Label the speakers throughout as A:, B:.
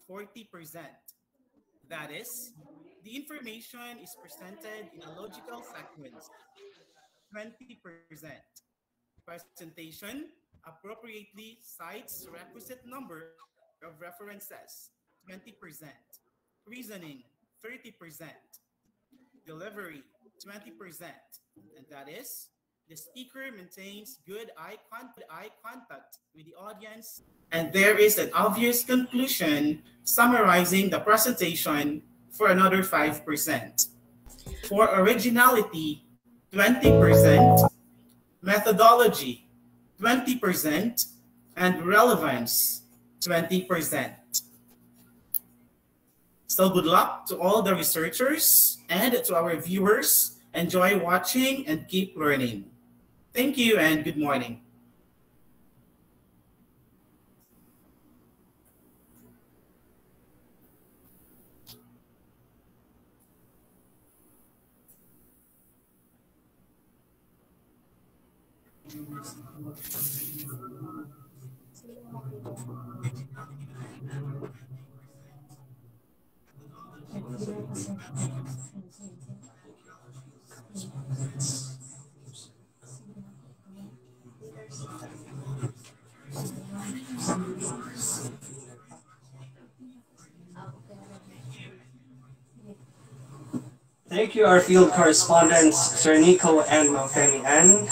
A: 40%. That is, the information is presented in a logical sequence, 20%. Presentation appropriately cites requisite number of references, 20%. Reasoning, 30%. Delivery, 20%. And that is, the speaker maintains good eye contact with the audience, and there is an obvious conclusion summarizing the presentation for another 5%. For originality, 20%, methodology, 20%, and relevance, 20%. So good luck to all the researchers and to our viewers. Enjoy watching and keep learning. Thank you and good morning.
B: Thank you, our field correspondents, Sir Nico and Ma'am Femi Ann.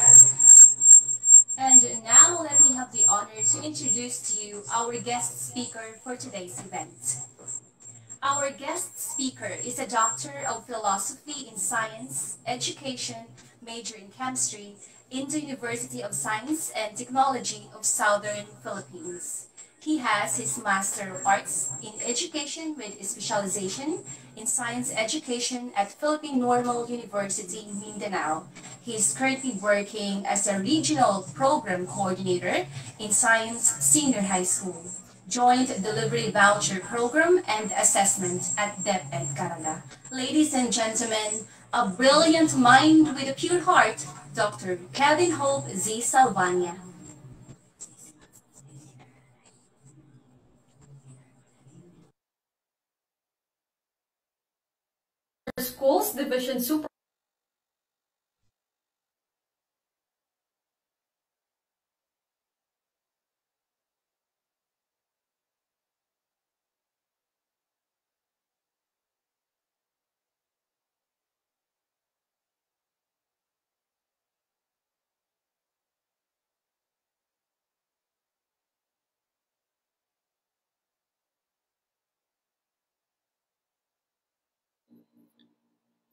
C: And now let me have the honor to introduce to you our guest speaker for today's event. Our guest speaker is a Doctor of Philosophy in Science, Education, major in Chemistry, in the University of Science and Technology of Southern Philippines. He has his Master of Arts in Education with specialization in Science Education at Philippine Normal University, Mindanao. He is currently working as a Regional Program Coordinator in Science Senior High School, Joint Delivery Voucher Program and Assessment at DepEd Canada. Ladies and gentlemen, a brilliant mind with a pure heart, Dr. Kevin Hope Z. Salvania.
D: Schools Division Super.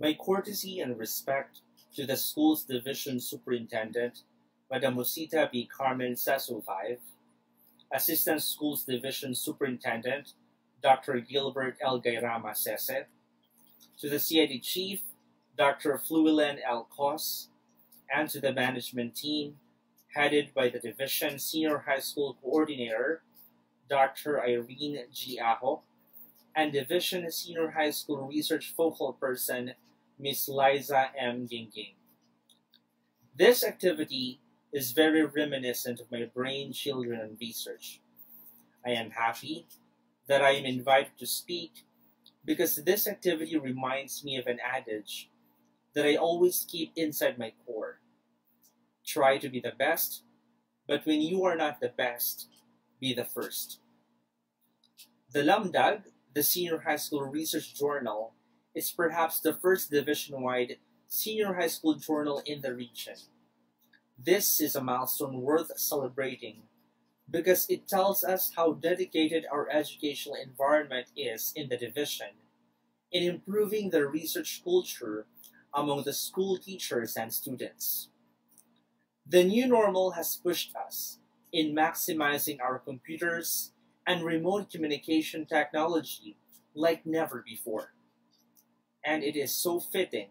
E: My courtesy and respect to the school's division superintendent, Madam Rosita B. Carmen Sesuvaiv, Assistant Schools Division Superintendent, Dr. Gilbert L. Gayrama Sese, to the CID Chief, Dr. Fluilen L. Cos, and to the management team, headed by the Division Senior High School Coordinator, Dr. Irene G. Aho, and Division Senior High School Research Focal Person, Ms. Liza M. Gingging. This activity is very reminiscent of my brain children and research. I am happy that I am invited to speak because this activity reminds me of an adage that I always keep inside my core. Try to be the best, but when you are not the best, be the first. The Lamdag, the Senior High School Research Journal, is perhaps the first division-wide senior high school journal in the region. This is a milestone worth celebrating because it tells us how dedicated our educational environment is in the division in improving the research culture among the school teachers and students. The new normal has pushed us in maximizing our computers and remote communication technology like never before. And it is so fitting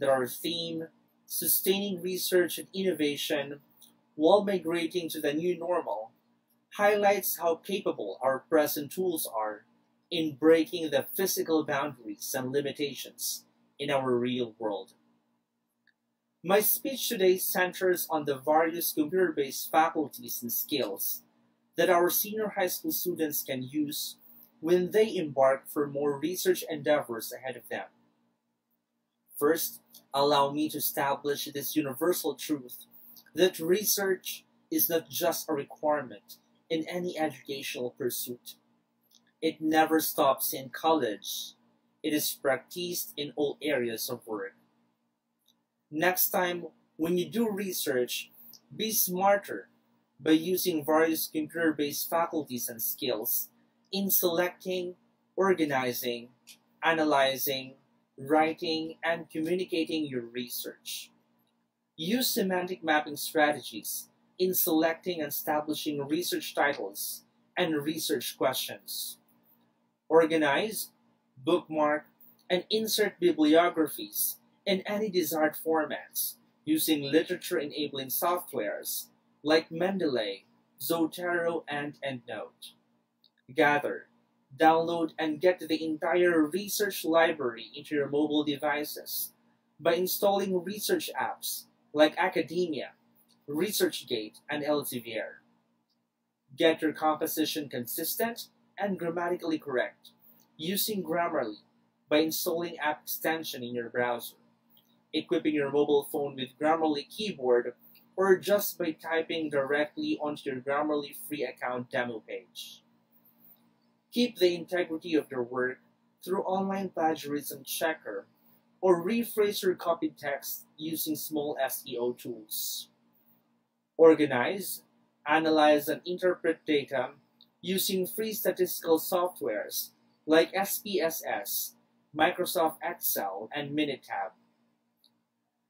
E: that our theme, sustaining research and innovation while migrating to the new normal, highlights how capable our present tools are in breaking the physical boundaries and limitations in our real world. My speech today centers on the various computer-based faculties and skills that our senior high school students can use when they embark for more research endeavors ahead of them. First, allow me to establish this universal truth that research is not just a requirement in any educational pursuit. It never stops in college. It is practiced in all areas of work. Next time, when you do research, be smarter by using various computer-based faculties and skills in selecting, organizing, analyzing, writing, and communicating your research. Use semantic mapping strategies in selecting and establishing research titles and research questions. Organize, bookmark, and insert bibliographies in any desired formats using literature-enabling softwares like Mendeley, Zotero, and EndNote. Gather, download, and get the entire research library into your mobile devices by installing research apps like Academia, ResearchGate, and Elsevier. Get your composition consistent and grammatically correct using Grammarly by installing app extension in your browser, equipping your mobile phone with Grammarly keyboard, or just by typing directly onto your Grammarly free account demo page. Keep the integrity of your work through online plagiarism checker or rephrase your copied text using small SEO tools. Organize, analyze, and interpret data using free statistical softwares like SPSS, Microsoft Excel, and Minitab.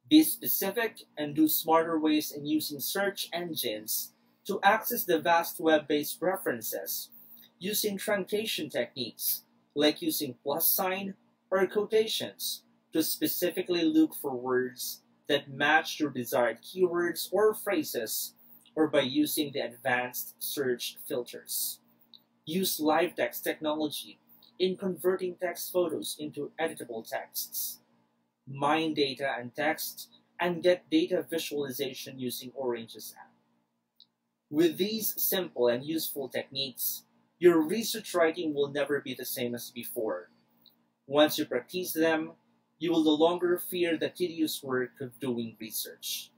E: Be specific and do smarter ways in using search engines to access the vast web-based references using truncation techniques like using plus sign or quotations to specifically look for words that match your desired keywords or phrases, or by using the advanced search filters. Use live text technology in converting text photos into editable texts. Mine data and text and get data visualization using Orange's app. With these simple and useful techniques, your research writing will never be the same as before. Once you practice them, you will no longer fear the tedious work of doing research.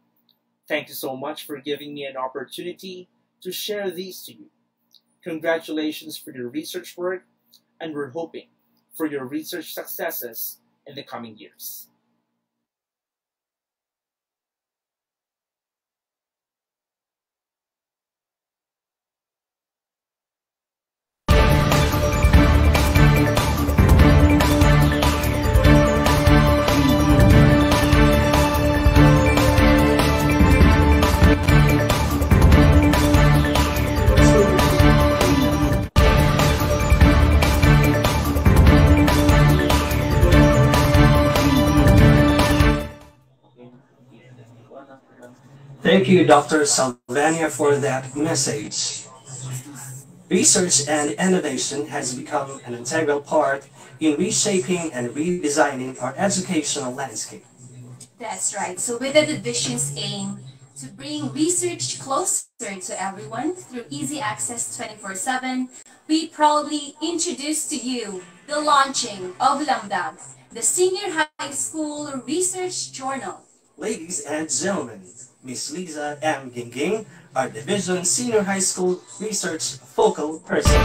E: Thank you so much for giving me an opportunity to share these to you. Congratulations for your research work, and we're hoping for your research successes in the coming years.
B: Thank you, Dr. Salvania, for that message. Research and innovation has become an integral part in reshaping and redesigning our educational landscape.
C: That's right. So with the division's aim to bring research closer to everyone through easy access 24/7, we proudly introduce to you the launching of Lamdag, the Senior High School Research Journal.
B: Ladies and gentlemen, Miss Lisa M. Gingging, our Division Senior High School Research Focal Person.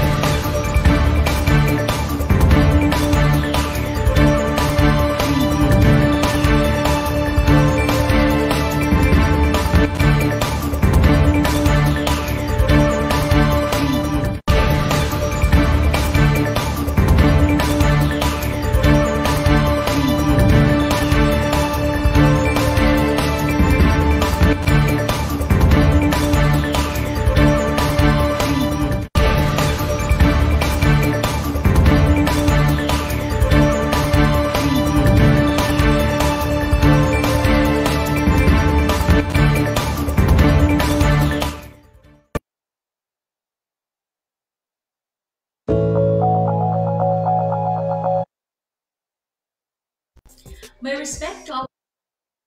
F: My respect to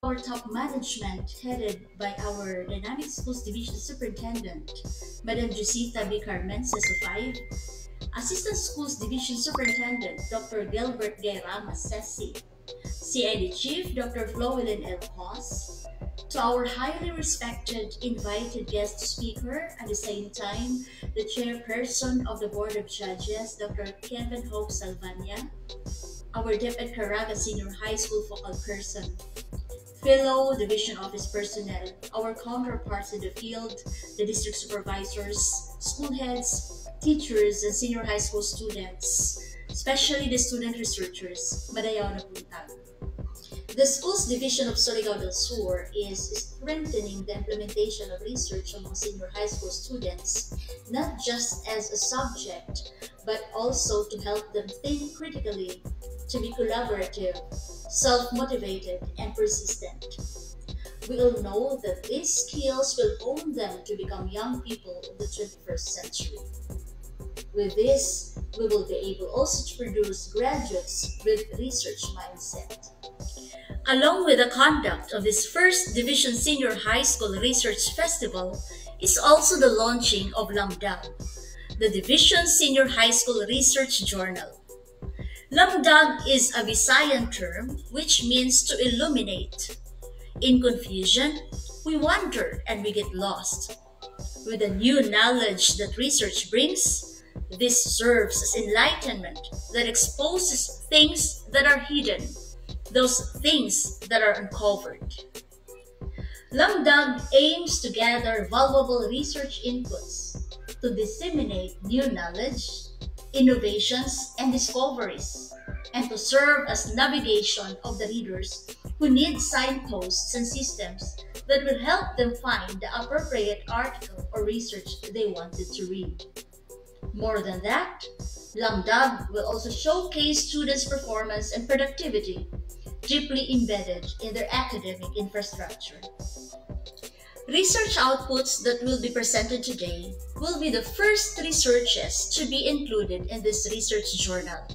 F: our top management, headed by our Dynamic Schools Division Superintendent, Madam Josita B. Carmen, CESO 5, Assistant Schools Division Superintendent Dr. Gilbert Gayrama Sessi, CID Chief Dr. Floelyn L. Cos, to our highly respected invited guest speaker, at the same time, the chairperson of the Board of Judges, Dr. Kevin Hope Salvania, our Dep at Caraga Senior High School focal person, fellow division office personnel, our counterparts in the field, the district supervisors, school heads, teachers, and senior high school students, especially the student researchers, Madayaw na Buntag. The Schools Division of Surigao del Sur is strengthening the implementation of research among senior high school students, not just as a subject, but also to help them think critically, to be collaborative, self-motivated, and persistent. We all know that these skills will hone them to become young people of the 21st century. With this, we will be able also to produce graduates with research mindset. Along with the conduct of this first Division Senior High School Research Festival is also the launching of Lamdag, the Division Senior High School Research Journal. Lamdag is a Visayan term which means to illuminate. In confusion, we wander and we get lost. With the new knowledge that research brings, this serves as enlightenment that exposes things that are hidden, those things that are uncovered. Lamdag aims to gather valuable research inputs to disseminate new knowledge, innovations, and discoveries, and to serve as navigation of the readers who need signposts and systems that will help them find the appropriate article or research they wanted to read. More than that, Lamdag will also showcase students' performance and productivity, deeply embedded in their academic infrastructure. Research outputs that will be presented today will be the first researches to be included in this research journal.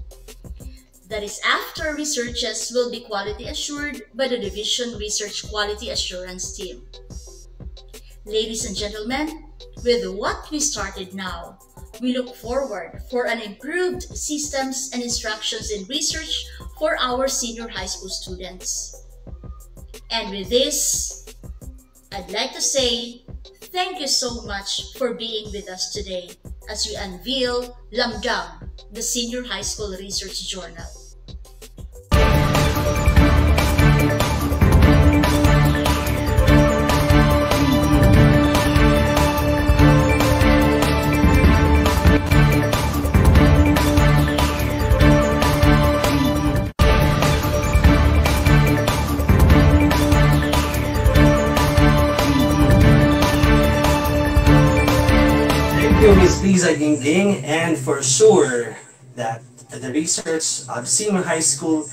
F: That is after researches will be quality assured by the Division Research Quality Assurance Team. Ladies and gentlemen, with what we started now, we look forward for an improved systems and instructions in research for our senior high school students. And with this, I'd like to say thank you so much for being with us today as we unveil Lamdag, the Senior High School Research Journal.
B: Ms. Lisa Gingging, and for sure that the research of Senior High School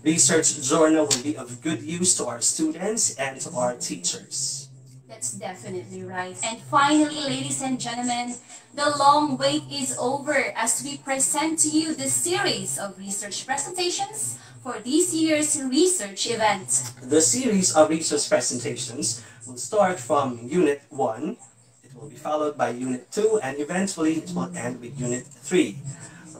B: Research Journal will be of good use to our students and to our teachers.
C: That's definitely right. And finally, ladies and gentlemen, the long wait is over as we present to you the series of research presentations for this year's research event.
B: The series of research presentations will start from Unit 1, will be followed by Unit 2, and eventually it will end with Unit 3.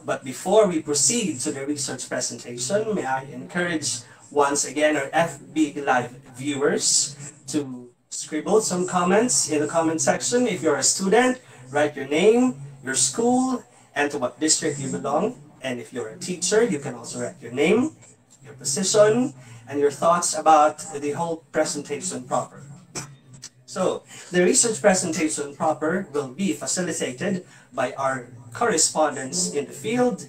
B: But before we proceed to the research presentation, may I encourage once again our FB Live viewers to scribble some comments in the comment section. If you're a student, write your name, your school, and to what district you belong. And if you're a teacher, you can also write your name, your position, and your thoughts about the whole presentation proper. So, the research presentation proper will be facilitated by our correspondents in the field,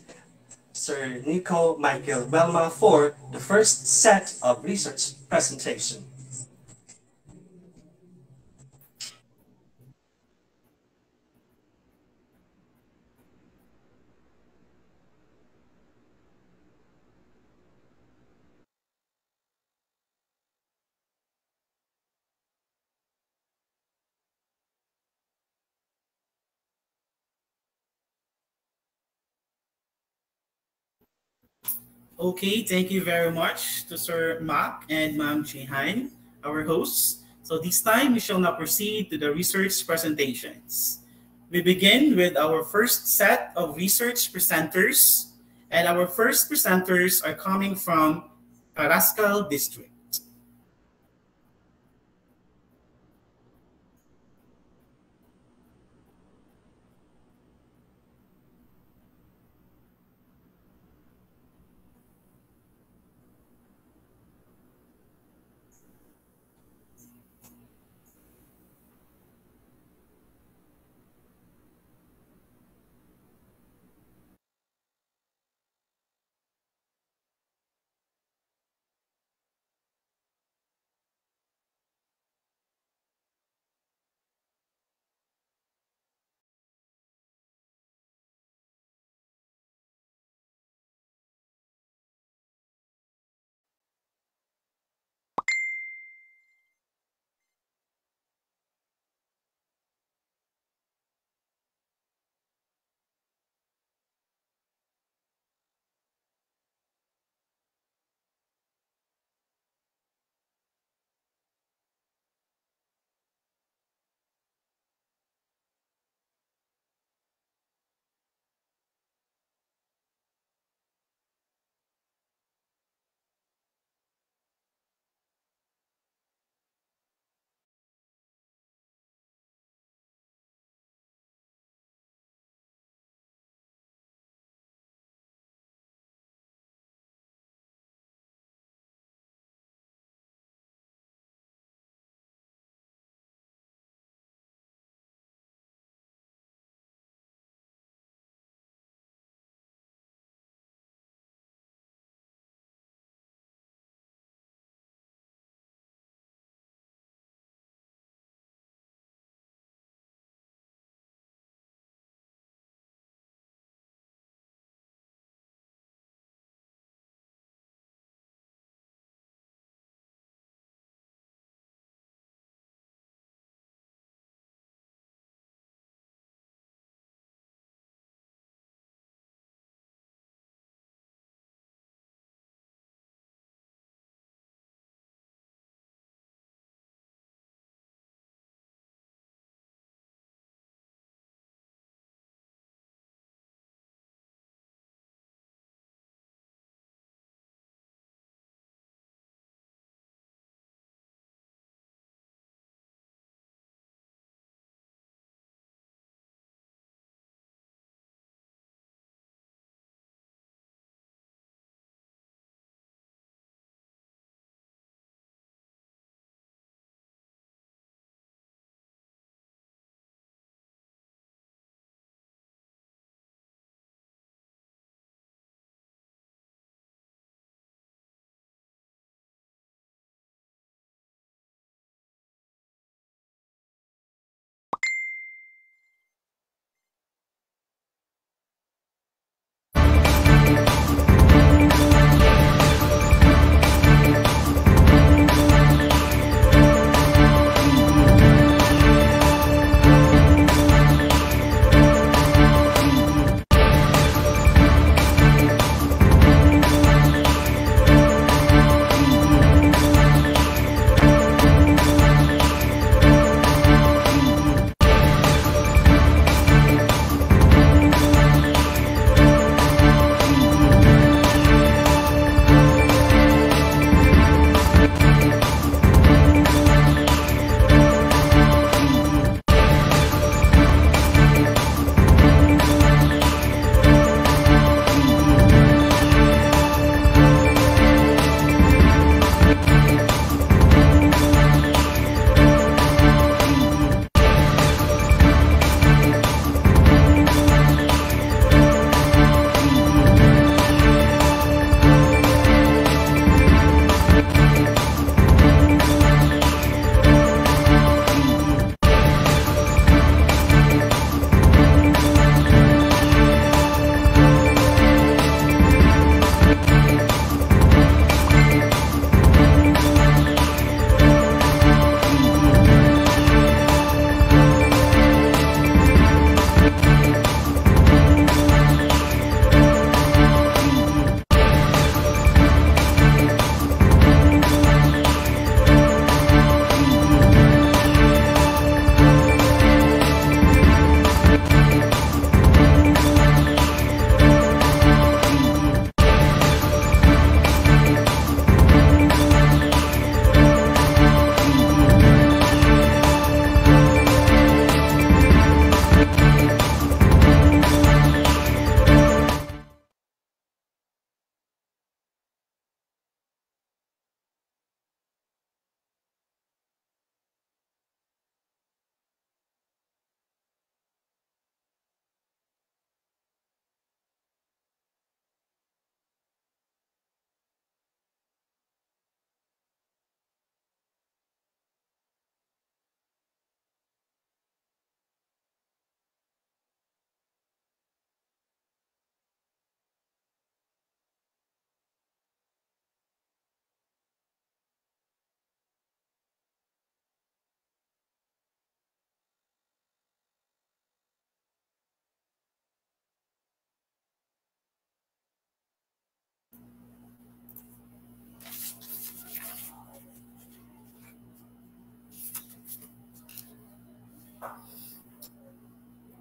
B: Sir Nico Michael Belma, for the first set of research presentation.
A: Okay, thank you very much to Sir Mac and Ma'am Chihan, our hosts. So this time, we shall now proceed to the research presentations. We begin with our first set of research presenters, and our first presenters are coming from Carrascal District.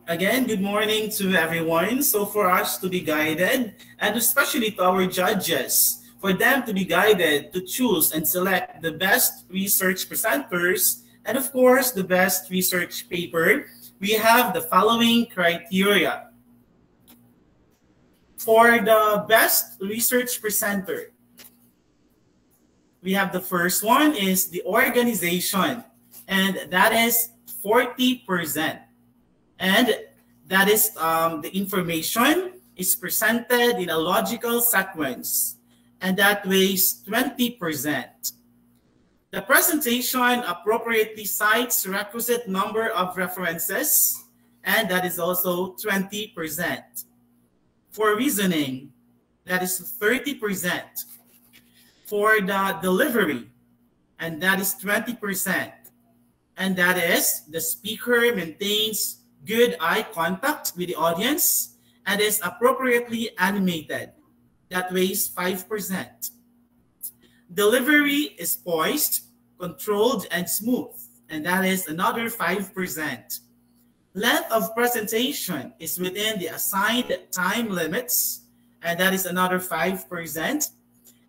A: Again, good morning to everyone. So, for us to be guided, and especially to our judges, for them to be guided to choose and select the best research presenters, and of course, the best research paper, we have the following criteria. For the best research presenter, we have the first one is the organization, and that is 40%. And that is the information is presented in a logical sequence, and that weighs 20%. The presentation appropriately cites requisite number of references, and that is also 20%. For reasoning, that is 30%. For the delivery, and that is 20%. And that is the speaker maintains good eye contact with the audience and is appropriately animated. That weighs 5%. Delivery is poised, controlled, and smooth, and that is another 5%. Length of presentation is within the assigned time limits, and that is another 5%.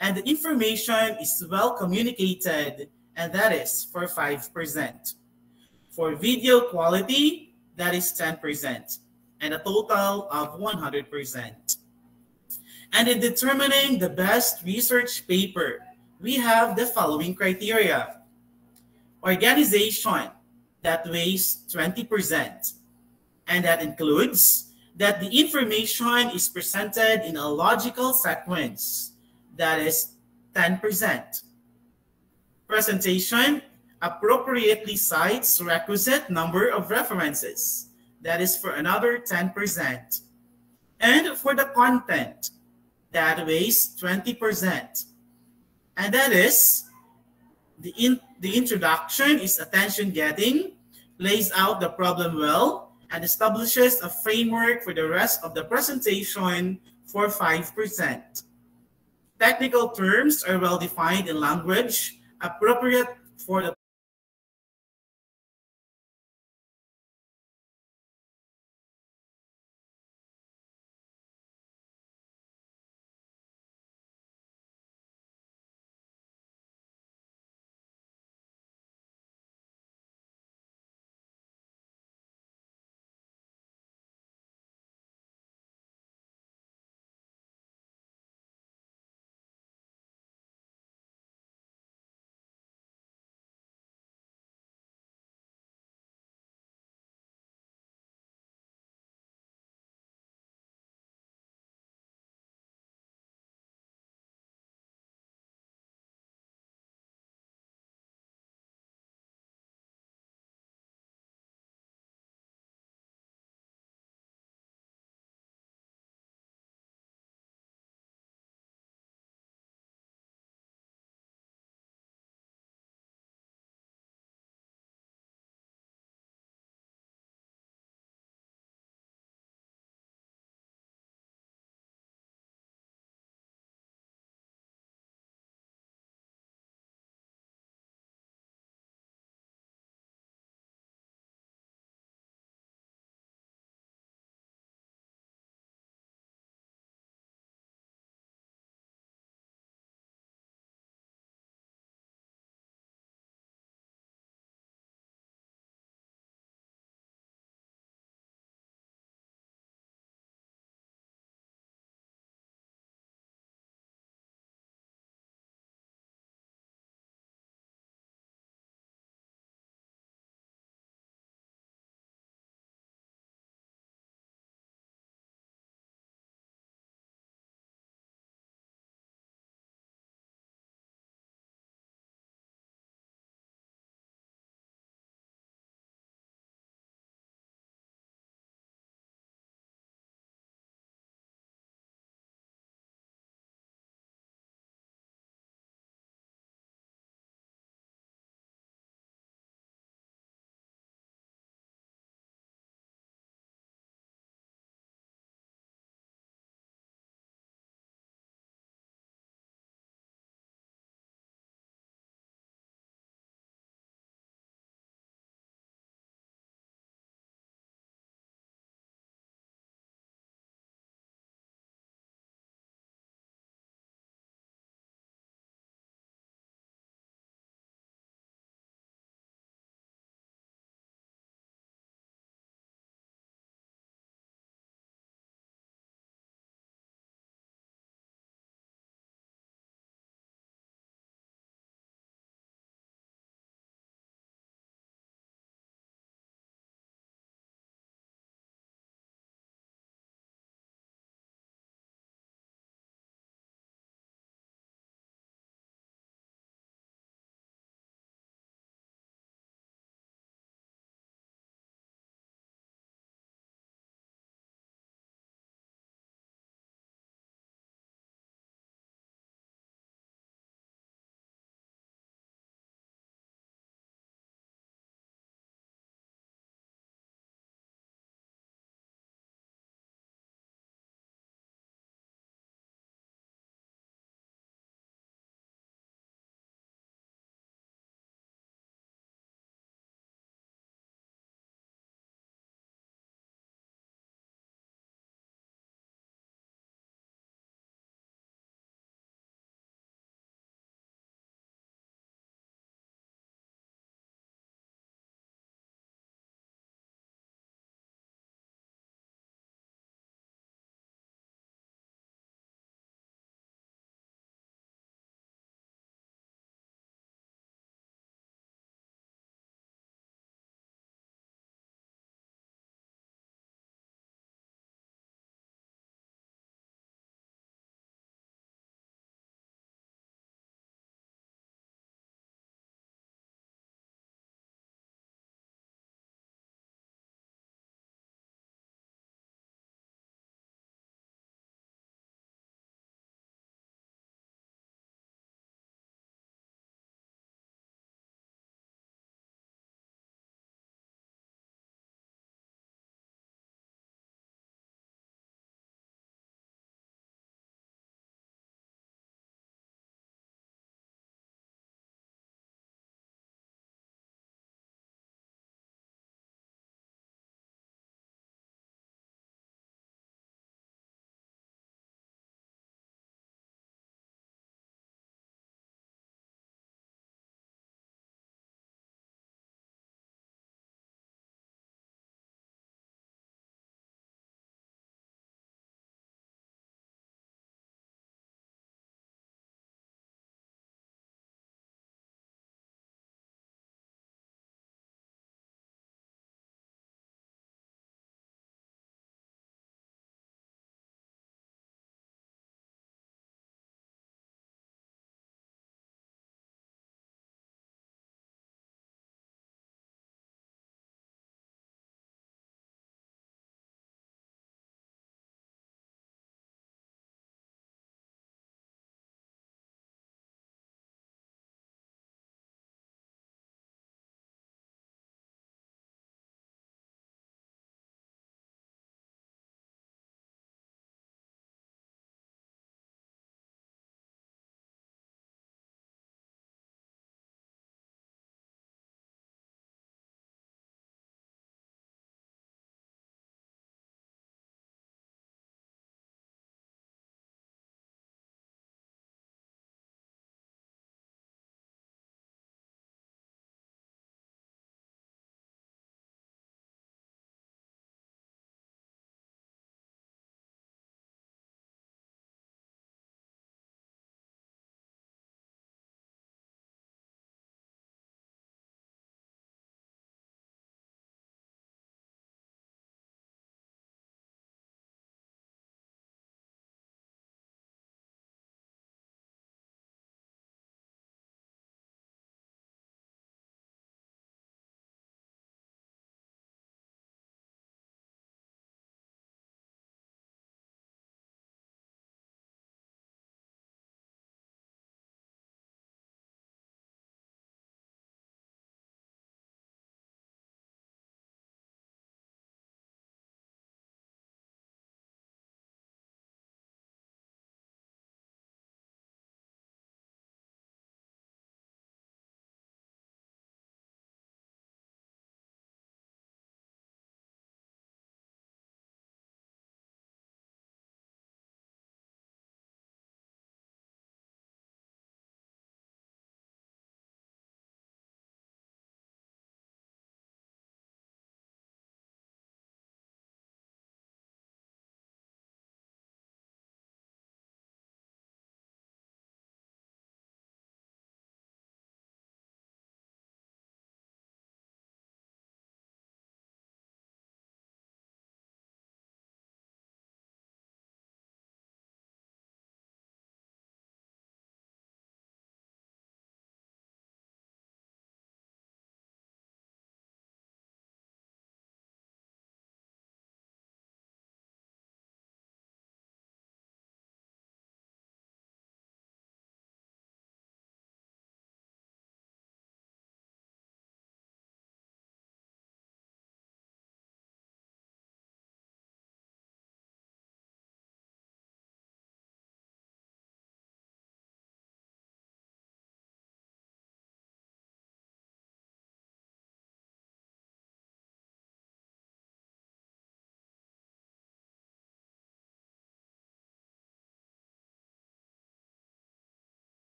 A: And the information is well communicated, and that is for 5%. For video quality, that is 10%, and a total of 100%. And in determining the best research paper, we have the following criteria. Organization, that weighs 20%, and that includes that the information is presented in a logical sequence, that is 10%. Presentation appropriately cites requisite number of references, that is for another 10%. And for the content, that weighs 20%. And that is the introduction is attention-getting, lays out the problem well, and establishes a framework for the rest of the presentation for 5%. Technical terms are well defined in language, appropriate for the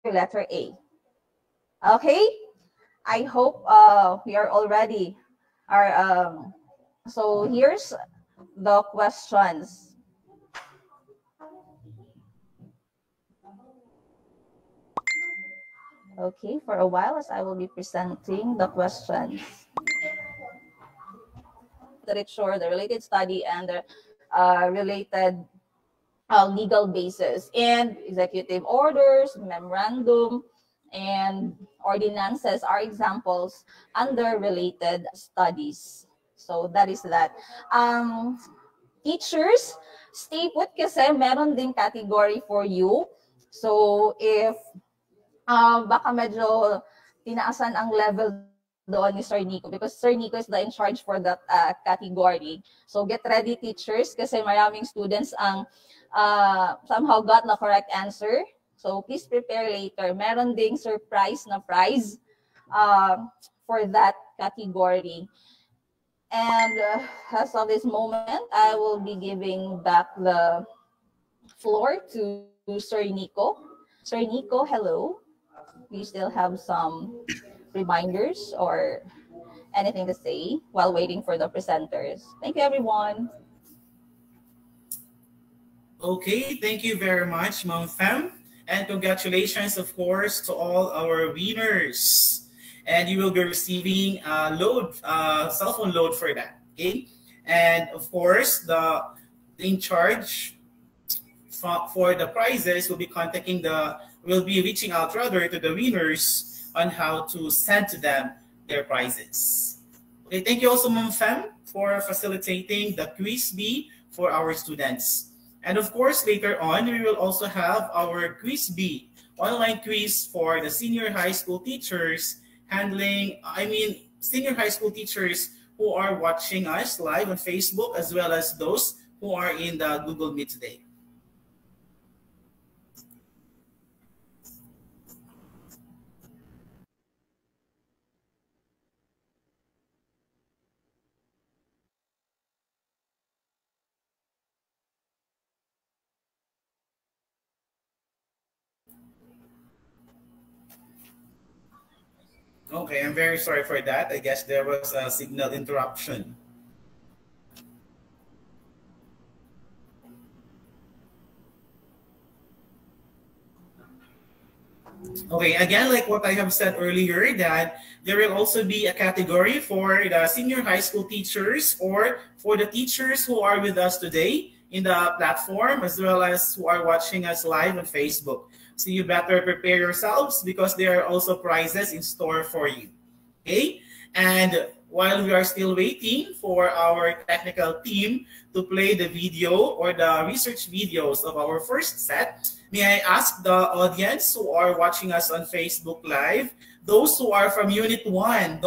G: letter A. Okay, I hope we are all ready. So here's the questions. Okay, for a while as I will be presenting the questions. Literature, the related study, and the related legal basis, and executive orders, memorandum, and ordinances are examples under related studies. So that is that. Teachers, stay put kasi meron ding category for you. So if baka medyo tinaasan ang level doon ni Sir Nico because Sir Nico is the in charge for that category. So get ready teachers kasi maraming students ang somehow got the correct answer. So please prepare later. Meron ding surprise na prize for that category. And as of this moment, I will be giving back the floor to Sir Nico. Sir Nico, hello. Do you still have some reminders or anything to say while waiting for the presenters? Thank you, everyone.
A: Okay, thank you very much, Ma'am Fem. And congratulations, of course, to all our winners. And you will be receiving a cell phone load for that. Okay, and of course, the in charge for the prizes will be reaching out rather to the winners on how to send to them their prizes. Okay, thank you also, Ma'am Fem, for facilitating the quiz B for our students. And of course, later on, we will also have our quiz B, online quiz for the senior high school teachers senior high school teachers who are watching us live on Facebook, as well as those who are in the Google Meet today. Okay, I'm very sorry for that. I guess there was a signal interruption. Okay, again, like what I have said earlier, that there will also be a category for the senior high school teachers or for the teachers who are with us today in the platform, as well as who are watching us live on Facebook. So you better prepare yourselves because there are also prizes in store for you. Okay, and while we are still waiting for our technical team to play the video or the research videos of our first set, may I ask the audience who are watching us on Facebook Live, those who are from Unit 1,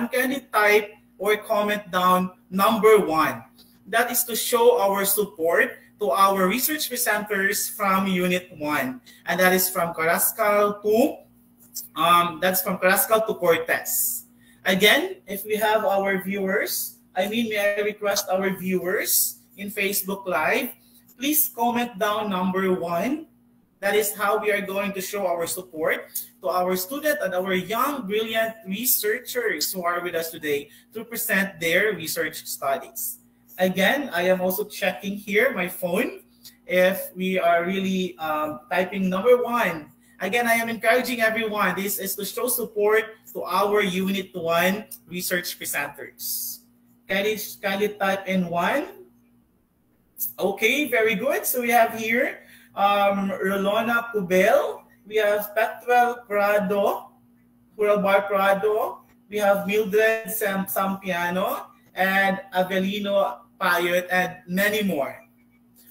A: can you type or comment down number 1? That is to show our support to our research presenters from Unit 1. And that is from Carrascal to Cortez. Again, if we have our viewers, may I request our viewers in Facebook Live, please comment down number 1. That is how we are going to show our support to our student and our young, brilliant researchers who are with us today to present their research studies. Again, I am also checking here my phone if we are really typing number 1. Again, I am encouraging everyone. This is to show support to our Unit 1 research presenters. Can you type in 1? Okay, very good. So we have here Rolona Cubel. We have Petuel Prado, Prado. We have Mildred Sampiano and Avelino Payot and many more.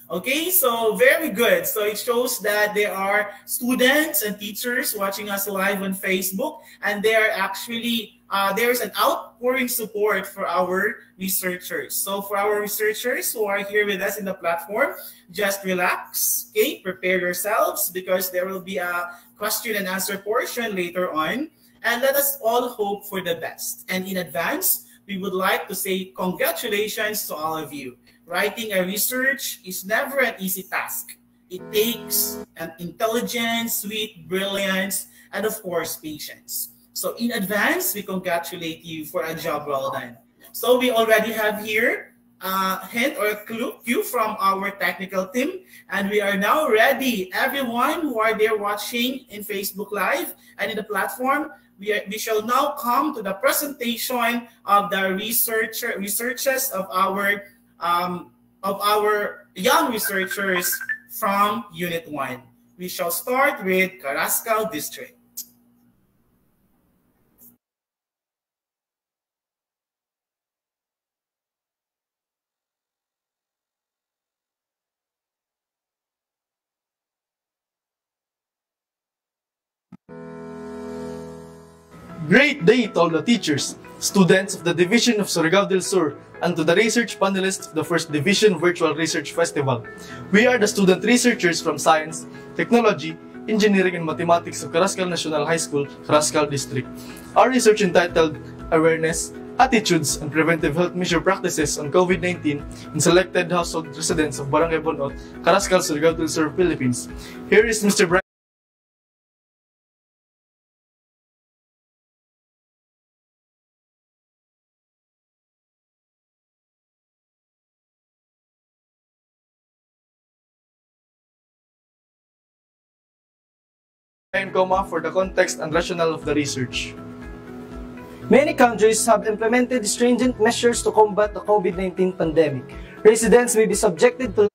A: Okay, so very good. So it shows that there are students and teachers watching us live on Facebook, and they are actually, there's an outpouring support for our researchers. So for our researchers who are here with us in the platform, just relax, okay? Prepare yourselves because there will be a question and answer portion later on. And let us all hope for the best. And in advance, we would like to say congratulations to all of you. Writing a research is never an easy task. It takes an intelligence, sweet brilliance, and of course, patience. So in advance, we congratulate you for a job well done. So we already have here a hint or a cue from our technical team, and we are now ready. Everyone who are there watching in Facebook Live and in the platform, we shall now come to the presentation of the researches of our young researchers from Unit 1. We shall start with Carrascal District.
H: Great day to all the teachers, students of the Division of Surigao del Sur, and to the research panelists of the First Division Virtual Research Festival. We are the student researchers from Science, Technology, Engineering, and Mathematics of Carrascal National High School, Carrascal District. Our research entitled Awareness, Attitudes, and Preventive Health Measure Practices on COVID-19 in Selected Household Residents of Barangay Bonot, Carrascal, Surigao del Sur, Philippines. Here is Mr. Brian for the context and rationale of the research.
B: Many countries have implemented stringent measures to combat the COVID-19 pandemic. Residents may be subjected to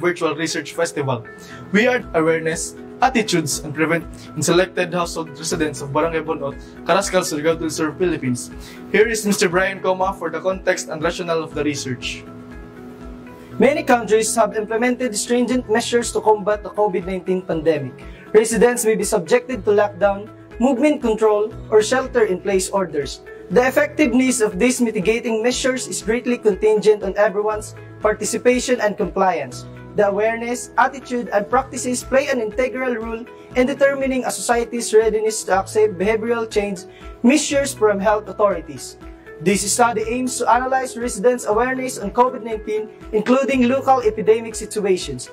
H: Virtual Research Festival. We are Awareness, Attitudes, and Prevent in Selected Household Residents of Barangay Bonot, Carrascal, Surigao del Sur, Philippines. Here is Mr. Brian for the context and rationale of the research.
B: Many countries have implemented stringent measures to combat the COVID-19 pandemic. Residents may be subjected to lockdown, movement control, or shelter-in-place orders. The effectiveness of these mitigating measures is greatly contingent on everyone's participation and compliance. The awareness, attitude, and practices play an integral role in determining a society's readiness to accept behavioral change measures from health authorities. This study aims to analyze residents' awareness on COVID-19, including local epidemic situations.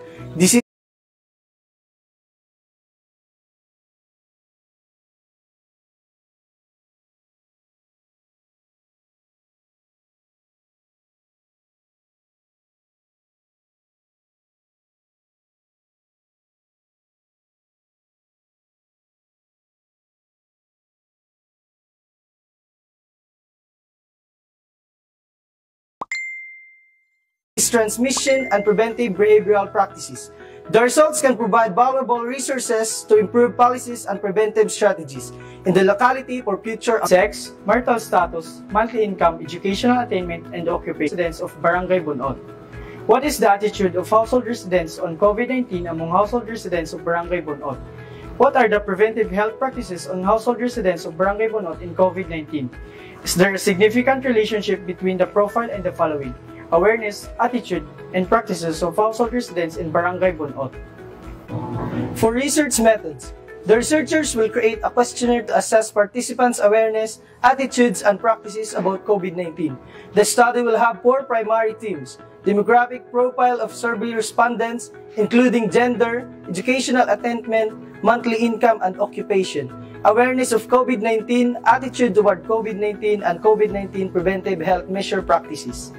B: Transmission and preventive behavioral practices. The results can provide valuable resources to improve policies and preventive strategies in the locality for future
I: sex, marital status, monthly income, educational attainment, and occupation residents of Barangay Bonot. What is the attitude of household residents on COVID-19 among household residents of Barangay Bonot? What are the preventive health practices on household residents of Barangay Bonot in COVID-19? Is there a significant relationship between the profile and the following? Awareness, attitude, and practices of household residents in Barangay Bonot.
B: For research methods, the researchers will create a questionnaire to assess participants' awareness, attitudes, and practices about COVID-19. The study will have 4 primary themes: demographic profile of survey respondents, including gender, educational attainment, monthly income, and occupation, awareness of COVID-19, attitude toward COVID-19, and COVID-19 preventive health measure practices.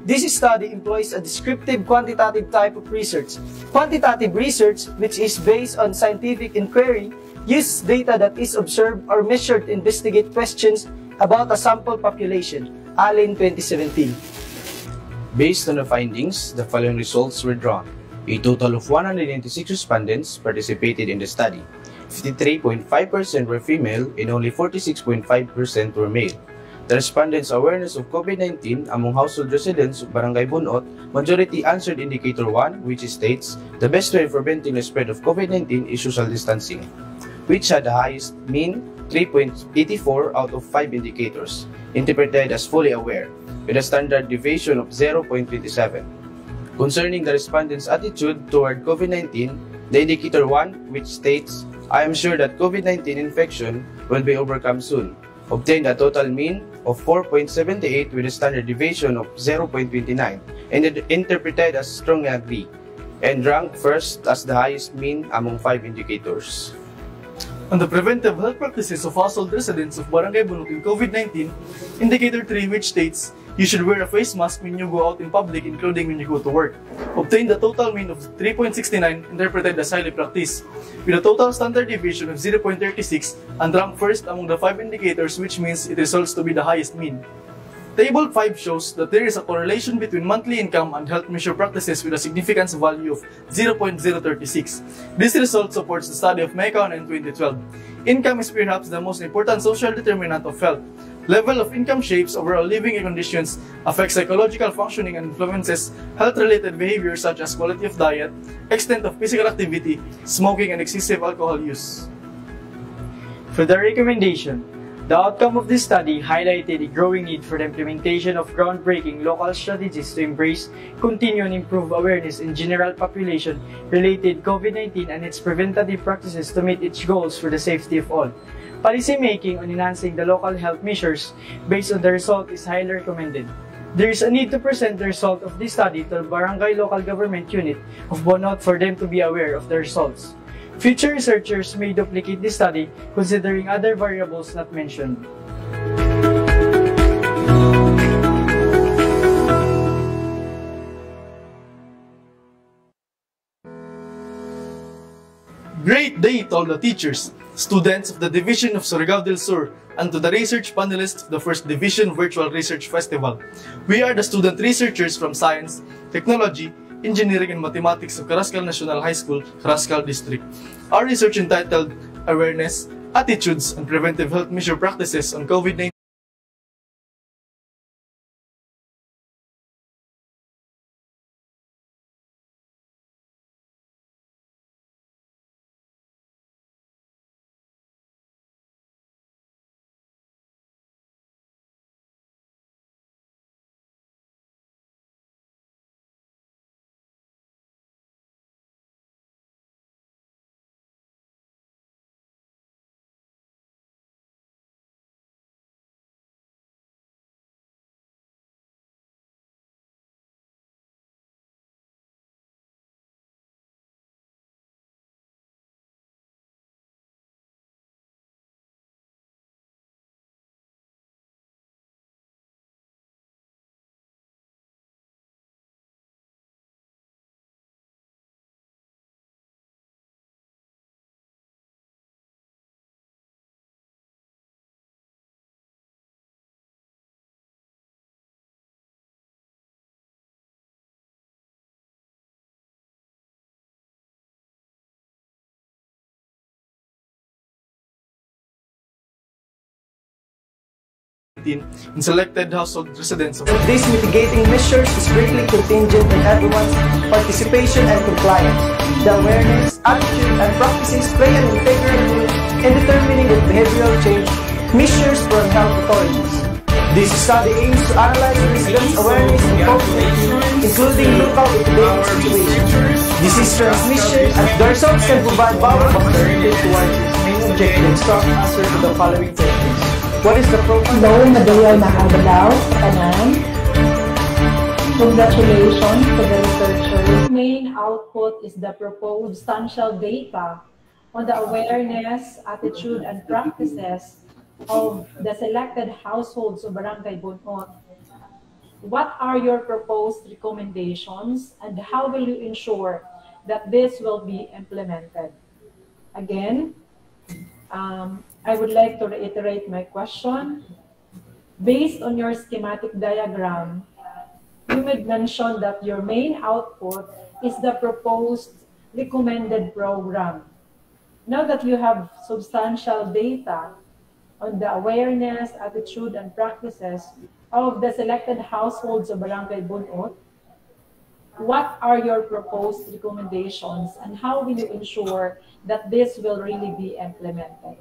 B: This study employs a descriptive quantitative type of research. Quantitative research, which is based on scientific inquiry, uses data that is observed or measured to investigate questions about a sample population. Allen 2017.
J: Based on the findings, the following results were drawn. A total of 196 respondents participated in the study. 53.5% were female and only 46.5% were male. the respondents' awareness of COVID-19 among household residents of Barangay Bunot, majority answered indicator 1, which states the best way of preventing the spread of COVID-19 is social distancing, which had the highest mean 3.84 out of 5 indicators, interpreted as fully aware, with a standard deviation of 0.27. Concerning the respondents' attitude toward COVID-19, the indicator 1, which states, I am sure that COVID-19 infection will be overcome soon, obtained a total mean of 4.78 with a standard deviation of 0.29, and interpreted as strongly agree, and ranked first as the highest mean among 5 indicators.
H: On the preventive health practices of household residents of Barangay Bunot in COVID-19, indicator 3, which states, you should wear a face mask when you go out in public, including when you go to work, obtained a total mean of 3.69, interpreted as highly practiced, with a total standard deviation of 0.36, and ranked first among the 5 indicators, which means it results to be the highest mean. Table 5 shows that there is a correlation between monthly income and health measure practices with a significance value of 0.036. This result supports the study of Mekon in 2012. Income is perhaps the most important social determinant of health. Level of income shapes overall living conditions, affects psychological functioning, and influences health-related behaviors such as quality of diet, extent of physical activity, smoking, and excessive alcohol use.
I: For the recommendation, the outcome of this study highlighted a growing need for the implementation of groundbreaking local strategies to embrace, continue, and improve awareness in general population-related COVID-19 and its preventative practices to meet its goals for the safety of all. Policymaking on enhancing the local health measures based on the result is highly recommended. There is a need to present the result of this study to the Barangay Local Government Unit of Bonot for them to be aware of the results. Future researchers may duplicate this study considering other variables not mentioned.
H: Great day to all the teachers, students of the Division of Surigao del Sur, and to the research panelists of the First Division Virtual Research Festival. We are the student researchers from Science, Technology, Engineering, and Mathematics of Carrascal National High School, Carrascal District. Our research entitled Awareness, Attitudes, and Preventive Health Measure Practices on COVID-19. In selected household residents.
B: These mitigating measures is greatly contingent on everyone's participation and compliance. The awareness, attitude, and practices play an integral role in determining the behavioral change measures from health authorities. This study aims to analyze residents' awareness of COVID-19, including local epidemic situations, disease transmission, and the results can provide valuable alternatives towards its main objectives. To answer to the following questions. What is the program?
K: Hello, madayong nakagalaw sa tanan. Congratulations to the researchers.
D: Main output is the proposed substantial data on the awareness, attitude, and practices of the selected households of Barangay Bunot. What are your proposed recommendations and how will you ensure that this will be implemented? Again, I would like to reiterate my question. Based on your schematic diagram, you made mention that your main output is the proposed recommended program. Now that you have substantial data, on the awareness, attitude, and practices of the selected households of Barangay Bunot? What are your proposed recommendations and how will you ensure that this will really be implemented?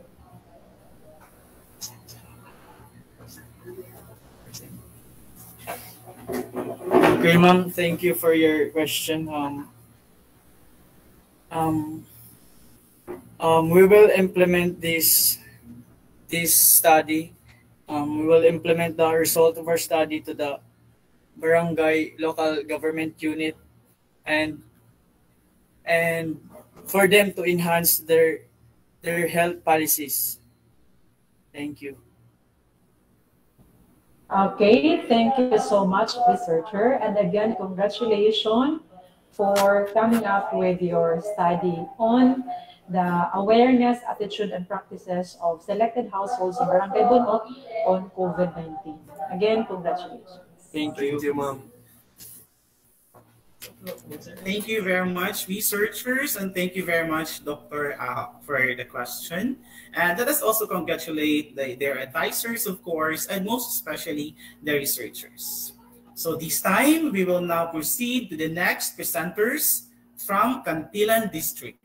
I: Okay, ma'am, thank you for your question. Um, we will implement this study. We will implement the result of our study to the barangay local government unit and for them to enhance their health policies. Thank you.
D: Okay, thank you so much, researcher. And again, congratulations for coming up with your study on the awareness, attitude, and practices of selected households in Barangay Bunot on COVID-19. Again, congratulations.
I: Thank you,
J: ma'am.
A: Thank you very much, researchers, and thank you very much, Doctor, for the question. And let us also congratulate their advisors, of course, and most especially the researchers. So this time, we will now proceed to the next presenters from Cantilan District.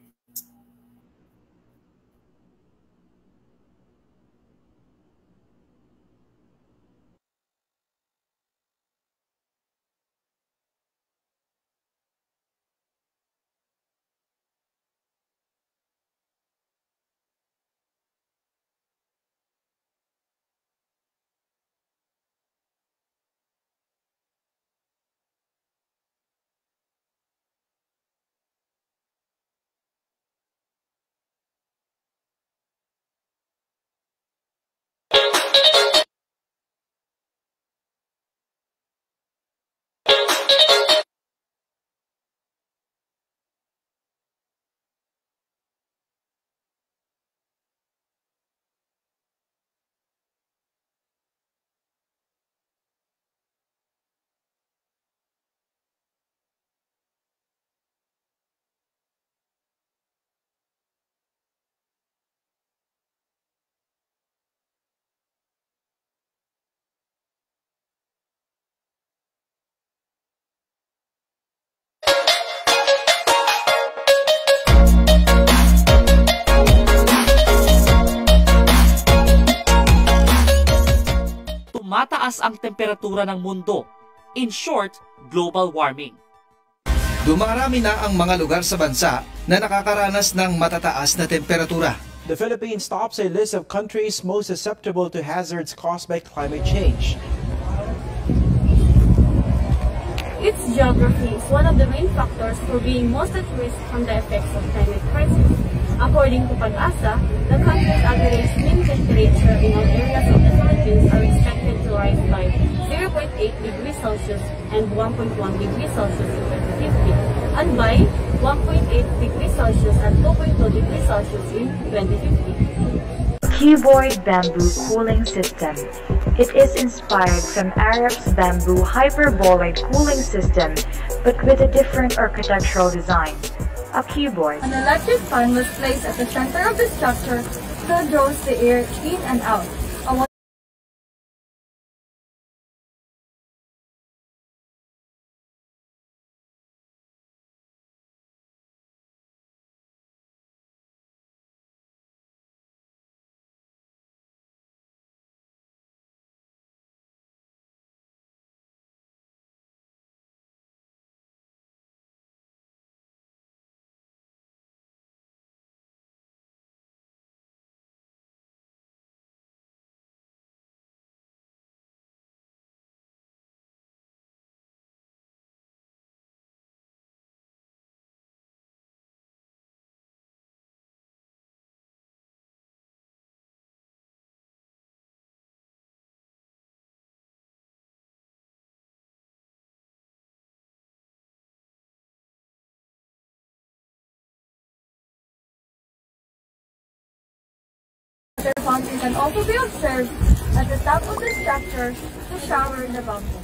L: Tumataas ang temperatura ng mundo. In short, global warming.
M: Dumarami na ang mga lugar sa bansa na nakakaranas ng matataas na temperatura.
N: The Philippines tops a list of countries most susceptible to hazards caused by climate change.
O: Its geography is one of the main factors for being most at risk from the effects of climate crisis. According to Pag-asa, the country's average mean temperature in all areas of the Philippines are expected to rise by 0.8 degrees Celsius and 1.1 degrees Celsius in 2050, and by 1.8 degrees Celsius and 2.2 degrees Celsius in 2050.
P: Cuboid bamboo cooling system. It is inspired from Arab's bamboo hyperboloid cooling system, but with a different architectural design. A cuboid.
O: An electric fan was placed at the center of the structure that draws the air in and out. Water fountain can also be observed at the top of the structure to shower the bamboo.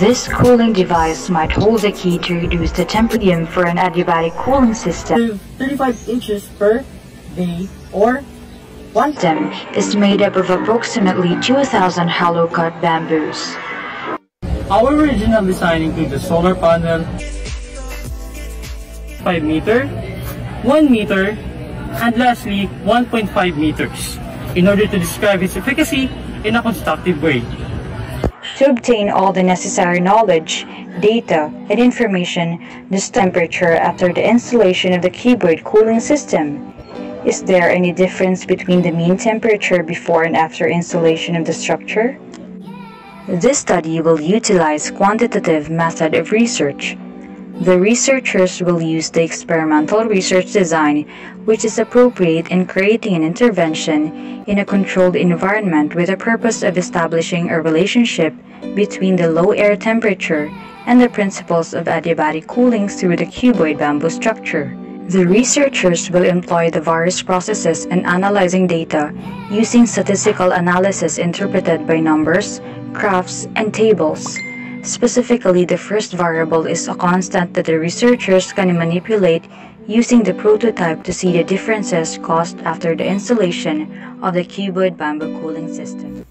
P: This cooling device might hold the key to reduce the temperature for an adiabatic cooling system.
I: 35 inches per day or
P: One stem is made up of approximately 2,000 hollow-cut bamboos.
I: Our original design includes a solar panel, 5 meter, 1 meter, and lastly 1.5 meters in order to describe its efficacy in a constructive way.
P: To obtain all the necessary knowledge, data, and information, the temperature after the installation of the cuboid cooling system. Is there any difference between the mean temperature before and after installation of the structure? This study will utilize quantitative method of research. The researchers will use the experimental research design, which is appropriate in creating an intervention in a controlled environment with the purpose of establishing a relationship between the low air temperature and the principles of adiabatic cooling through the cuboid bamboo structure. The researchers will employ the various processes in analyzing data using statistical analysis interpreted by numbers, graphs, and tables. Specifically, the first variable is a constant that the researchers can manipulate using the prototype to see the differences caused after the installation of the cuboid bamboo cooling system.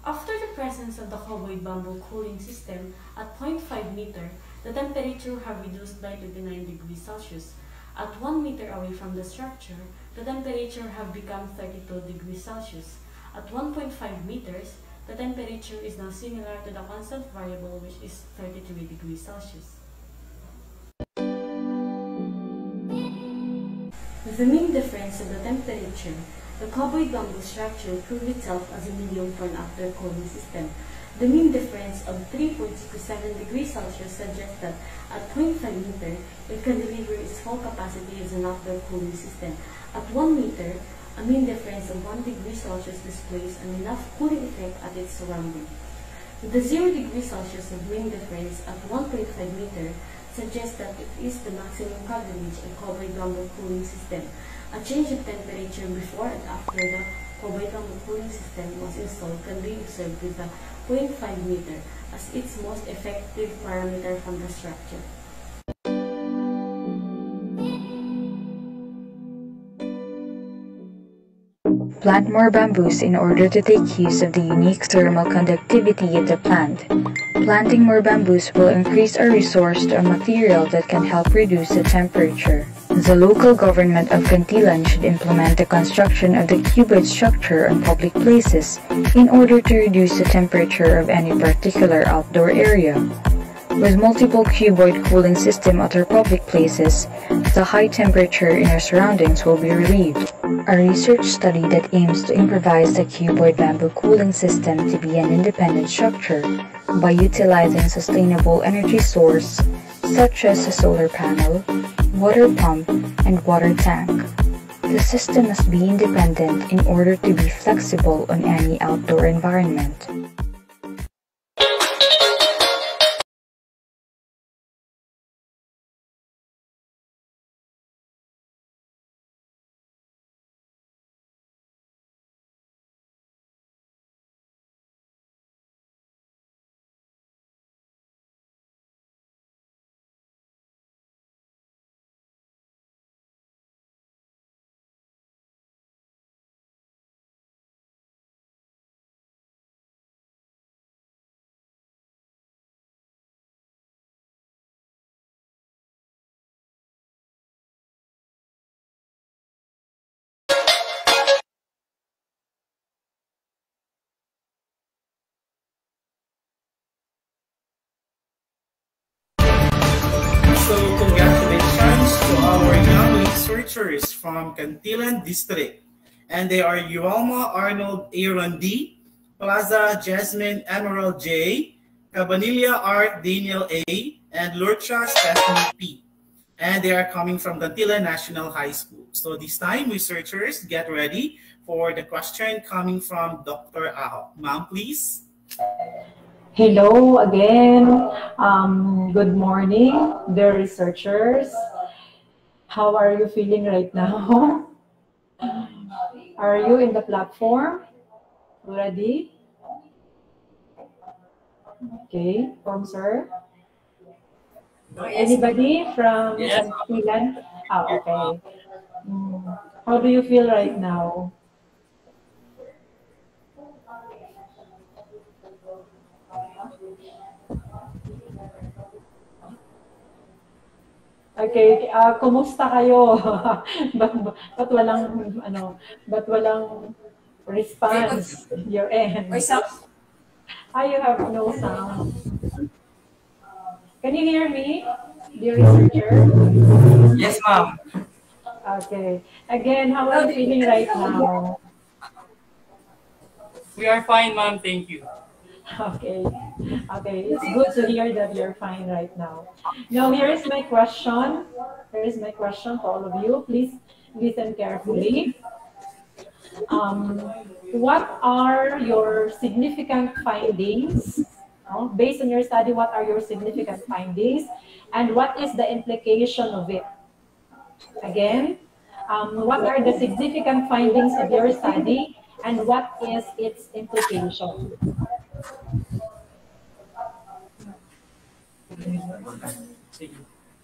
O: After the presence of the cuboid bamboo cooling system at 0.5 meter, the temperature have reduced by 29 degrees Celsius. At 1 meter away from the structure, the temperature have become 32 degrees Celsius. At 1.5 meters, the temperature is now similar to the constant variable, which is 33 degrees Celsius. With the mean difference of the temperature, the cuboid bamboo structure proved itself as a medium for an after cooling system. The mean difference of 3.67 degrees Celsius suggests that at 0.5 meter, it can deliver its full capacity as an after cooling system. At 1 meter, a mean difference of 1 degree Celsius displays an enough cooling effect at its surrounding. The 0 degree Celsius of mean difference at 1.5 meter suggests that it is the maximum coverage of cuboid bamboo cooling system. A change of temperature before and after the cuboid bamboo cooling system was installed can be observed with the 0.5 meter as its most effective parameter from the structure.
P: Plant more bamboos in order to take use of the unique thermal conductivity of the plant. Planting more bamboos will increase our resource to a material that can help reduce the temperature. The local government of Cantilan should implement the construction of the cuboid structure on public places in order to reduce the temperature of any particular outdoor area. With multiple cuboid cooling system at our public places, the high temperature in our surroundings will be relieved. A research study that aims to improvise the cuboid bamboo cooling system to be an independent structure by utilizing sustainable energy source such as a solar panel, water pump, and water tank. The system must be independent in order to be flexible on any outdoor environment.
A: So congratulations to our young researchers from Cantilan District. And they are Yualma Arnold Aaron D, Plaza Jasmine Emerald J, Cabanilla Art Daniel A, and Lurcha Stephanie P. And they are coming from Cantilan National High School. So this time, researchers, get ready for the question coming from Dr. Aho. Ma'am, please.
D: Hello again. Good morning, dear researchers. How are you feeling right now? Are you in the platform already? Okay, from sir. Anybody from
A: Yes.
D: Cantilan? Oh, okay. How do you feel right now? Okay, kumusta kayo? Ba't walang, ano, ba't walang response your end? You have no sound. Can you hear me, dear researcher?
Q: Yes, ma'am.
D: Okay. Again, how are you feeling right now?
Q: We are fine, ma'am. Thank you.
D: Okay. Okay. It's good to hear that you're fine right now. Now, here is my question. Here is my question to all of you. Please listen carefully. Um, what are your significant findings? Based on your study, what are your significant findings? And what is the implication of it? Again, what are the significant findings of your study and what is its implication?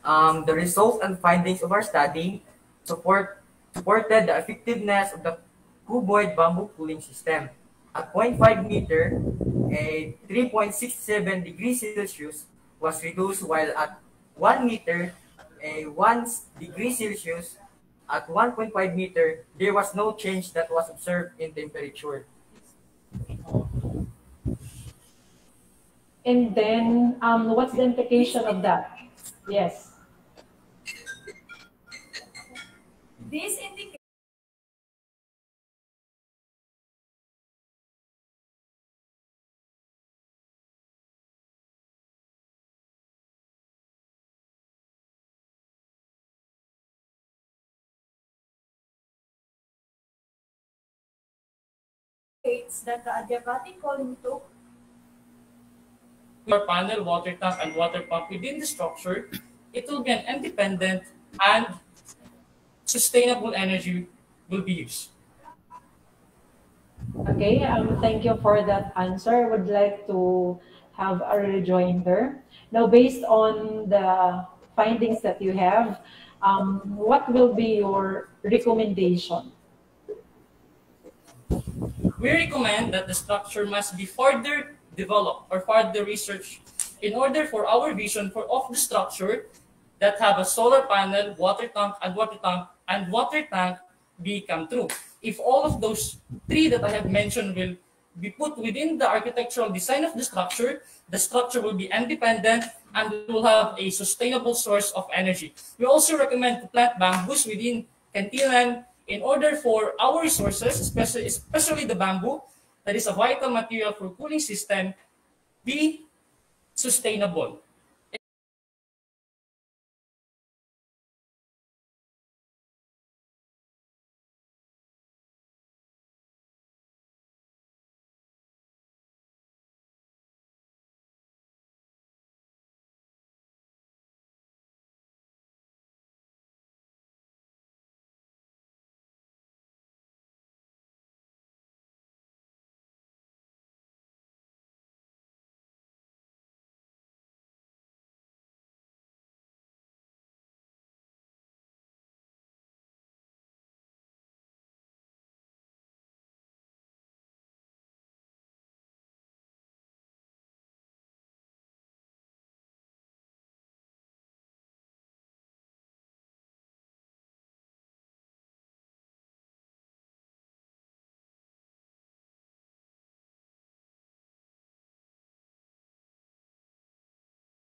Q: The results and findings of our study supported the effectiveness of the cuboid bamboo cooling system. At 0.5 meter, a 3.67 degrees Celsius was reduced, while at 1 meter, a 1 degree Celsius, at 1.5 meter, there was no change that was observed in temperature.
D: And then, what's the implication of that? Yes.
C: This indicates that the adiabatic cooling took
Q: Your panel, water tank, and water pump within the structure, it will be an independent and sustainable energy will be used.
D: Okay, thank you for that answer. I would like to have a rejoinder. Now, based on the findings that you have, what will be your recommendation?
Q: We recommend that the structure must be further developed or further researched in order for our vision of the structure that have a solar panel, water tank become true. If all of those three that I have mentioned will be put within the architectural design of the structure will be independent and will have a sustainable source of energy. We also recommend to plant bamboos within cantilever in order for our resources, especially the bamboo, that is a vital material for cooling system, be sustainable.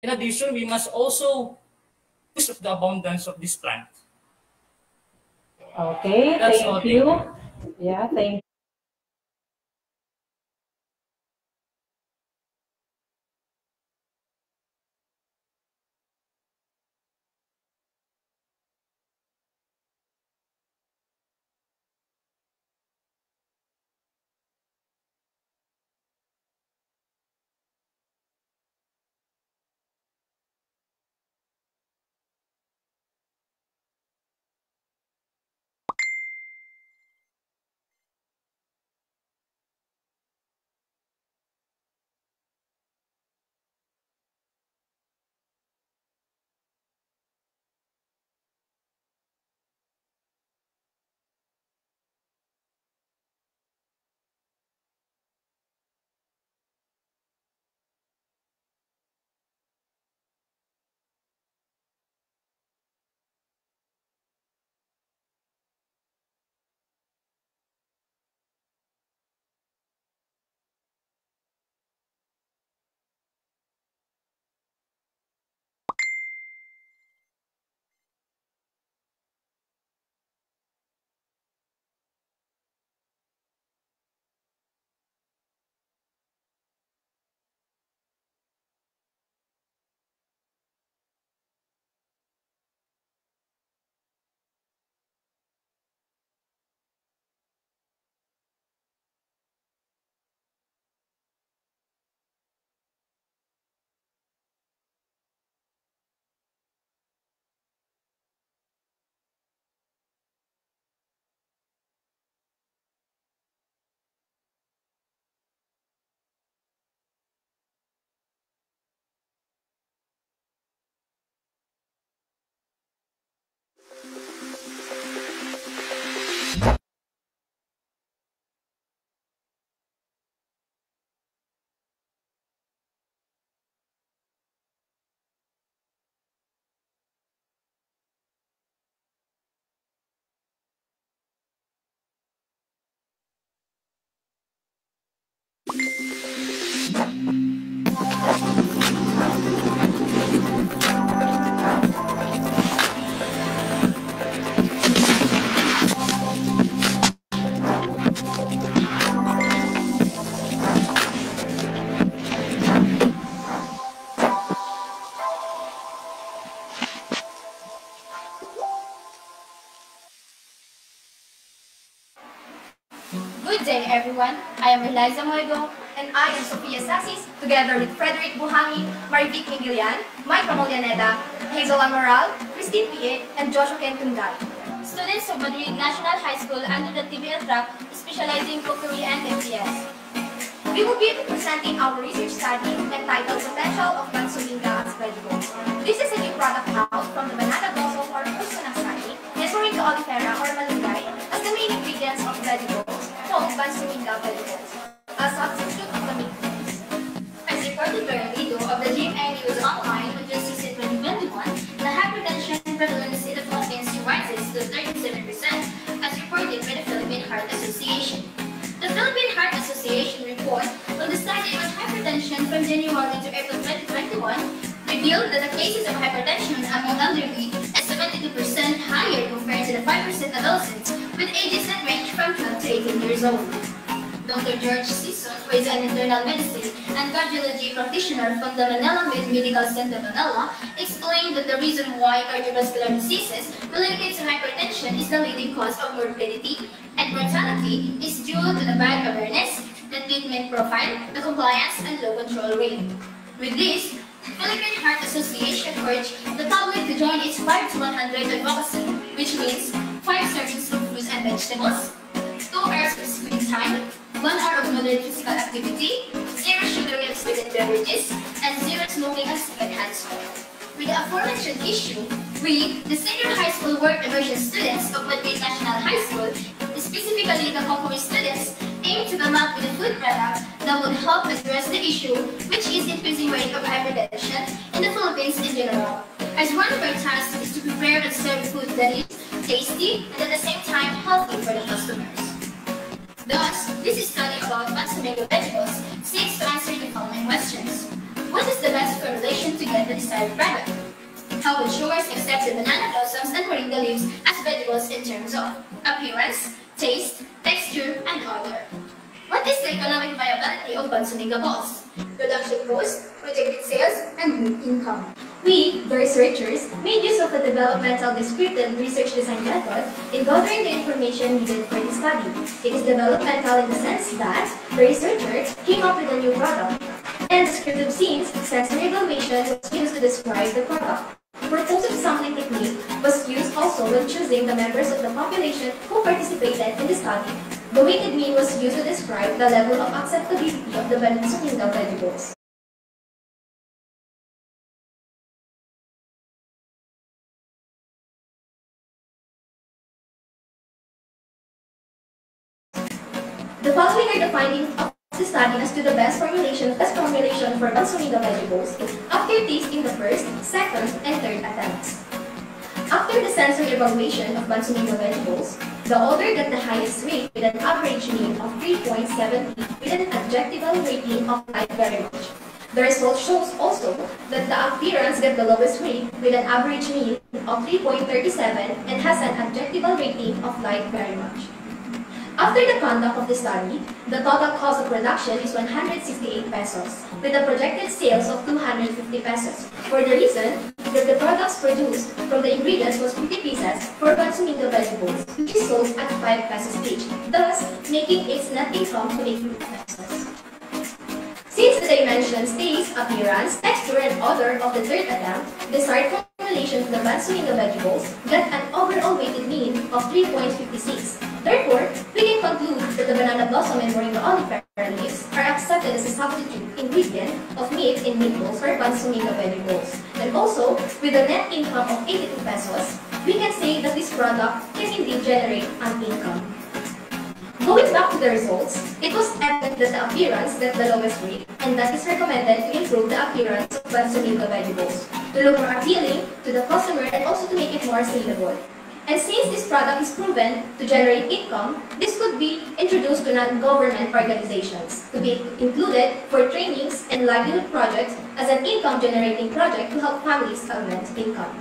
Q: In addition, we must also use of the abundance of this plant.
D: Okay,
Q: That's all.
D: thank you. Yeah, thank
R: Good day, everyone. I am Eliza Moigo, and I am Sofia Sasis, together with Frederick Buhangi, Marivic Miguelian, Mike Ramolianeta, Hazel Amaral, Christine Pie, and Joshua Kentunday. Students of Madrid National High School under the TVL track, specializing cookery and MTS. We will be presenting our research study entitled Potential of Bansuminga as Vegetables. This is a new product house from the banana blossom or Pusunasari, neighboring to olifera or malunggay as the main ingredients of vegetables, called Bansuminga vegetables, a substitute of the meat. As reported by a video of the GMA News Online on June 16, 2021, the hypertension prevalence in the Philippines rises to 37%, as reported by the Philippine Heart Association. The Philippine Heart Association report on the study on hypertension from January to April 2021 revealed that the cases of hypertension among elderly is 72% higher compared to the 5% adolescents with ages that range from 12 to 18 years old. Dr. George Sison, who is an internal medicine and cardiology practitioner from the Manila Medical Center Manila, explained that the reason why cardiovascular diseases related to hypertension is the leading cause of morbidity and mortality is due to the bad awareness, the treatment profile, the compliance, and low control rate. With this, the Philippine Heart Association urged the public to join its 5 to 100 advocacy, which means 5 servings of fruits and vegetables, 2 hours of screen time, 1 hour of moderate physical activity, 0 sugar and sweetened beverages, and 0 smoking and second-hand smoke. With the aforementioned issue, we, the senior high school work immersion students of Madrid National High School, specifically the cookery students, aim to come up with a food product that would help address the issue, which is increasing rate of hypertension in the Philippines in general. As one of our tasks is to prepare and serve food that is tasty and at the same time healthy for the customers. Thus, this study about Bansuminga vegetables seeks to answer the following questions. What is the best formulation to get the desired product? How would consumers accept the banana blossoms and moringa leaves as vegetables in terms of appearance, taste, texture, and odor? What is the economic viability of Bansuminga balls? Production cost, projected sales, and group income. We, the researchers, made use of a developmental descriptive research design method in gathering the information needed for the study. It is developmental in the sense that the researcher came up with a new product, and descriptive since sensory evaluation was used to describe the product. Purposive sampling technique was used also when choosing the members of the population who participated in the study. The weighted mean was used to describe the level of acceptability of the Bansuminga vegetables. The following are the findings of the study as to the best formulation for Bansuminga vegetables after tasting the first, second, and third attempts. After the sensory evaluation of Bansuminga vegetables, the odor got the highest rate with an average mean of 3.70 with an adjectival rating of light very much. The result shows also that the appearance got the lowest rate with an average mean of 3.37 and has an adjectival rating of light very much. After the conduct of the study, the total cost of production is 168 pesos, with a projected sales of 250 pesos, for the reason that the products produced from the ingredients was 50 pieces for Bansuminga vegetables, which is sold at 5 pesos each, thus making its net income to 80 pesos. Since the dimensions, taste, appearance, texture, and odor of the third attempt, the desired formulation for the Bansuminga vegetables got an overall weighted mean of 3.56. Therefore, we can conclude that the banana blossom and moringa olifera leaves are accepted as a substitute ingredient of meat in meatballs or Bansuminga vegetables. And also, with a net income of 82 pesos, we can say that this product can indeed generate an income. Going back to the results, it was evident that the appearance got the lowest rate, and that is recommended to improve the appearance of Bansuminga vegetables, to look more appealing to the customer and also to make it more saleable. And since this product is proven to generate income, this could be introduced to non-government organizations to be included for trainings and livelihood projects as an income-generating project to help families augment income.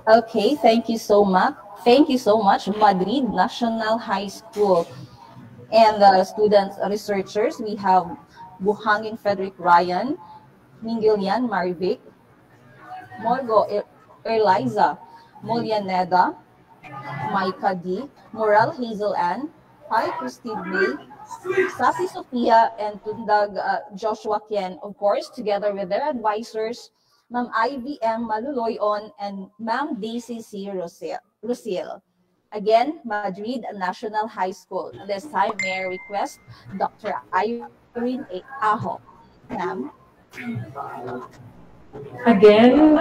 G: Okay, thank you so much. Thank you so much, Madrid National High School. And the students, researchers, we have Buhangin Frederick Ryan, Mingilian Marivic, Morgo Eliza, Molianeda, Maika D, Moral Hazel Ann, Pai Christine May, Sassy Sophia, and Tundag Joshua Kien, of course, together with their advisors, Ma'am IVM Maluloyon and Ma'am Daisy C. Lucille. Again, Madrid National High School. And this time, may I request Dr. Irene Aho. Ma'am.
D: Again,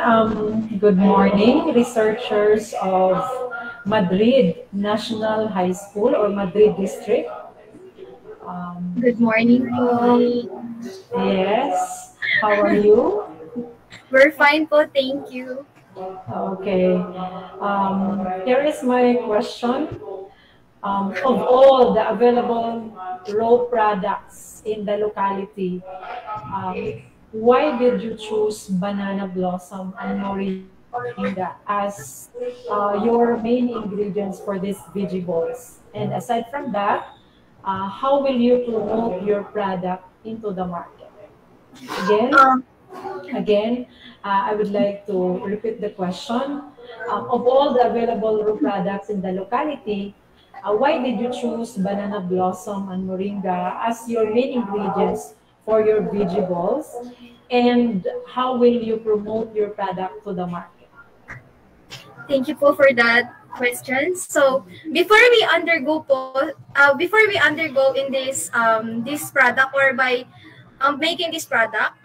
D: good morning, researchers of Madrid National High School or Madrid District.
S: Good morning po.
D: Yes, how are you?
S: We're fine po, thank you.
D: Okay, here is my question. Of all the available raw products in the locality, why did you choose banana blossom and moringa as your main ingredients for these vegetables? And aside from that, how will you promote your product into the market? Again, I would like to repeat the question. Of all the available raw products in the locality, why did you choose banana blossom and moringa as your main ingredients for your vegetables? And how will you promote your product to the market?
S: Thank you po for that question. So before we undergo in this product or by making this product,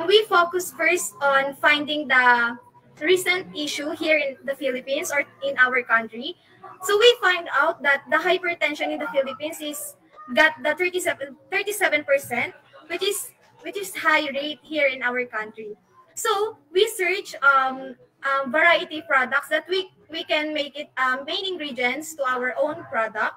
S: we focus first on finding the recent issue here in the Philippines or in our country. So we find out that the hypertension in the Philippines is got the 37%, which is high rate here in our country. So we search variety products that we can make it main ingredients to our own product.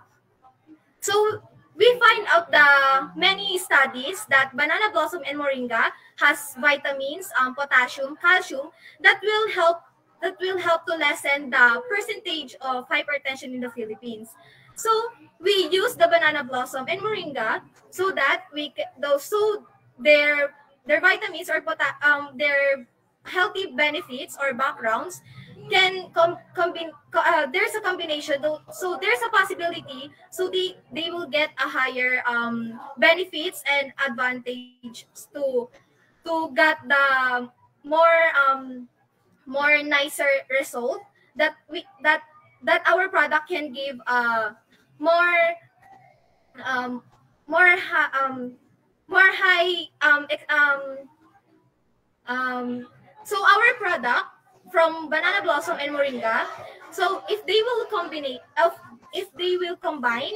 S: So we find out the many studies that banana blossom and moringa has vitamins, potassium, calcium that will help to lessen the percentage of hypertension in the Philippines. So we use the banana blossom and moringa so that their vitamins or their healthy benefits or backgrounds can there's a combination so there's a possibility so they will get a higher benefits and advantage to get the more more nicer result that our product can give more um more more high um, so our product from banana blossom and moringa. So if they will combine,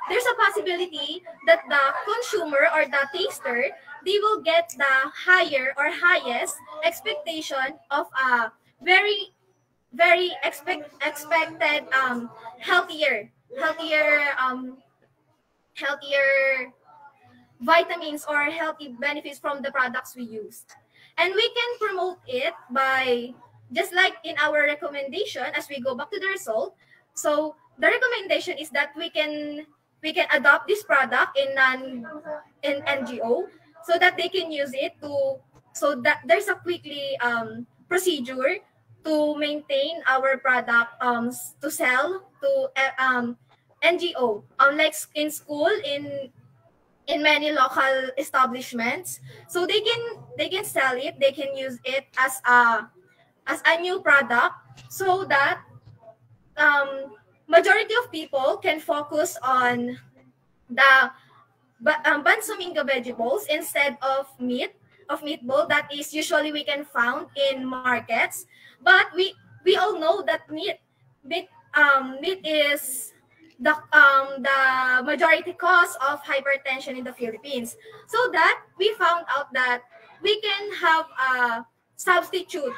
S: there's a possibility that the consumer or the taster they will get the higher or highest expectation of a expected healthier healthier vitamins or healthy benefits from the products we use. And we can promote it by just like in our recommendation as we go back to the result. So the recommendation is that we can adopt this product in NGO so that they can use it to so that there's a quickly procedure to maintain our product to sell to NGO like in school in many local establishments so they can sell it, they can use it as a new product so that majority of people can focus on the bansuminga vegetables instead of meatball that is usually we can found in markets. But we all know that it is the majority cause of hypertension in the Philippines. So that we found out that we can have a substitute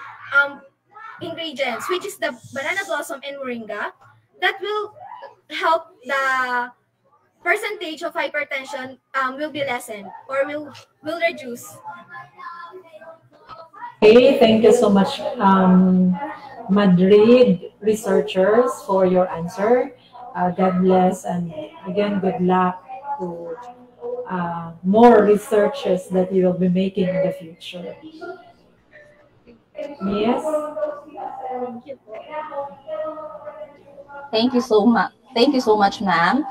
S: ingredients, which is the banana blossom and moringa, that will help the percentage of hypertension will be lessened or will reduce.
D: Okay, thank you so much, Madrid researchers, for your answer. God bless, and again, good luck to more researches that you will be making in the future. Yes.
G: Thank you so much. Thank you so much, ma'am.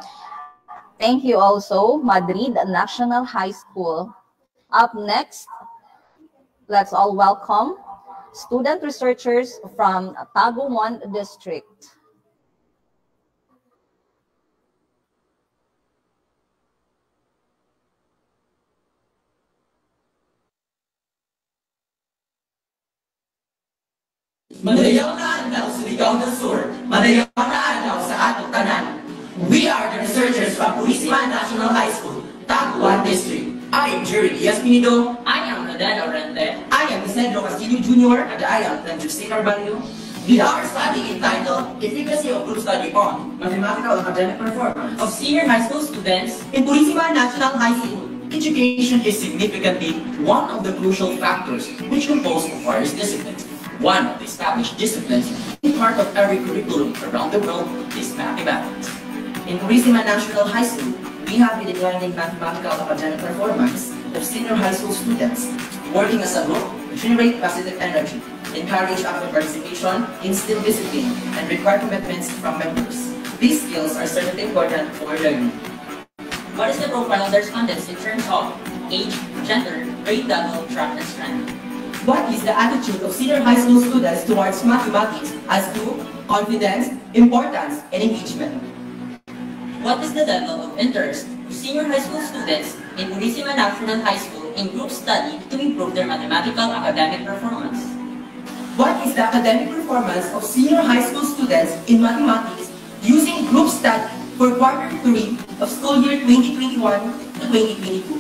G: Thank you also, Madrid National High School. Up next, let's all welcome student researchers from Tagumon District.
T: Madayaw na adlaw sa Ligaw del Sur, madayaw na adlaw sa atong tanan. We are the researchers from Purisima National High School, Taguan District. I am Jerry Diaz Pinido. I am Nadal Orente. I am Isidro Castillo Jr. And I am Andrew Senior Value. We are studying entitled Efficacy of Group Study on Mathematical Academic Performance of Senior High School Students in Purisima National High School. Education is significantly one of the crucial factors which compose of various disciplines. One of the established disciplines in part of every curriculum around the world is mathematics. In Purisima National High School, we have the declining mathematical academic performance of senior high school students. Working as a group, generate positive energy, encourage active participation, instill discipline, and require commitments from members. These skills are certainly important for learning.
U: What is the profile of their respondents in terms of age, gender, grade level, track, and strength?
T: What is the attitude of senior high school students towards mathematics as to confidence, importance, and engagement?
U: What is the level of interest of senior high school students in Purisima National High School in group study to improve their mathematical academic performance?
T: What is the academic performance of senior high school students in mathematics using group study for quarter 3 of school year 2021 to 2022?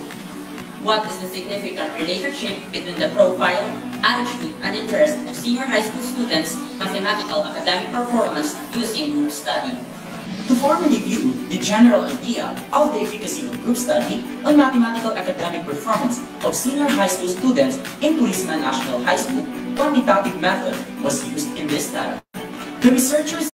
U: What is the significant relationship between the profile, attitude, and interest of senior high school students' mathematical academic performance using group study?
T: To formally view the general idea of the efficacy of group study on mathematical academic performance of senior high school students in Purisima National High School, quantitative method was used in this study. The researchers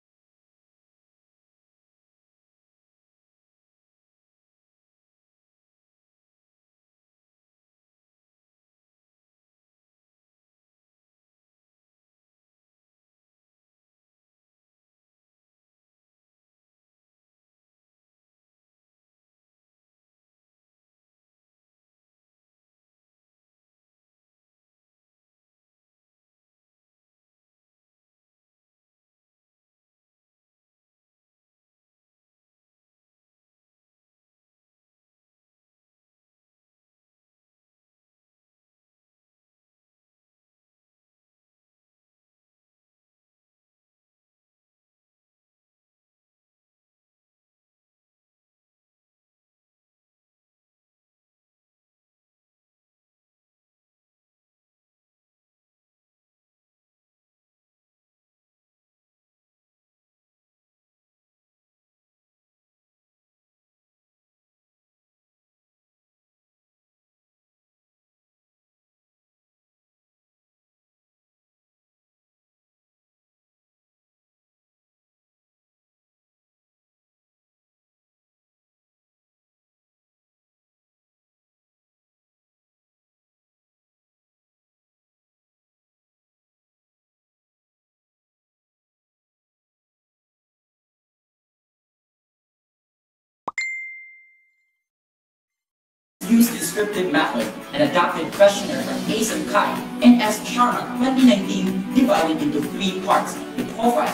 T: used the descriptive method and adopted questionnaire from A. Kai and S. Sharma 2019 divided into 3 parts: the profile,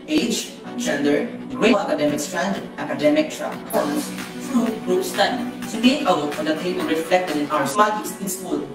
T: age, gender, grade, academic strand, academic track, performance through group study. So take a look on the table reflected in our mathematics in school.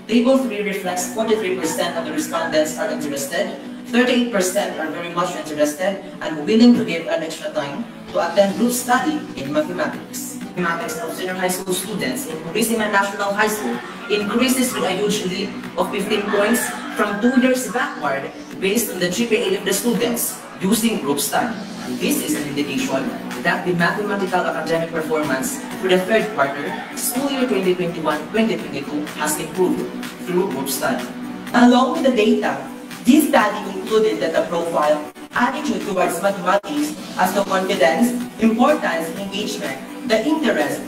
T: Table 3 reflects 43% of the respondents are interested,
U: 38% are very much interested and willing to give an extra time to attend group study in mathematics. Mathematics of senior high school students in Purisima National High School increases with a huge leap of 15 points from 2 years backward based on the GPA of the students using group study. And this is an indication that the mathematical academic performance for the third quarter, school year 2021-2022 has improved through group study. Along with the data, this study included data profile, attitude towards mathematics as the confidence, importance, engagement, the interest,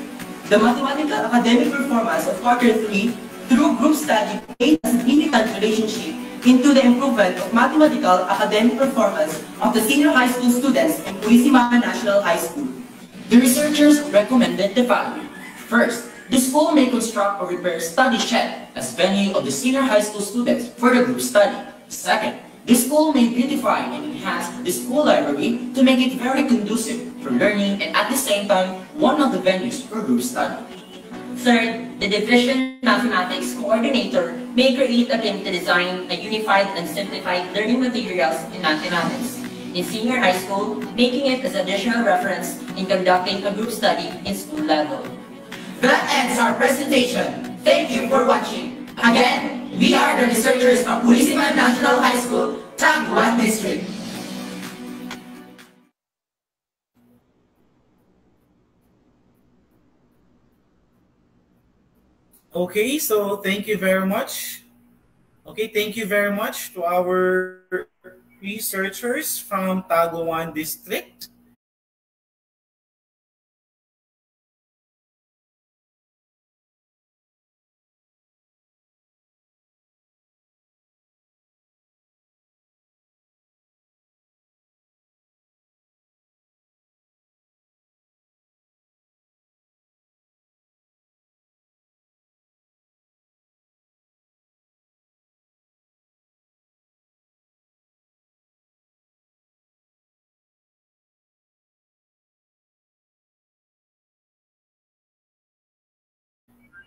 U: the mathematical academic performance of quarter 3 through group study made a significant relationship into the improvement of mathematical academic performance of the senior high school students in Purisima National High School. The researchers recommended the following. First, the school may construct or repair study shed as venue of the senior high school students for the group study. Second, the school may beautify and enhance the school library to make it very conducive for learning and at the same time one of the venues for group study. Third, the Division Mathematics Coordinator may create a team to design a unified and simplified learning materials in mathematics in senior high school, making it as additional reference in conducting a group study in school level.
T: That ends our presentation. Thank you for watching. Again, we are the researchers from Purisima National High School, Tagwan District.
A: Okay, so thank you very much. Okay, thank you very much to our researchers from Taguan District.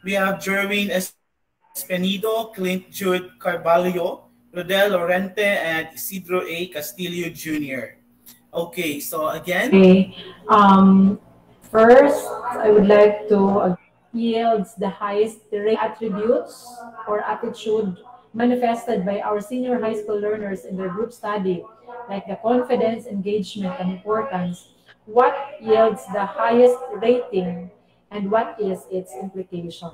A: We have Jerwin Espenido, Clint Jude Carvalho, Rodel Lorente, and Isidro A. Castillo Jr. Okay, so again.
D: Okay. First, I would like to yields the highest rate attributes or attitude manifested by our senior high school learners in their group study, like the confidence, engagement, and importance. What yields the highest rating, and what is its implication?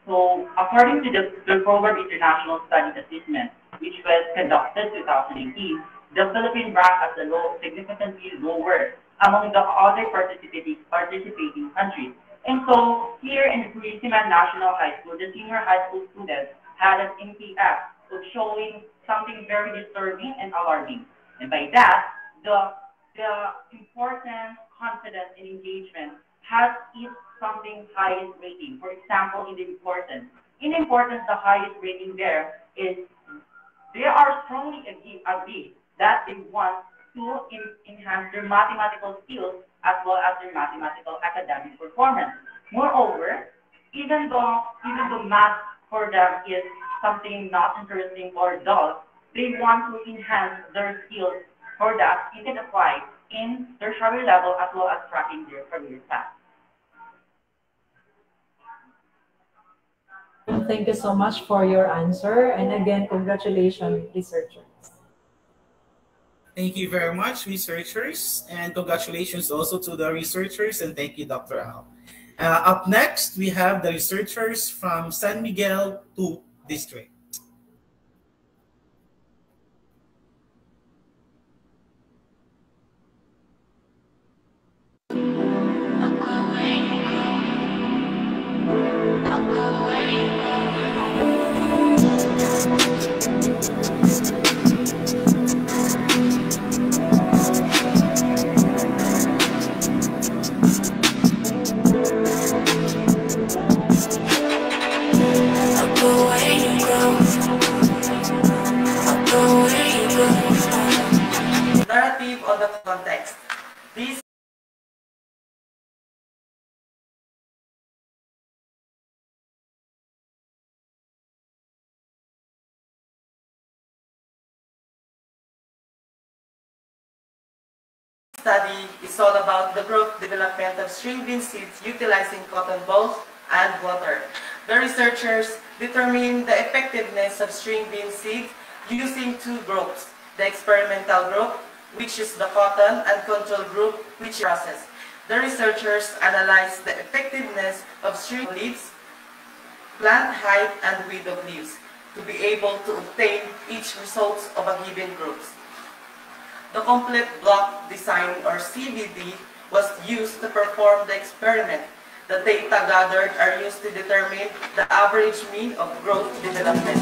E: So, according to the Program International Studies Assessment, which was conducted 2018, the Philippines ranked as the significantly lower among the other participating countries. And so, here in the Purisima National High School, the senior high school students had an NPF of showing something very disturbing and alarming. And by that, the importance, confidence, and engagement has its something highest rating. For example, in the importance. In importance, the highest rating there is they are strongly agree that they want to enhance their mathematical skills as well as their mathematical academic performance. Moreover, even though math for them is something not interesting or dull, they want to enhance their skills for that you can apply in tertiary level as well as tracking their career path.
D: Thank you so much for your answer. And again, congratulations, researchers.
A: Thank you very much, researchers. And congratulations also to the researchers. And thank you, Dr. Al. Up next, we have the researchers from San Miguel 2 District.
U: Narrative on the context. These
F: study is all about the growth development of string bean seeds utilizing cotton balls and water. The researchers determined the effectiveness of string bean seeds using two groups, the experimental group, which is the cotton, and control group, which is process. The researchers analyzed the effectiveness of string leaves, plant height, and width of leaves to be able to obtain each results of a given group. The complete block design, or CBD, was used to perform the experiment. The data gathered are used to determine the average mean of growth development.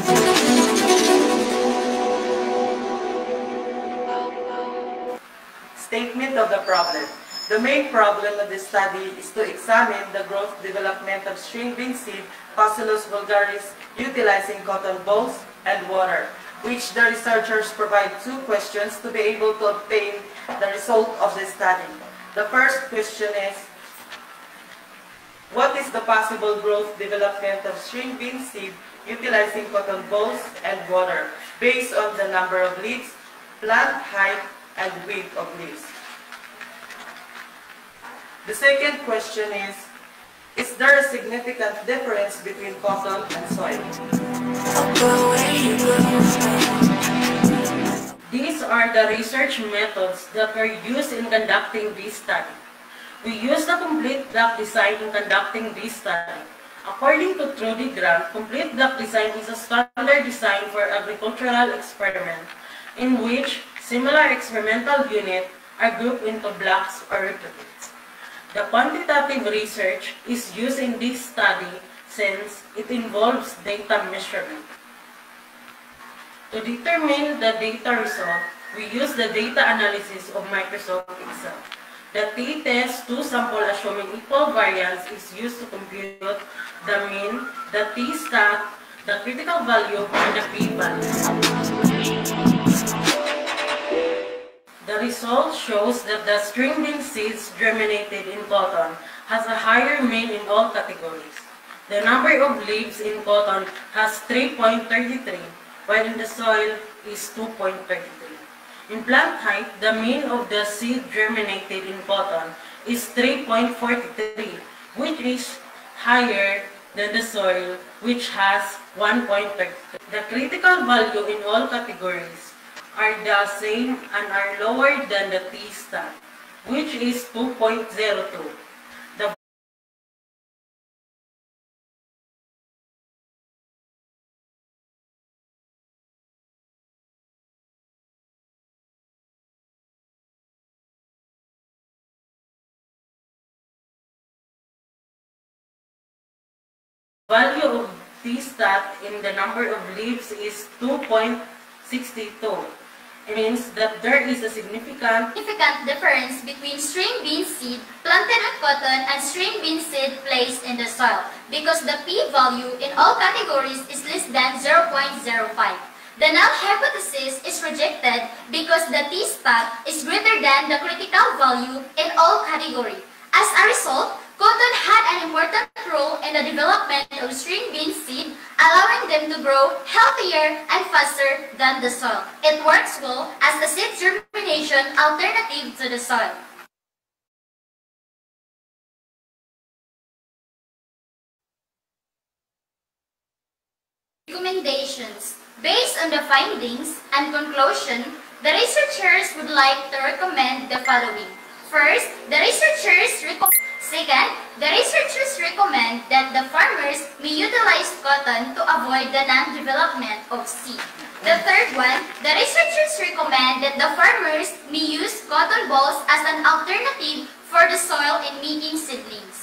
F: Statement of the problem. The main problem of this study is to examine the growth development of string bean seed, Bacillus vulgaris, utilizing cotton balls and water, which the researchers provide two questions to be able to obtain the result of the study. The first question is, what is the possible growth development of string bean seed utilizing cotton balls and water based on the number of leaves, plant height, and width of leaves? The second question is there a significant difference between cotton and soil?
U: These are the research methods that were used in conducting this study. We used the complete block design in conducting this study. According to Trudy Grant, complete block design is a standard design for agricultural experiment in which similar experimental units are grouped into blocks or replicates. The quantitative research is used in this study since it involves data measurement. To determine the data result, we use the data analysis of Microsoft Excel. The t-test two-sample assuming equal variance is used to compute the mean, the t-stat, the critical value, and the p-value. The result shows that the string bean seeds germinated in cotton has a higher mean in all categories. The number of leaves in cotton has 3.33, while in the soil is 2.33. In plant height, the mean of the seed germinated in cotton is 3.43, which is higher than the soil, which has 1.33. The critical value in all categories are the same and are lower than the t-stat, which is 2.02. The value of t-stat in the number of leaves is 2.62. It means that there is a significant
R: difference between string bean seed planted with cotton and string bean seed placed in the soil because the p-value in all categories is less than 0.05. The null hypothesis is rejected because the t-stat is greater than the critical value in all categories. As a result, cotton had an important role in the development of string bean seed, allowing them to grow healthier and faster than the soil. It works well as a seed germination alternative to the soil. Recommendations. Based on the findings and conclusion, the researchers would like to recommend the following. First, the researchers recommend that the farmers may utilize cotton to avoid the non-development of seed. The third one, the researchers recommend that the farmers may use cotton balls as an alternative for the soil in making seedlings.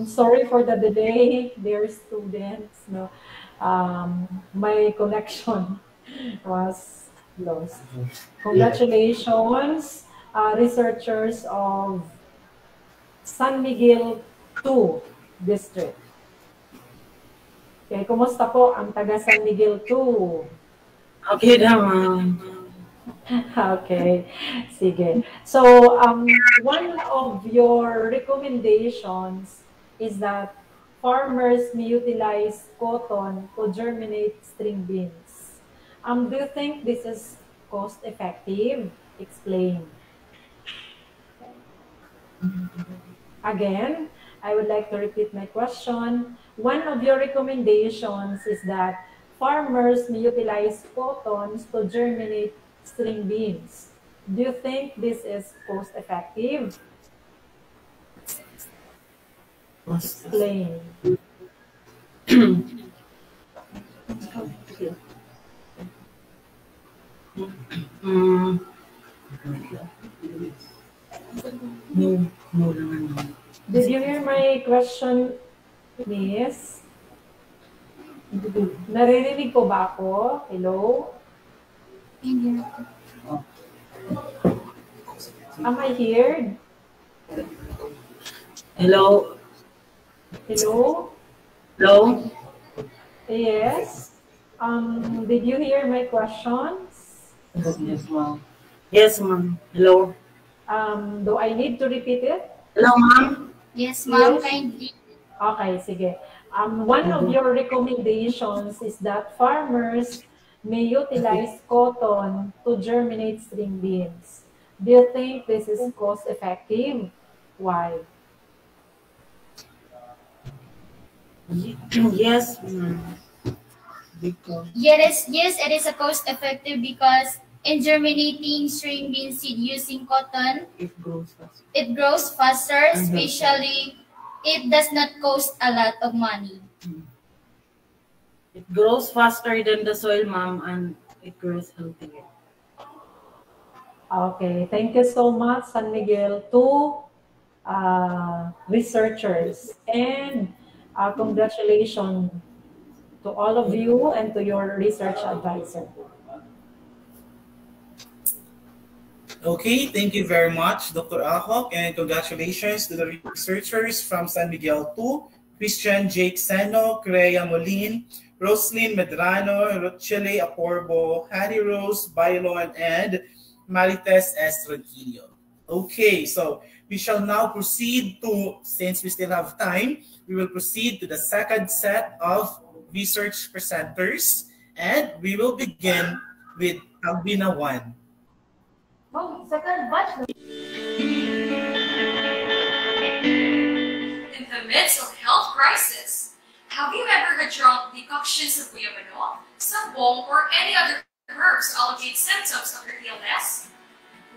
D: Sorry for the delay, dear students. No, my connection was lost. Congratulations, researchers of San Miguel 2 District. Okay, kumusta po ang taga San Miguel 2?
H: Okay naman.
D: Okay, sige. So, one of your recommendations is that farmers may utilize cotton to germinate string beans. Do you think this is cost effective? Explain. Again, I would like to repeat my question. One of your recommendations is that farmers may utilize cottons to germinate string beans. Do you think this is cost effective? Explain. Did you hear my question, Miss? Naririnig ko ba ako? Hello? Am I heard?
H: Hello?
D: Hello?
H: Hello?
D: Yes? Did you hear my questions?
H: Yes, ma'am. Yes, ma'am. Hello?
D: Do I need to repeat it?
H: Hello, ma'am?
R: Yes, ma'am.
D: Yes.
R: Kindly.
D: Okay, sige. One of your recommendations is that farmers may utilize cotton to germinate string beans. Do you think this is cost effective? Why?
H: Yes, ma'am. Because
R: Yes, it is a cost effective because in germinating string bean seed using cotton,
H: it grows fast.
R: it grows faster, especially it does not cost a lot of money.
H: It grows faster than the soil, ma'am, and it grows healthier.
D: Okay, thank you so much, San Miguel, to researchers. And congratulations to all of you and to your research advisor.
A: Okay, thank you very much, Dr. Ahok, and congratulations to the researchers from San Miguel 2, Christian Jake Seno, Crea Molin, Roslyn Medrano, Rochelle Aporbo, Hattie Rose Bailon, and Marites S. Tranquillo. Okay, so we shall now proceed to, since we still have time, we will proceed to the second set of research presenters, and we will begin with Albina 1.
R: Second batch.
V: In the midst of health crisis, have you ever had drunk decoctions of guyabano, sabong, or any other herbs to alleviate symptoms of your illness?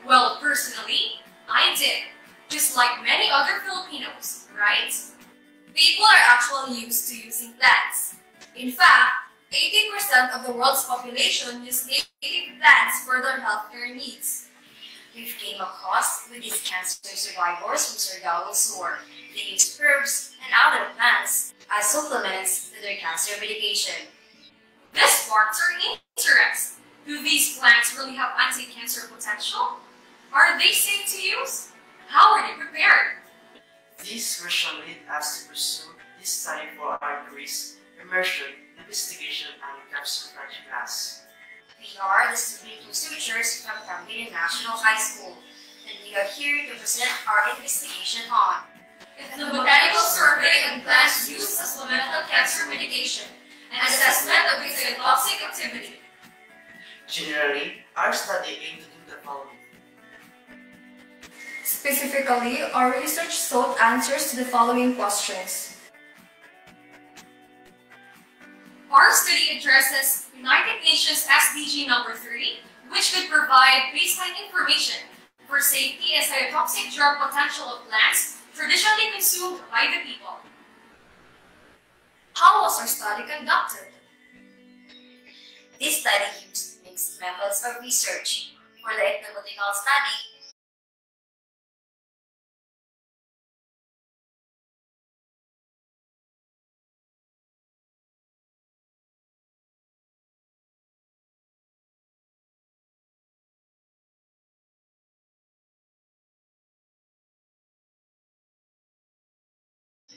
V: Well, personally, I did, just like many other Filipinos, right? People are actually used to using plants. In fact, 80% of the world's population use native plants for their healthcare needs. We've came across with these cancer survivors from Surigao and Sur. They use herbs and other plants as supplements to their cancer medication. This sparked our interest. Do these plants really have anti-cancer potential? Are they safe to use? How are they prepared?
W: This question led us to pursue this study for our degrees, immersion, investigation, and cancer study class.
V: We are the student researchers from Cambridge National High School, and we are here to present our investigation on the botanical survey and plants used as supplemental cancer medication and assessment of its toxic activity.
W: Generally, our study aimed to do the following.
R: Specifically, our research sought answers to the following questions.
V: Our study addresses United Nations SDG number 3, which could provide baseline information for safety and cytotoxic drug potential of plants traditionally consumed by the people.
R: How was our study conducted? This study used mixed methods of research. For the ethnobotanical study,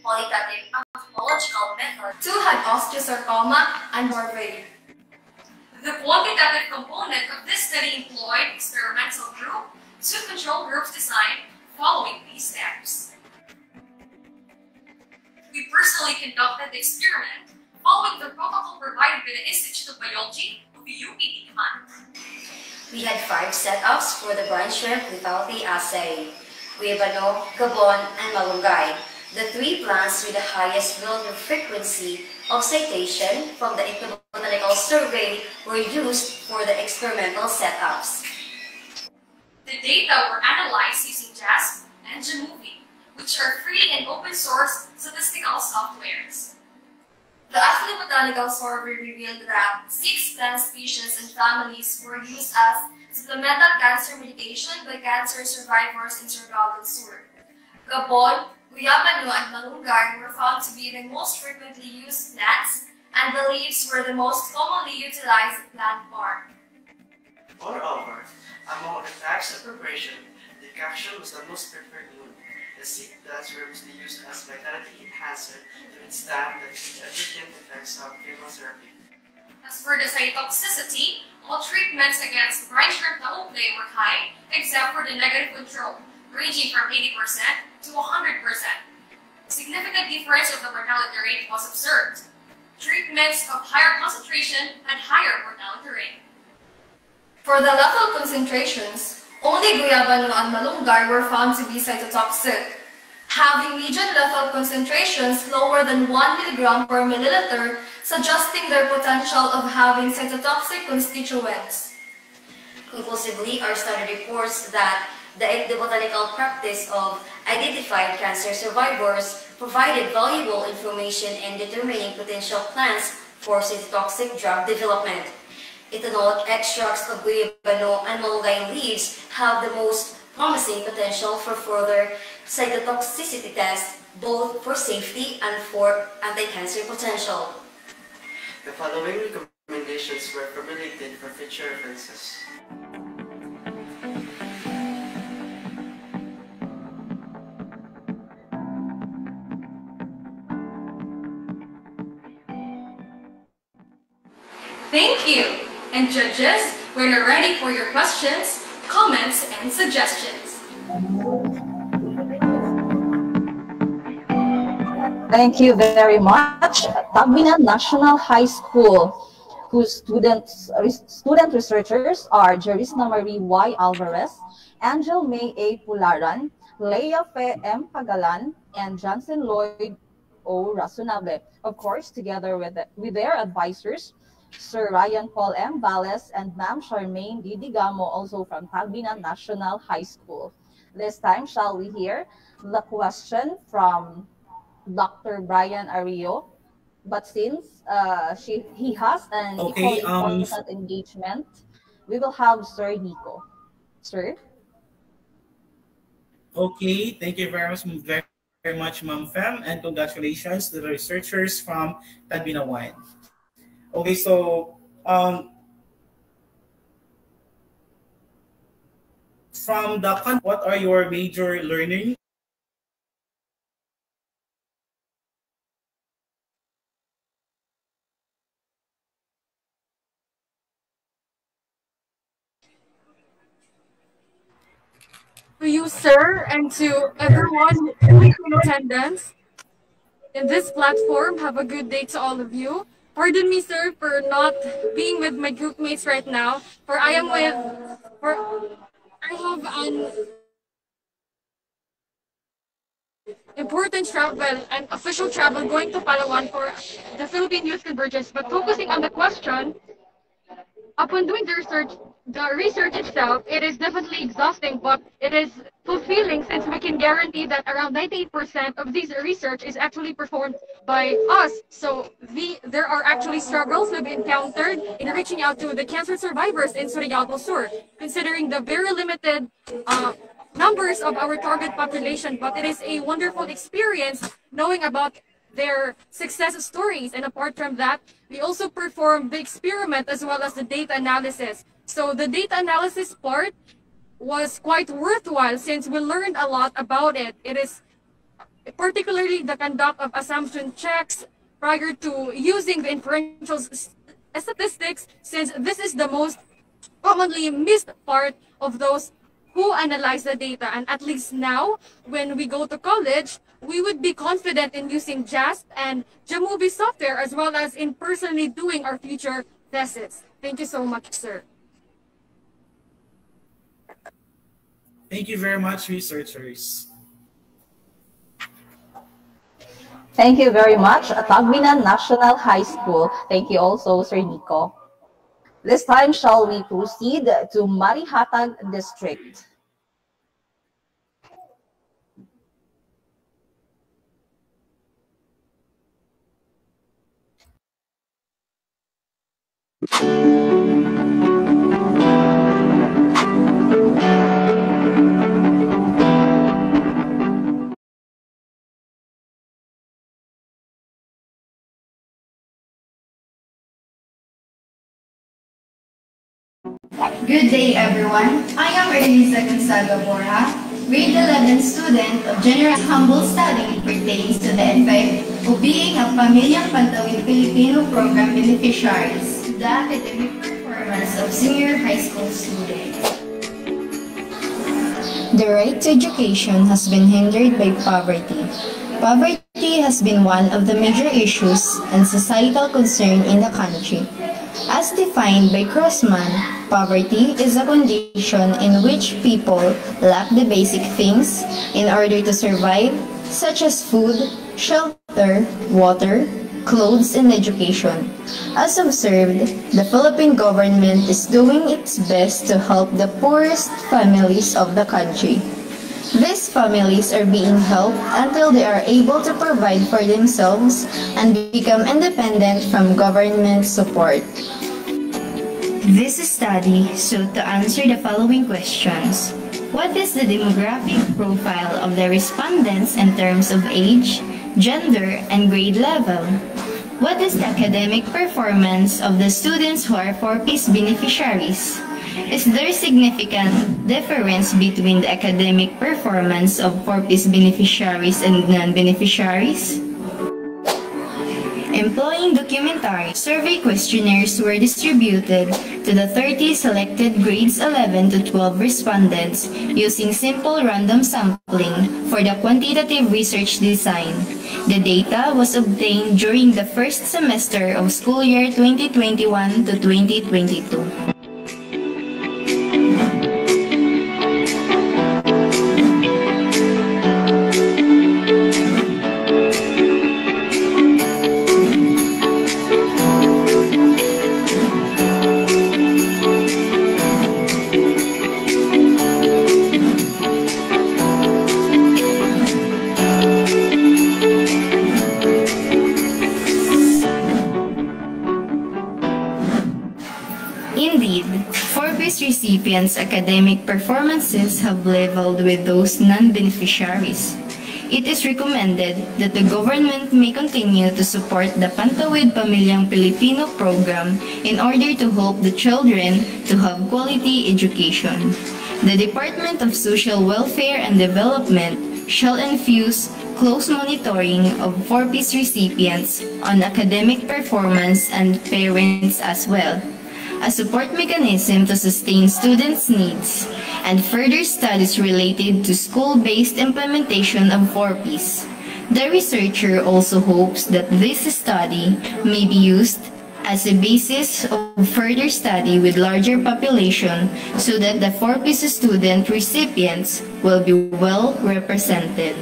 R: qualitative anthropological method, two had osteosarcoma and morphine.
V: The quantitative component of this study employed experimental group to control groups designed following these steps. We personally conducted the experiment following the protocol provided by the Institute of Biology of the UPD Command.
R: We had 5 setups for the brine shrimp lethality assay: Guayabano, Gabon, and Malunggay, the 3 plants with the highest relative frequency of citation from the ethnobotanical survey were used for the experimental setups.
V: The data were analyzed using JASP and Jamovie, which are free and open source statistical softwares.
R: The ethnobotanical survey revealed that 6 plant species and families were used as supplemental cancer medication by cancer survivors in Surigao del Sur. Gabon, Guayabano, and Malunggay were found to be the most frequently used plants, and the leaves were the most commonly utilized plant bark.
W: Moreover, among the types of preparation, decoction was the most preferred one. The seed plants were mostly used as vitality enhancer to withstand the adjuvant effects of chemotherapy.
V: As for the cytotoxicity, all treatments against brine shrimp naukle were high, except for the negative control, ranging from 80% to 100%. Significant difference of the mortality rate was observed. Treatments of higher concentration had higher mortality rate.
R: For the lethal concentrations, only Guayabano and Malunggay were found to be cytotoxic, having median lethal concentrations lower than 1 mg per milliliter, suggesting their potential of having cytotoxic constituents. Conclusively, our study reports that the botanical practice of identified cancer survivors provided valuable information in determining potential plants for cytotoxic drug development. Ethanol extracts of Guayabano and Malunggay leaves have the most promising potential for further cytotoxicity tests, both for safety and for anti-cancer potential.
W: The following recommendations were formulated for future references.
V: Thank you! And judges, we're now ready for your questions, comments, and suggestions.
G: Thank you very much. Tagbina National High School, whose student researchers are Jerisna Marie Y. Alvarez, Angel May A. Pularan, Leia Fe M. Pagalan, and Johnson Lloyd O. Rasunabe. Of course, together with their advisors, Sir Ryan Paul M. Valles and Ma'am Charmaine D. Digamo, also from Tagbina National High School. This time, shall we hear the question from Dr. Brian Ario? But since he has an
A: Okay,
G: equally important engagement, we will have Sir Nico. Sir?
A: Okay, thank you very much, Ma'am Fem, and congratulations to the researchers from Tagbina 1. Okay, so from the what are your major learning?
O: To you, sir, and to everyone in attendance in this platform, have a good day to all of you. Pardon me, sir, for not being with my group mates right now, for I have an
B: important travel and official travel going to Palawan for the Philippine Youth Convergence, but focusing on the question, upon doing the research itself, it is definitely exhausting, but it is fulfilling since we can guarantee that around 98% of this research is actually performed by us. So there are actually struggles we've encountered in reaching out to the cancer survivors in Surigao del Sur, considering the very limited numbers of our target population, but it is a wonderful experience knowing about their success stories. And apart from that, we also perform the experiment as well as the data analysis. So the data analysis part was quite worthwhile since we learned a lot about it. It is particularly the conduct of assumption checks prior to using the inferential statistics, since this is the most commonly missed part of those who analyze the data. And at least now, when we go to college, we would be confident in using JASP and Jamovie software, as well as in personally doing our future thesis. Thank you so much, sir.
A: Thank you very much, researchers.
G: Thank you very much, Tagbinan National High School. Thank you also, Sir Nico. This time, shall we proceed to Marihatag District?
J: Good day, everyone. I am Elisa Gonzaga Borja, grade 11 student of General Humble Study pertains to the effect of being a Pamilyang Pantawid Filipino program beneficiaries, the academic performance of senior high school students. The right to education has been hindered by poverty. Poverty has been one of the major issues and societal concern in the country. As defined by Crossman, poverty is a condition in which people lack the basic things in order to survive, such as food, shelter, water, clothes, and education. As observed, the Philippine government is doing its best to help the poorest families of the country. These families are being helped until they are able to provide for themselves and become independent from government support. This study sought to answer the following questions. What is the demographic profile of the respondents in terms of age, gender, and grade level? What is the academic performance of the students who are 4Ps beneficiaries? Is there significant difference between the academic performance of 4Ps beneficiaries and non-beneficiaries? Employing documentary survey questionnaires were distributed to the 30 selected grades 11 to 12 respondents using simple random sampling for the quantitative research design. The data was obtained during the first semester of school year 2021 to 2022. Recipients' academic performances have leveled with those non-beneficiaries. It is recommended that the government may continue to support the Pantawid Pamilyang Pilipino program in order to help the children to have quality education. The Department of Social Welfare and Development shall infuse close monitoring of 4Ps recipients on academic performance and parents as well, a support mechanism to sustain students' needs, and further studies related to school-based implementation of 4Ps. The researcher also hopes that this study may be used as a basis of further study with larger population so that the 4Ps student recipients will be well represented.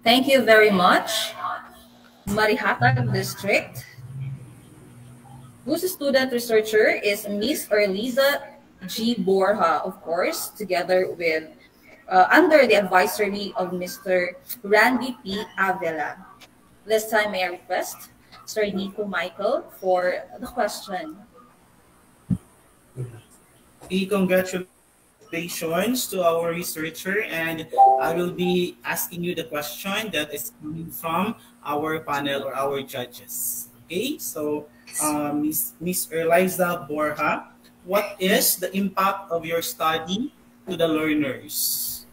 G: Thank you very much, Marihatag District, whose student researcher is Miss Erliza G. Borja, of course, together with, under the advisory of Mr. Randy P. Avila. This time, may I request Sir Nico Michael for the question.
A: Congratulations to our researcher, and I will be asking you the question that is coming from our panel or our judges. Okay, so Miss Eliza Borja, what is the impact of your study to the learners?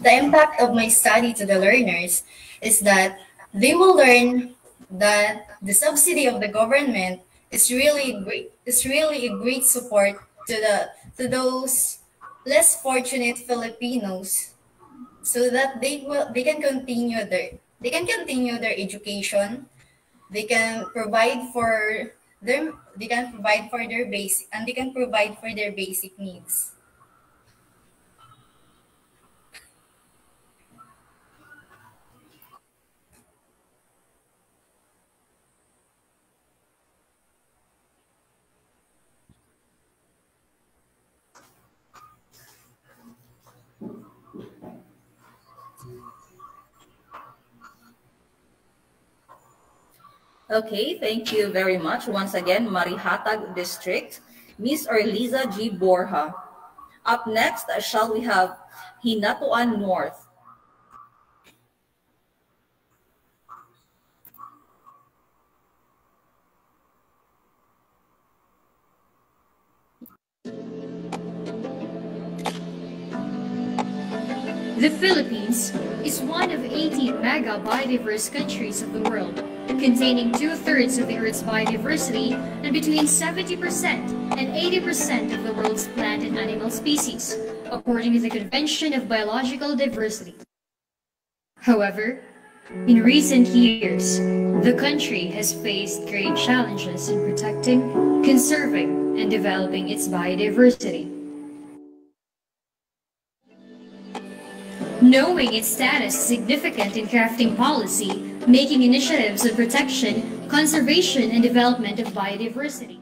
J: The impact of my study to the learners is that they will learn that the subsidy of the government is really great. It's really a great support to those less fortunate Filipinos, so that they can continue their education. They can provide for their basic needs.
G: Okay, thank you very much. Once again, Marihatag District, Miss Erliza G. Borja. Up next, shall we have Hinatuan North.
K: The Philippines is one of 18 mega biodiverse countries of the world, containing 2/3 of the Earth's biodiversity and between 70% and 80% of the world's plant and animal species, according to the Convention of Biological Diversity. However, in recent years, the country has faced great challenges in protecting, conserving, and developing its biodiversity. Knowing its status is significant in crafting policy, making initiatives on protection, conservation, and development of biodiversity.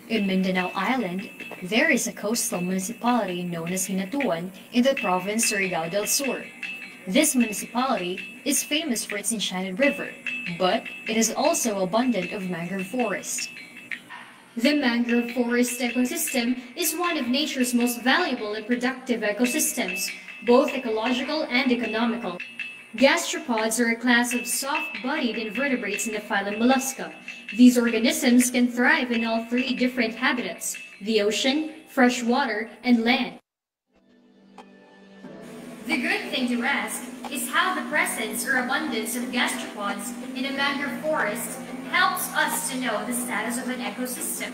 K: In Mindanao Island, there is a coastal municipality known as Hinatuan in the province Surigao del Sur. This municipality is famous for its enchanted river, but it is also abundant of mangrove forest. The mangrove forest ecosystem is one of nature's most valuable and productive ecosystems, both ecological and economical. Gastropods are a class of soft-bodied invertebrates in the phylum Mollusca. These organisms can thrive in all three different habitats: the ocean, fresh water, and land. The good thing to ask is how the presence or abundance of gastropods in a mangrove forest helps us to know the status of an ecosystem.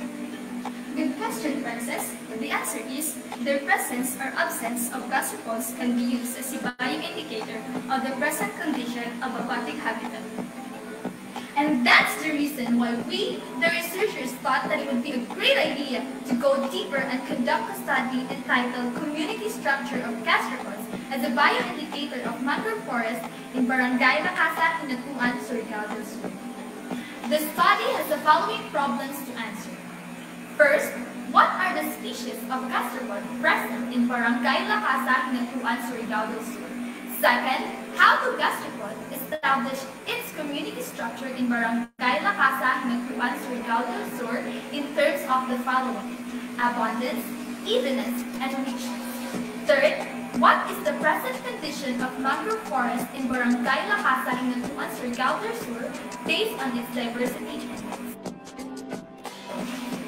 R: Good question, Princess. The answer is, their presence or absence of gastropods can be used as a buying indicator of the present condition of aquatic habitat. And that's the reason why we, the researchers, thought that it would be a great idea to go deeper and conduct a study entitled Community Structure of Gastropods as a bioindicator of mangrove forest in Barangay La Casa, Hinatuan, Surigao del Sur. The study has the following problems to answer. First, what are the species of gastropods present in Barangay La Casa, Hinatuan, Surigao del Sur? Second, how do gastropods establish its community structure in Barangay La Casa, Hinatuan, Surigao del Sur in terms of the following: abundance, evenness, and richness? Third, what is the present condition of mangrove forest in Barangay La Casa, Hinatuan, Surigao del Sur based on its diversity?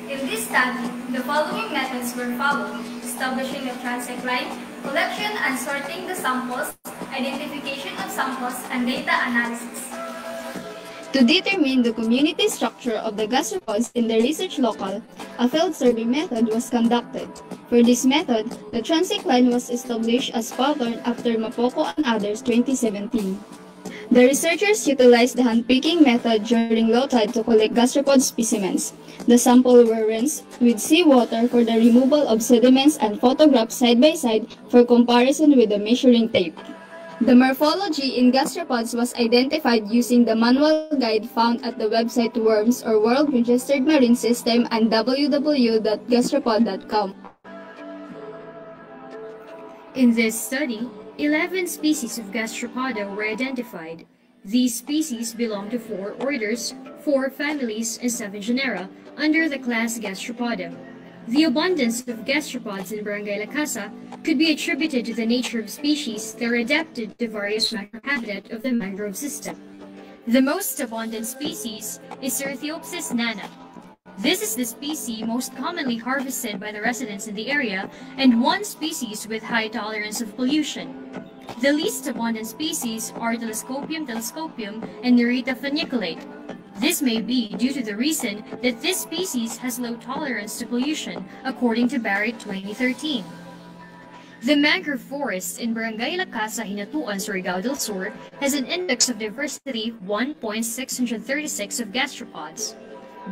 R: In this study, the following methods were followed: establishing a transect line, collection and sorting the samples, identification of samples, and data analysis.
J: To determine the community structure of the gastropods in the research local, a field survey method was conducted. For this method, the transect line was established as pattern after Mapoko and others 2017.
L: The researchers utilized the handpicking method during low tide to collect gastropod specimens. The sample were rinsed with seawater for the removal of sediments and photographed side by side for comparison with the measuring tape. The morphology in gastropods was identified using the manual guide found at the website WORMS or World Registered Marine System and www.gastropod.com.
K: In this study, 11 species of gastropoda were identified. These species belong to 4 orders, 4 families, and 7 genera under the class Gastropoda. The abundance of gastropods in Barangay La Casa could be attributed to the nature of species that are adapted to various microhabitat of the mangrove system. The most abundant species is Certhiopsis nana. This is the species most commonly harvested by the residents in the area and one species with high tolerance of pollution. The least abundant species are telescopium and Nerita funiculate. This may be due to the reason that this species has low tolerance to pollution, according to Barrett 2013. The mangrove forest in Barangay La Casa, Hinatuan, Surigao del Sur has an index of diversity 1.636 of gastropods.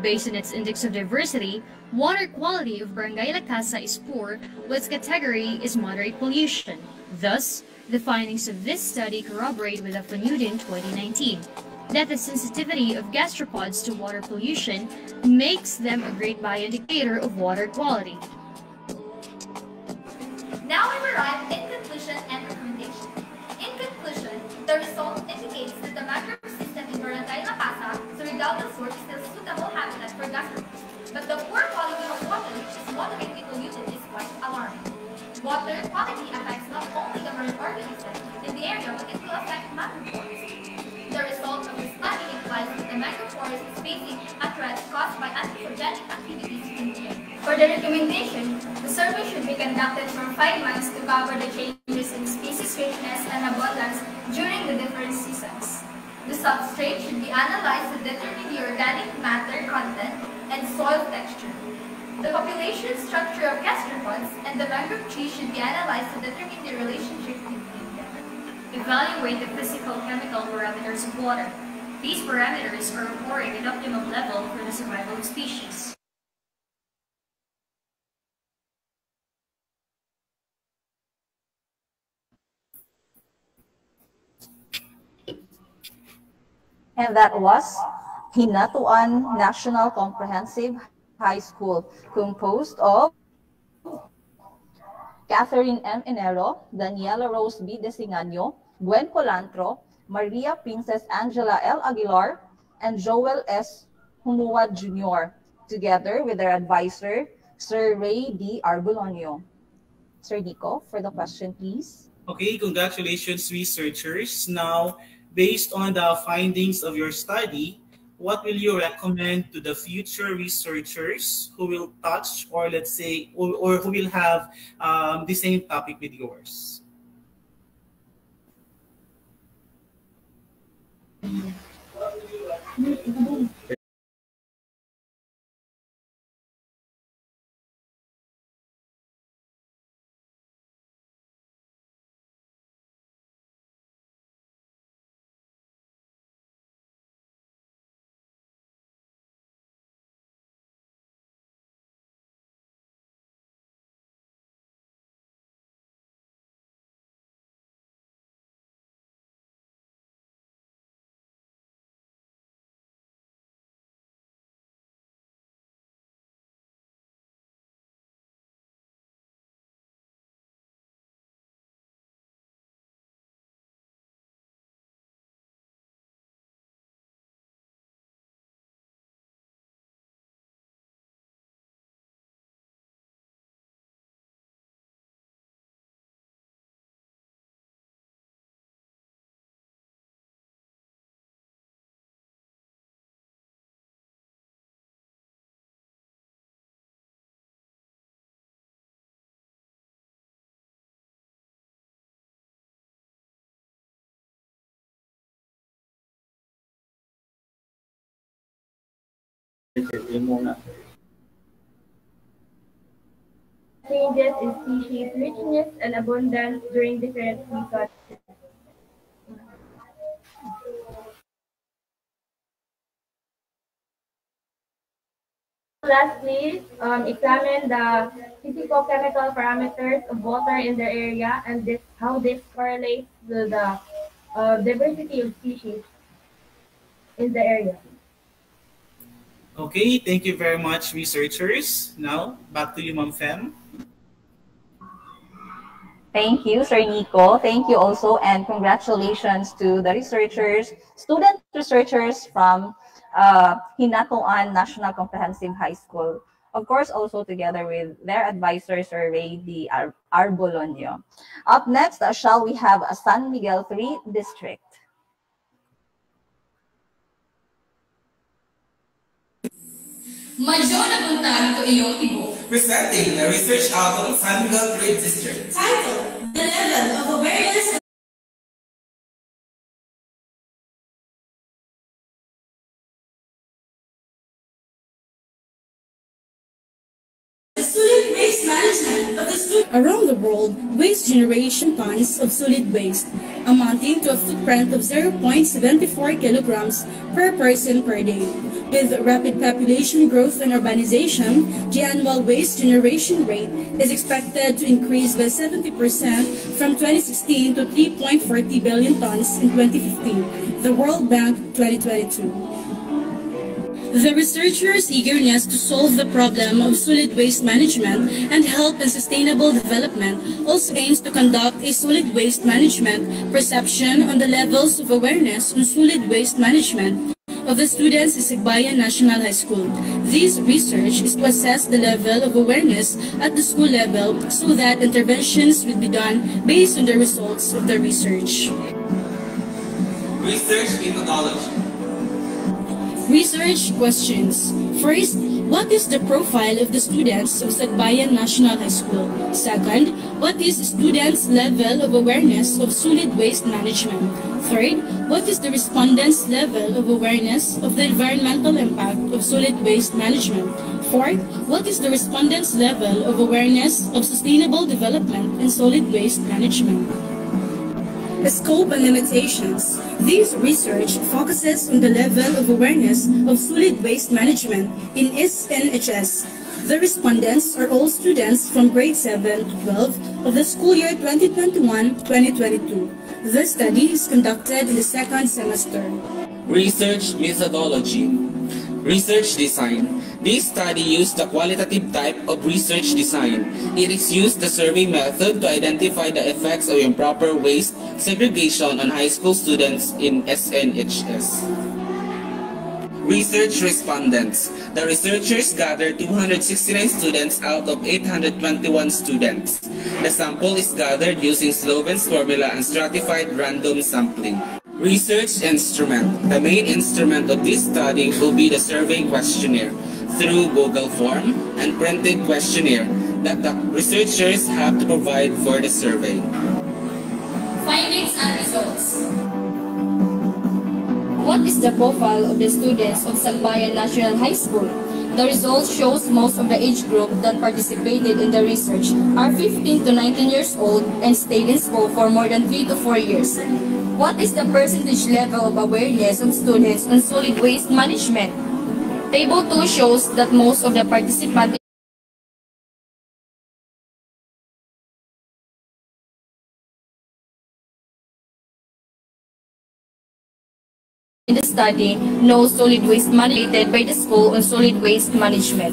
K: Based on its index of diversity, water quality of Barangay La Casa is poor, while its category is moderate pollution. Thus, the findings of this study corroborate with Afanudin 2019, that the sensitivity of gastropods to water pollution makes them a great bioindicator of water quality.
R: Now we arrive in conclusion and recommendation. In conclusion, the result indicates that the mangrove system in Barangay La Casa, Surigao del Sur is still suitable habitat for gastropods, but the poor quality of water, which is moderately polluted, is quite alarming. Water quality affects not only the marine organisms in the area, but it will affect mangrove forests. The result of the study implies that the mangrove forest is facing a threat caused by anthropogenic activities in the area. For the recommendation, the survey should be conducted for 5 months to cover the changes in species richness and abundance during the different seasons. The substrate should be analyzed to determine the organic matter content and soil texture. The population structure of gastropods and the mangrove tree should be analyzed to determine the relationship between them.
K: Evaluate the physical-chemical parameters of water. These parameters are occurring at optimum level for the survival of species.
G: And that was Hinatuan National Comprehensive High School, composed of Catherine M. Enero, Daniela Rose B. Desingaño, Gwen Colantro, Maria Princess Angela L. Aguilar, and Joel S. Humuad Jr., together with their advisor, Sir Ray D. Arbulonio. Sir Nico, for the question, please.
A: Okay, congratulations, researchers. Now, based on the findings of your study, what will you recommend to the future researchers who will touch, or let's say, or who will have the same topic with yours?
O: Changes in species richness and abundance during different seasons. Lastly, examine the physicochemical parameters of water in the area and how this correlates with the diversity of species in the area.
A: Okay, thank you very much, researchers. Now, back to you, Ma'am Fem.
G: Thank you, Sir Nico. Thank you also, and congratulations to the researchers, student researchers from Hinatuan National Comprehensive High School. Of course, also together with their advisor, Sir Ray D. Arbolonio. Up next, shall we have a San Miguel 3 district?
I: Madyo na buntag to iyong tibo.
T: Presenting the research outcome of San Miguel Grade District.
I: Title, The Level of Awareness solid waste management of the student. Around the world, waste generation tons of solid waste, amounting to a footprint of 0.74 kilograms per person per day. With rapid population growth and urbanization, the annual waste generation rate is expected to increase by 70% from 2016 to 3.40 billion tons in 2015, the World Bank 2022. The researchers' eagerness to solve the problem of solid waste management and help in sustainable development also aims to conduct a solid waste management perception on the levels of awareness on solid waste management of the students in Sagbayan National High School. This research is to assess the level of awareness at the school level so that interventions will be done based on the results of the research.
T: Research methodology.
I: Research questions. First, what is the profile of the students of Sagbayan National High School? Second, what is the students' level of awareness of solid waste management? Third, what is the respondents' level of awareness of the environmental impact of solid waste management? Fourth, what is the respondents' level of awareness of sustainable development in solid waste management? The scope and limitations. This research focuses on the level of awareness of solid waste management in SNHS. The respondents are all students from grade 7 to 12 of the school year 2021-2022. The study is conducted in the second semester.
T: Research methodology. Research design. This study used the qualitative type of research design. It is used the survey method to identify the effects of improper waste segregation on high school students in SNHS. Research respondents. The researchers gathered 269 students out of 821 students. The sample is gathered using Sloven's formula and stratified random sampling. Research instrument. The main instrument of this study will be the survey questionnaire through Google form and printed questionnaire that the researchers have to provide for the survey.
I: Findings and results. What is the profile of the students of Sagbayan National High School? The results shows most of the age group that participated in the research are 15 to 19 years old and stayed in school for more than 3 to 4 years. What is the percentage level of awareness of students on solid waste management? Table 2 shows that most of the participants in the study know solid waste managed by the school on solid waste management.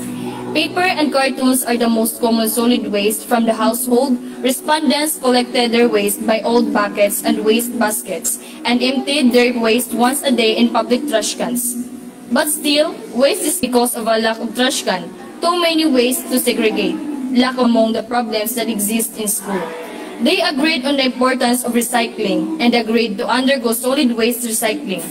I: Paper and cartoons are the most common solid waste from the household. Respondents collected their waste by old buckets and waste baskets and emptied their waste once a day in public trash cans. But still, waste is because of a lack of trash can, too many waste to segregate, lack among the problems that exist in school. They agreed on the importance of recycling and agreed to undergo solid waste recycling.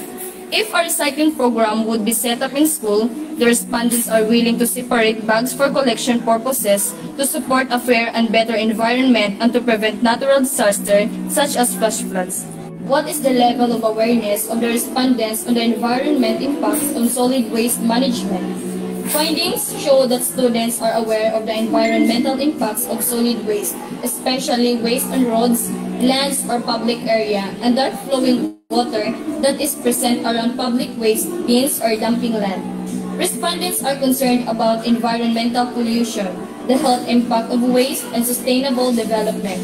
I: If a recycling program would be set up in school, the respondents are willing to separate bags for collection purposes to support a fair and better environment and to prevent natural disasters such as flash floods. What is the level of awareness of the respondents on the environment impacts on solid waste management? Findings show that students are aware of the environmental impacts of solid waste, especially waste on roads, lands, or public area, and that flowing water that is present around public waste bins or dumping land. Respondents are concerned about environmental pollution, the health impact of waste, and sustainable development.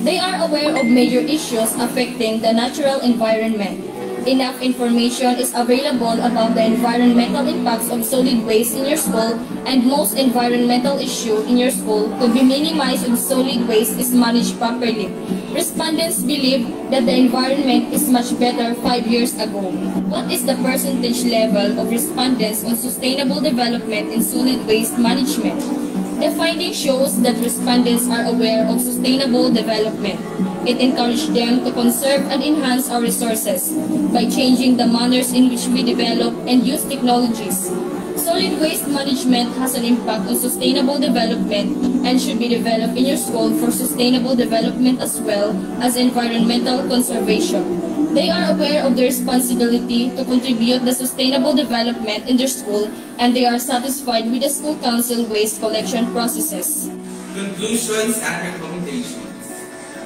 I: They are aware of major issues affecting the natural environment. Enough information is available about the environmental impacts of solid waste in your school, and most environmental issues in your school could be minimized if solid waste is managed properly. Respondents believe that the environment is much better 5 years ago. What is the percentage level of respondents on sustainable development in solid waste management? The finding shows that respondents are aware of sustainable development. It encouraged them to conserve and enhance our resources by changing the manners in which we develop and use technologies. Solid waste management has an impact on sustainable development and should be developed in your school for sustainable development as well as environmental conservation. They are aware of their responsibility to contribute the sustainable development in their school, and they are satisfied with the school council waste collection processes.
M: Conclusions and recommendations.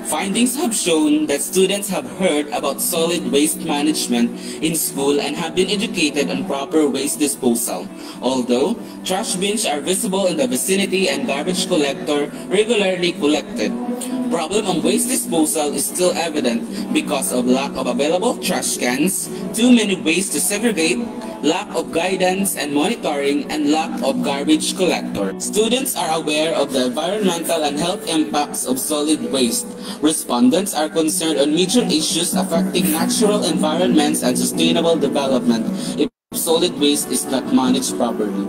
M: Findings have shown that students have heard about solid waste management in school and have been educated on proper waste disposal. Although trash bins are visible in the vicinity and garbage collector regularly collected, problem on waste disposal is still evident because of lack of available trash cans, too many ways to segregate, lack of guidance and monitoring, and lack of garbage collector. Students are aware of the environmental and health impacts of solid waste. Respondents are concerned on major issues affecting natural environments and sustainable development if solid waste is not managed properly.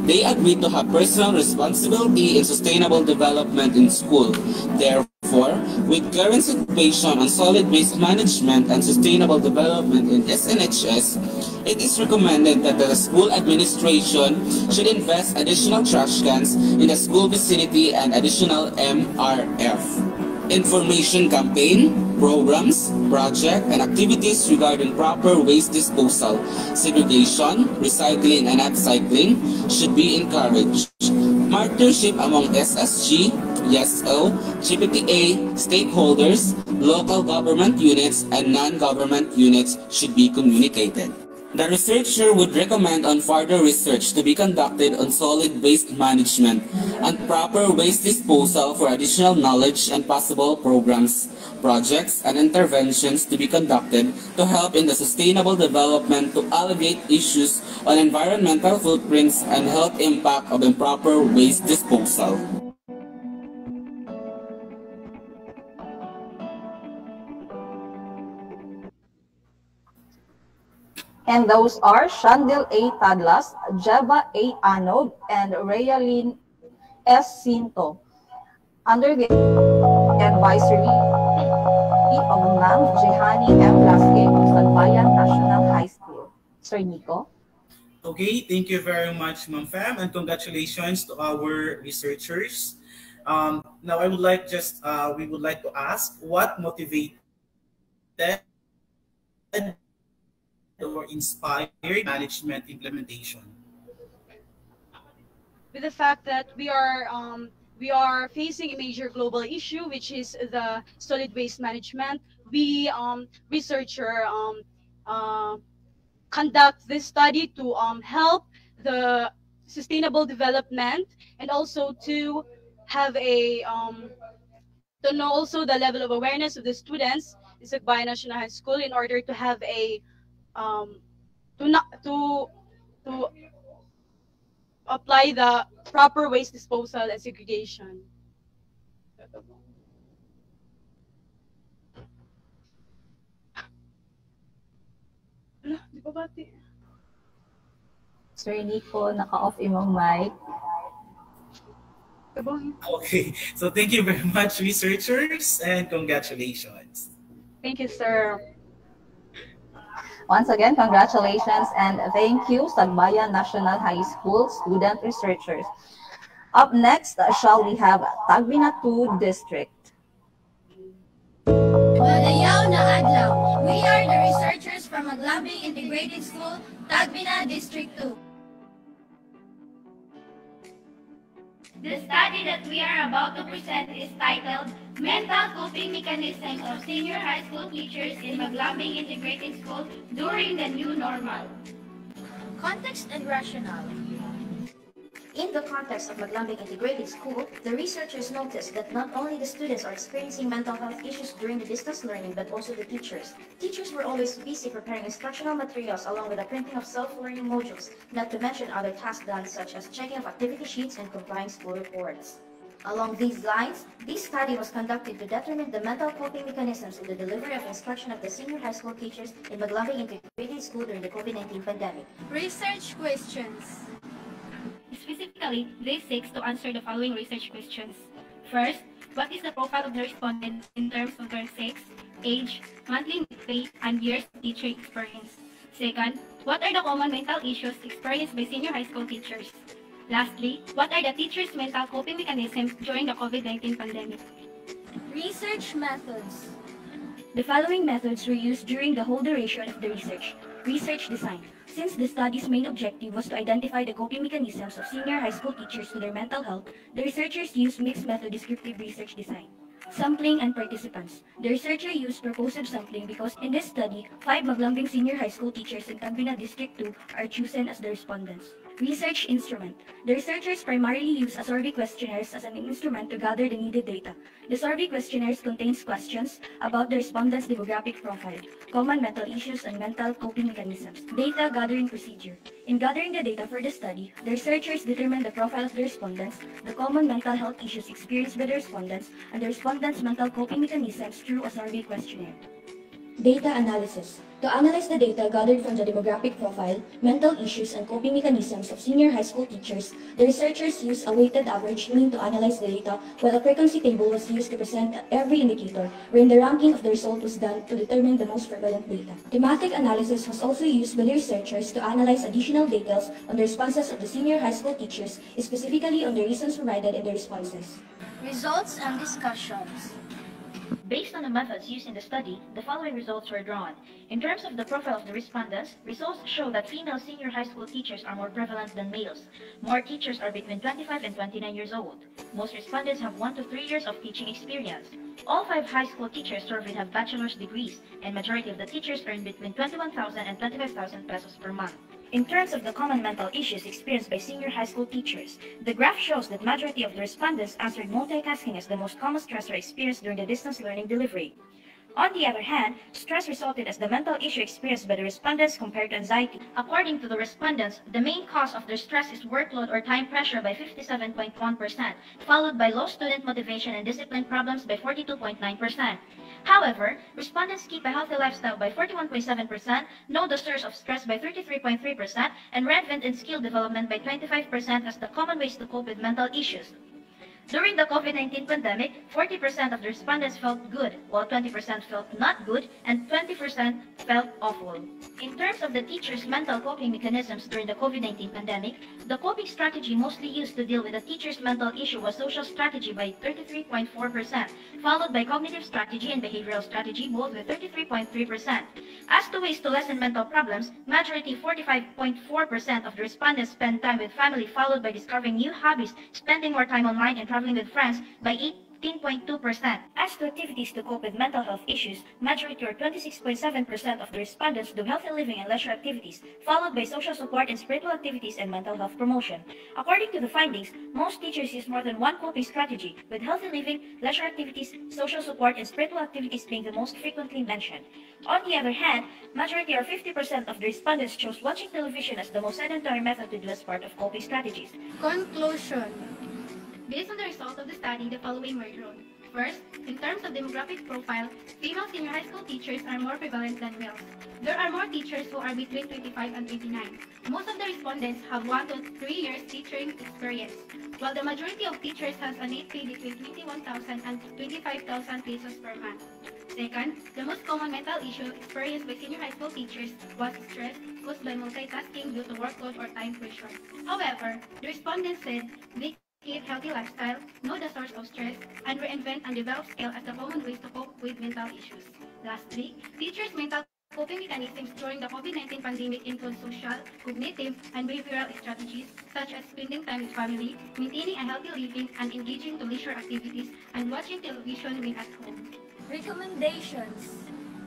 M: They agree to have personal responsibility in sustainable development in school. Therefore, with current situation on solid waste management and sustainable development in SNHS, it is recommended that the school administration should invest additional trash cans in the school vicinity and additional MRF. Information campaign, programs, projects, and activities regarding proper waste disposal, segregation, recycling, and upcycling should be encouraged. Partnership among SSG, YESO, GPTA, stakeholders, local government units, and non-government units should be communicated. The researcher would recommend on further research to be conducted on solid waste management and proper waste disposal for additional knowledge and possible programs, projects, and interventions to be conducted to help in the sustainable development to alleviate issues on environmental footprints and health impact of improper waste disposal.
G: And those are Shandil A. Tadlas, Jeva A. Anog, and Rayalyn S. Sinto, under the advisory of Ma'am Jehani M. Lasque of Salbayan National High School. Sir Nico?
A: Okay, thank you very much, Ma'am Fam, and congratulations to our researchers. Now, we would like to ask, what motivated or inspired management implementation?
O: With the fact that we are facing a major global issue, which is the solid waste management. We researcher conduct this study to help the sustainable development, and also to have a to know also the level of awareness of the students in Sagbayan National High School, in order to have a um, to not to apply the proper waste disposal and segregation. Ala, di ba bati?
G: Sir Nico, naka-off imong mic.
A: Okay, so thank you very much, researchers, and congratulations.
O: Thank you, sir.
G: Once again, congratulations and thank you, Sagbayan National High School student researchers. Up next, shall we have Tagbina 2 District.
R: Madayaw na adlaw. We are the researchers from Maglambing Integrated School, Tagbina District 2. The study that we are about to present is titled Mental Coping Mechanisms of Senior High School Teachers in Maglambing Integrated School During the New Normal. Context and rationale. In the context of Maglambing Integrated School, the researchers noticed that not only the students are experiencing mental health issues during the distance learning, but also the teachers. Teachers were always busy preparing instructional materials along with the printing of self-learning modules, not to mention other tasks done such as checking of activity sheets and complying school reports. Along these lines, this study was conducted to determine the mental coping mechanisms in the delivery of instruction of the senior high school teachers in Maglambing Integrated School during the COVID-19 pandemic.
O: Research questions. Specifically, this seeks to answer the following research questions. First, what is the profile of the respondents in terms of their sex, age, monthly pay, and years of teaching experience? Second, what are the common mental issues experienced by senior high school teachers? Lastly, what are the teachers' mental coping mechanisms during the COVID-19 pandemic?
R: Research methods.
O: The following methods were used during the whole duration of the research. Research design. Since the study's main objective was to identify the coping mechanisms of senior high school teachers to their mental health, the researchers used mixed method descriptive research design. Sampling and participants. The researcher used purposive sampling because in this study, 5 Maglambing senior high school teachers in Tagbina District 2 are chosen as the respondents. Research instrument. The researchers primarily use a survey questionnaires as an instrument to gather the needed data. The survey questionnaires contains questions about the respondents' demographic profile, common mental issues, and mental coping mechanisms. Data gathering procedure. In gathering the data for the study, the researchers determined the profile of the respondents, the common mental health issues experienced by the respondents, and the respondents' mental coping mechanisms through a survey questionnaire. Data analysis. To analyze the data gathered from the demographic profile, mental issues, and coping mechanisms of senior high school teachers, the researchers used a weighted average mean to analyze the data, while a frequency table was used to present every indicator, wherein the ranking of the result was done to determine the most prevalent data. Thematic analysis was also used by the researchers to analyze additional details on the responses of the senior high school teachers, specifically on the reasons provided in the responses.
R: Results and discussions.
O: Based on the methods used in the study, the following results were drawn. In terms of the profile of the respondents, results show that female senior high school teachers are more prevalent than males. More teachers are between 25 and 29 years old. Most respondents have 1 to 3 years of teaching experience. All 5 high school teachers surveyed have bachelor's degrees, and majority of the teachers earn between 21,000 and 25,000 pesos per month. In terms of the common mental issues experienced by senior high school teachers, the graph shows that majority of the respondents answered multitasking as the most common stressor experienced during the distance learning delivery. On the other hand, stress resulted as the mental issue experienced by the respondents compared to anxiety. According to the respondents, the main cause of their stress is workload or time pressure by 57.1%, followed by low student motivation and discipline problems by 42.9%. However, respondents keep a healthy lifestyle by 41.7%, know the source of stress by 33.3%, and relevant and skill development by 25% as the common ways to cope with mental issues. During the COVID-19 pandemic, 40% of the respondents felt good, while 20% felt not good, and 20% felt awful. In terms of the teachers' mental coping mechanisms during the COVID-19 pandemic, the coping strategy mostly used to deal with the teacher's mental issue was social strategy by 33.4%, followed by cognitive strategy and behavioral strategy, both with 33.3%. As to ways to lessen mental problems, majority 45.4% of the respondents spend time with family, followed by discovering new hobbies, spending more time online, and traveling with friends by 18.2%. As to activities to cope with mental health issues, majority or 26.7% of the respondents do healthy living and leisure activities, followed by social support and spiritual activities and mental health promotion. According to the findings, most teachers use more than one coping strategy, with healthy living, leisure activities, social support, and spiritual activities being the most frequently mentioned. On the other hand, majority or 50% of the respondents chose watching television as the most sedentary method to do as part of coping strategies. Conclusion. Based on the result of the study, the following were drawn. First, in terms of demographic profile, female senior high school teachers are more prevalent than males. There are more teachers who are between 25 and 29. Most of the respondents have 1 to 3 years teaching experience, while the majority of teachers has a net pay between 21,000 and 25,000 pesos per month. Second, the most common mental issue experienced by senior high school teachers was stress caused by multitasking due to workload or time pressure. However, the respondents said they keep healthy lifestyle, know the source of stress, and reinvent and develop skill as the common ways to cope with mental issues. Lastly, teachers' mental coping mechanisms during the COVID-19 pandemic include social, cognitive, and behavioral strategies such as spending time with family, maintaining a healthy living, and engaging to leisure activities, and watching television when at home.
R: Recommendations.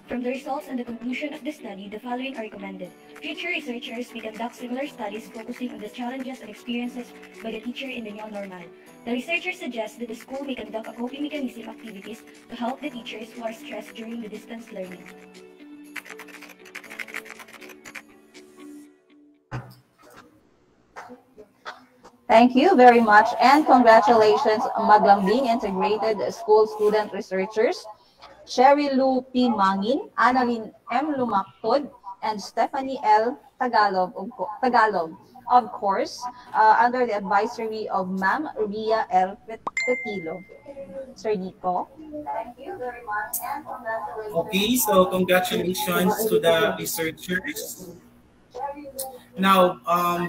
C: From the results and the conclusion of the study, the following are recommended. Future researchers may conduct similar studies focusing on the challenges and experiences by the teacher in the new normal. The researchers suggest that the school may conduct a coping mechanism activities to help the teachers who are stressed during the distance learning.
G: Thank you very much and congratulations, Maglambing Integrated School Student Researchers, Sherry Lou P. Mangin, Annalyn M. Lumaktod, and Stephanie L. Tagalog, of course, under the advisory of Ma'am Ria L. Petilo. Sir Nico. Thank you very much and congratulations.
A: Okay, so congratulations to the researchers. Now,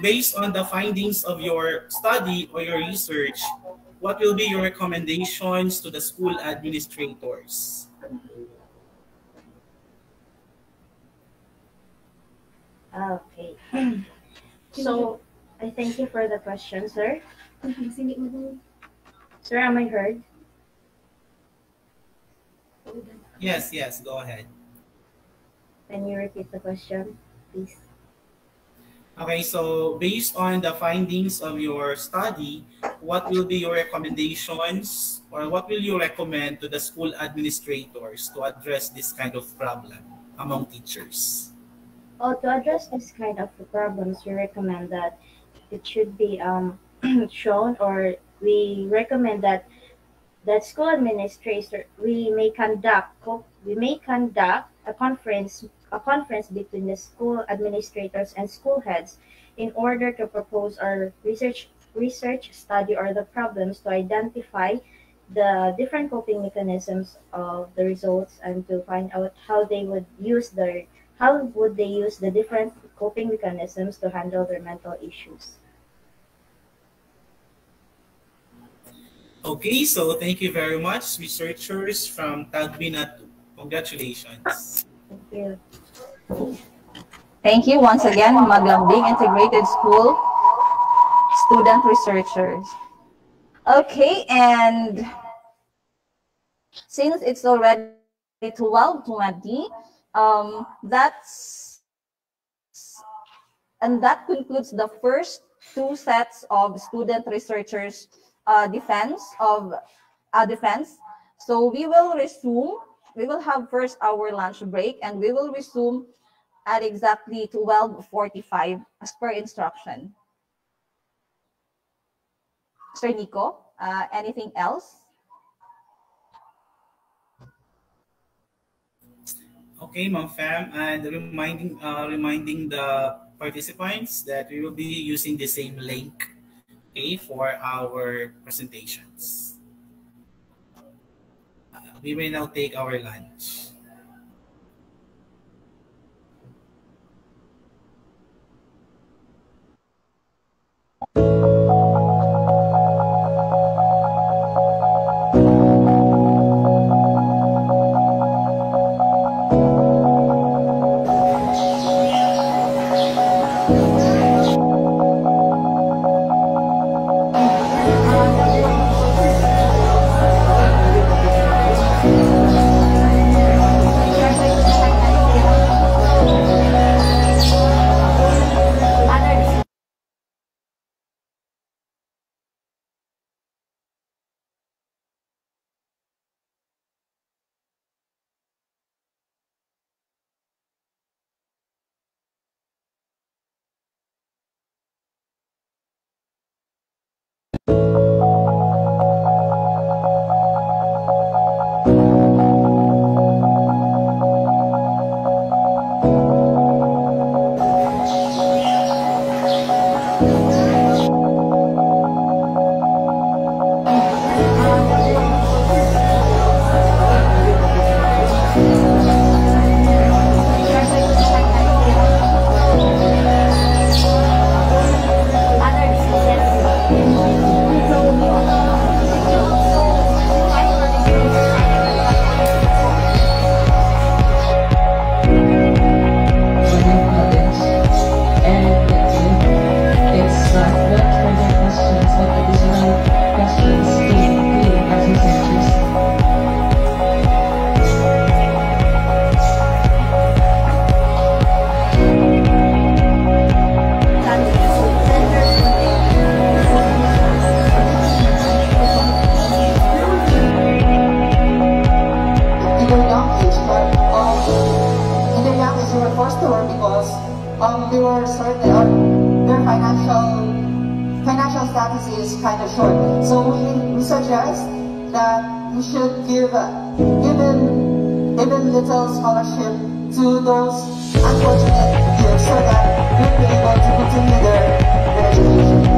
A: based on the findings of your study or your research, what will be your recommendations to the school administrators?
N: Okay. So, I thank you for the question, sir. Sir, am I heard?
A: Yes, go ahead.
N: Can you repeat the question, please?
A: Okay, so based on the findings of your study, what will be your recommendations or what will you recommend to the school administrators to address this kind of problem among teachers?
N: Oh, to address this kind of problems, we recommend that it should be shown, or we recommend that school administrator we may conduct a conference between the school administrators and school heads in order to propose our research study or the problems, to identify the different coping mechanisms of the results, and to find out how would they use the different coping mechanisms to handle their mental issues.
A: Okay, so thank you very much, researchers from Tagbinatu. Congratulations.
N: Thank you.
G: Thank you once again, Maglambing Integrated School Student Researchers. Okay, and since it's already 12:20, that concludes the first two sets of student researchers defense. So we will resume. We will have first our lunch break, and we will resume at exactly 12:45 as per instruction. Sir Nico, anything else?
A: Okay, Ma'am Fam, and reminding the participants that we will be using the same link, okay, for our presentations. We may now take our lunch.
U: So we suggest that we should give even little scholarship to those unfortunate kids so that they'll be able to continue their education.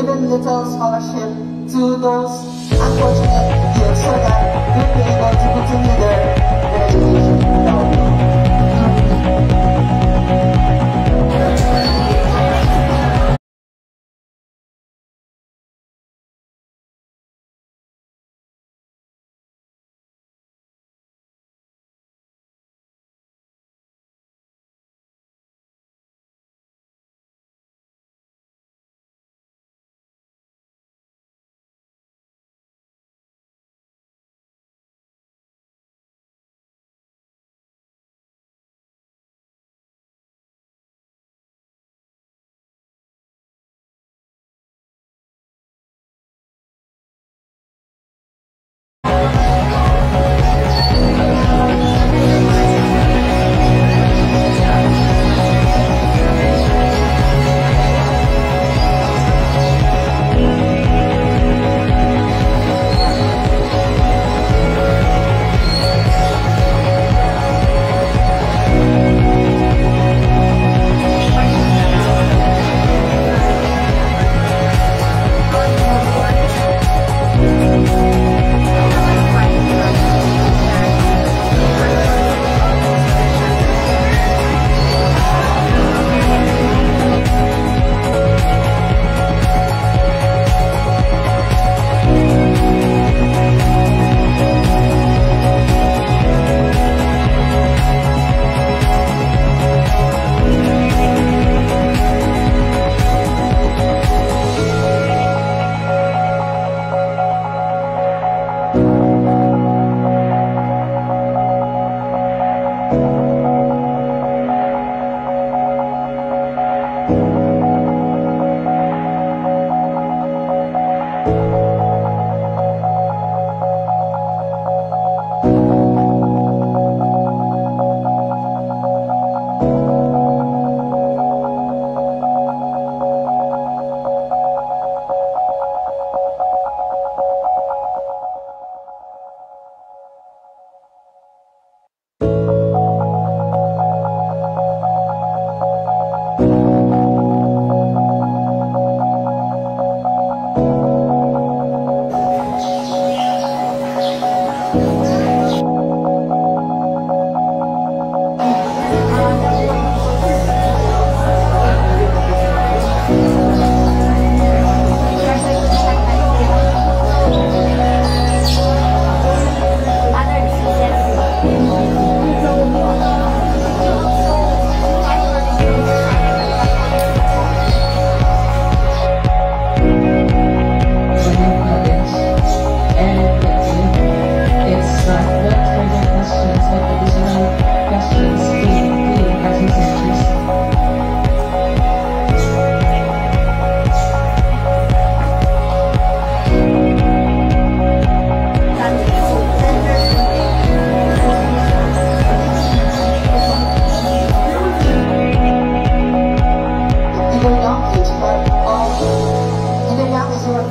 U: even little scholarship to those unfortunate kids so that they'll be able to continue their education.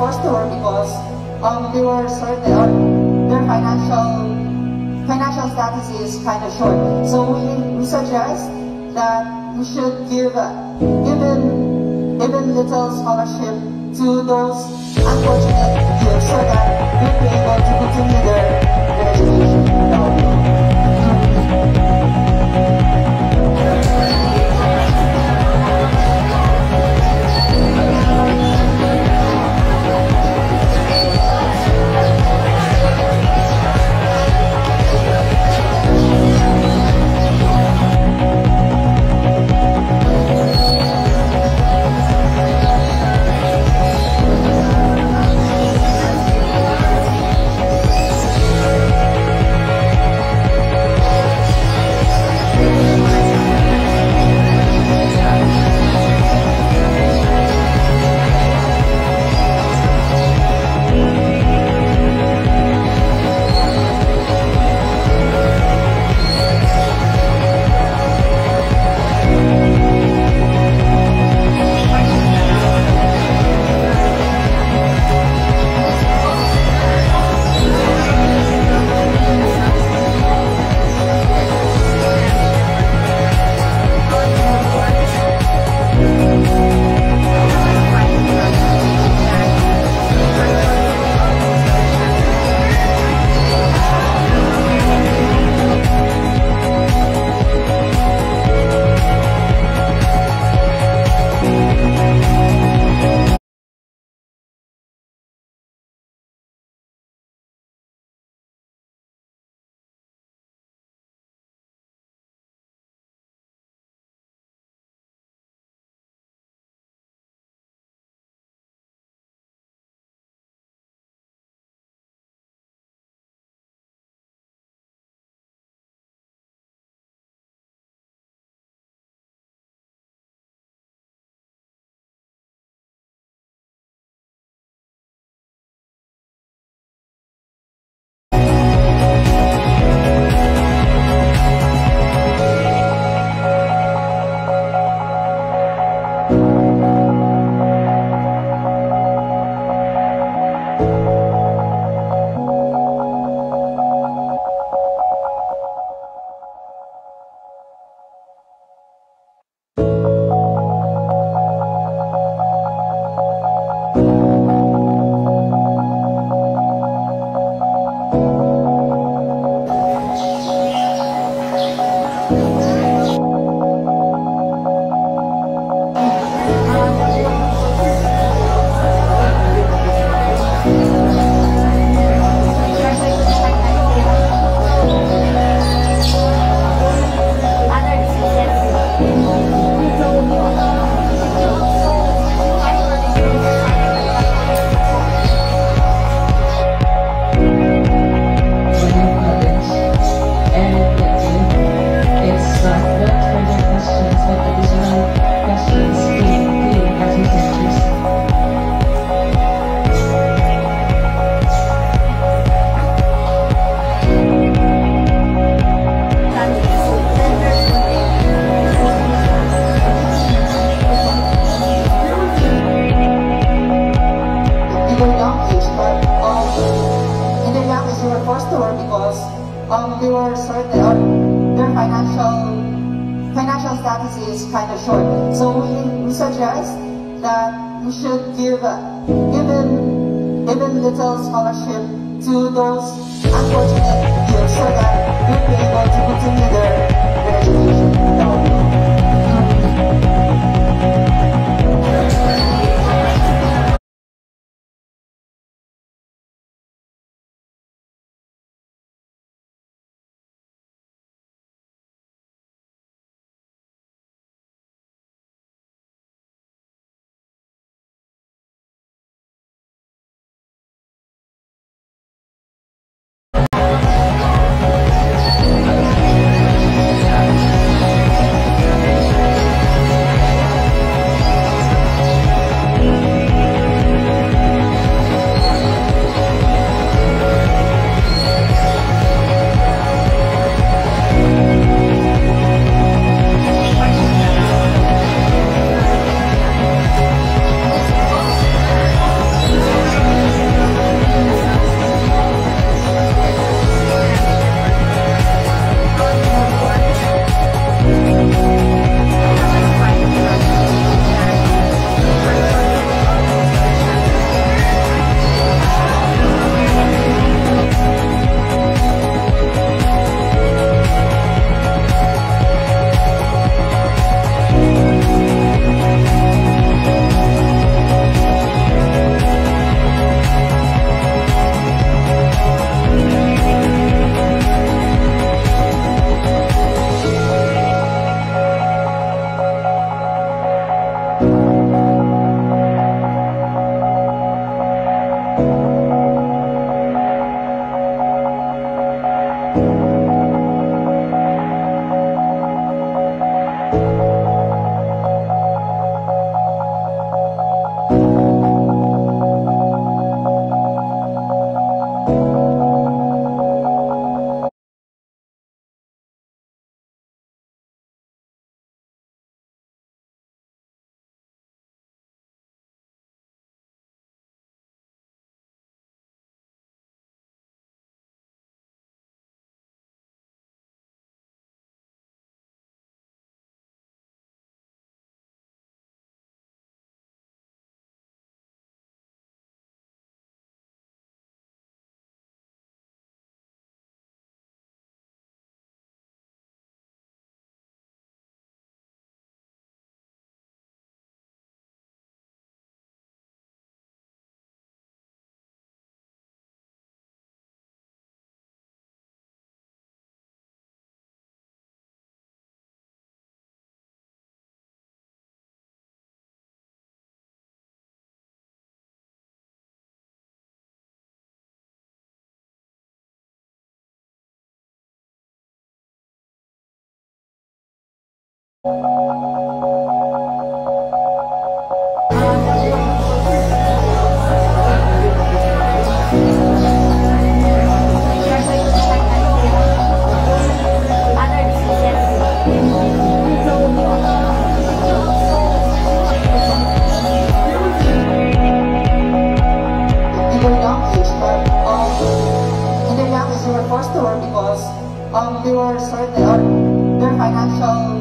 P: forced to work because they were certain or their financial status is kind of short. So we suggest that we should give even little scholarship to those unfortunate youth so that they'll be able to continue their education. they were certain or their financial status is kind of short. So we suggest that we should give even little scholarship to those unfortunate youth so that they'll be able to continue their education. in their young age, but in their young age they were forced to work because they were certain or their financial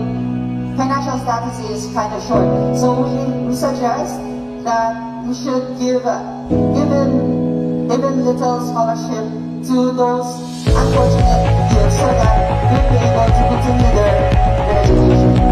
P: status is kind of short. So we suggest that we should give even little scholarship to those unfortunate kids so that they'll be able to continue their education.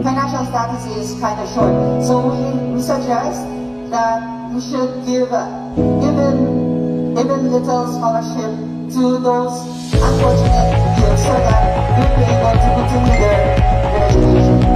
P: financial status is kind of short. So we suggest that we should give even little scholarship to those unfortunate kids so that they'll be able to continue their education.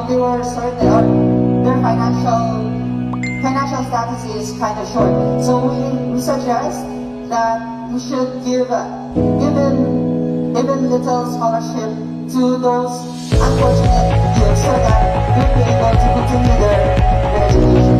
P: they were certain, their financial status is kind of short. So we suggest that we should give even little scholarship to those unfortunate kids so that they'll be able to continue their education.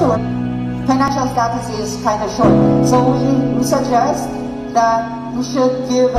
P: work, financial status is kind of short. So we suggest that we should give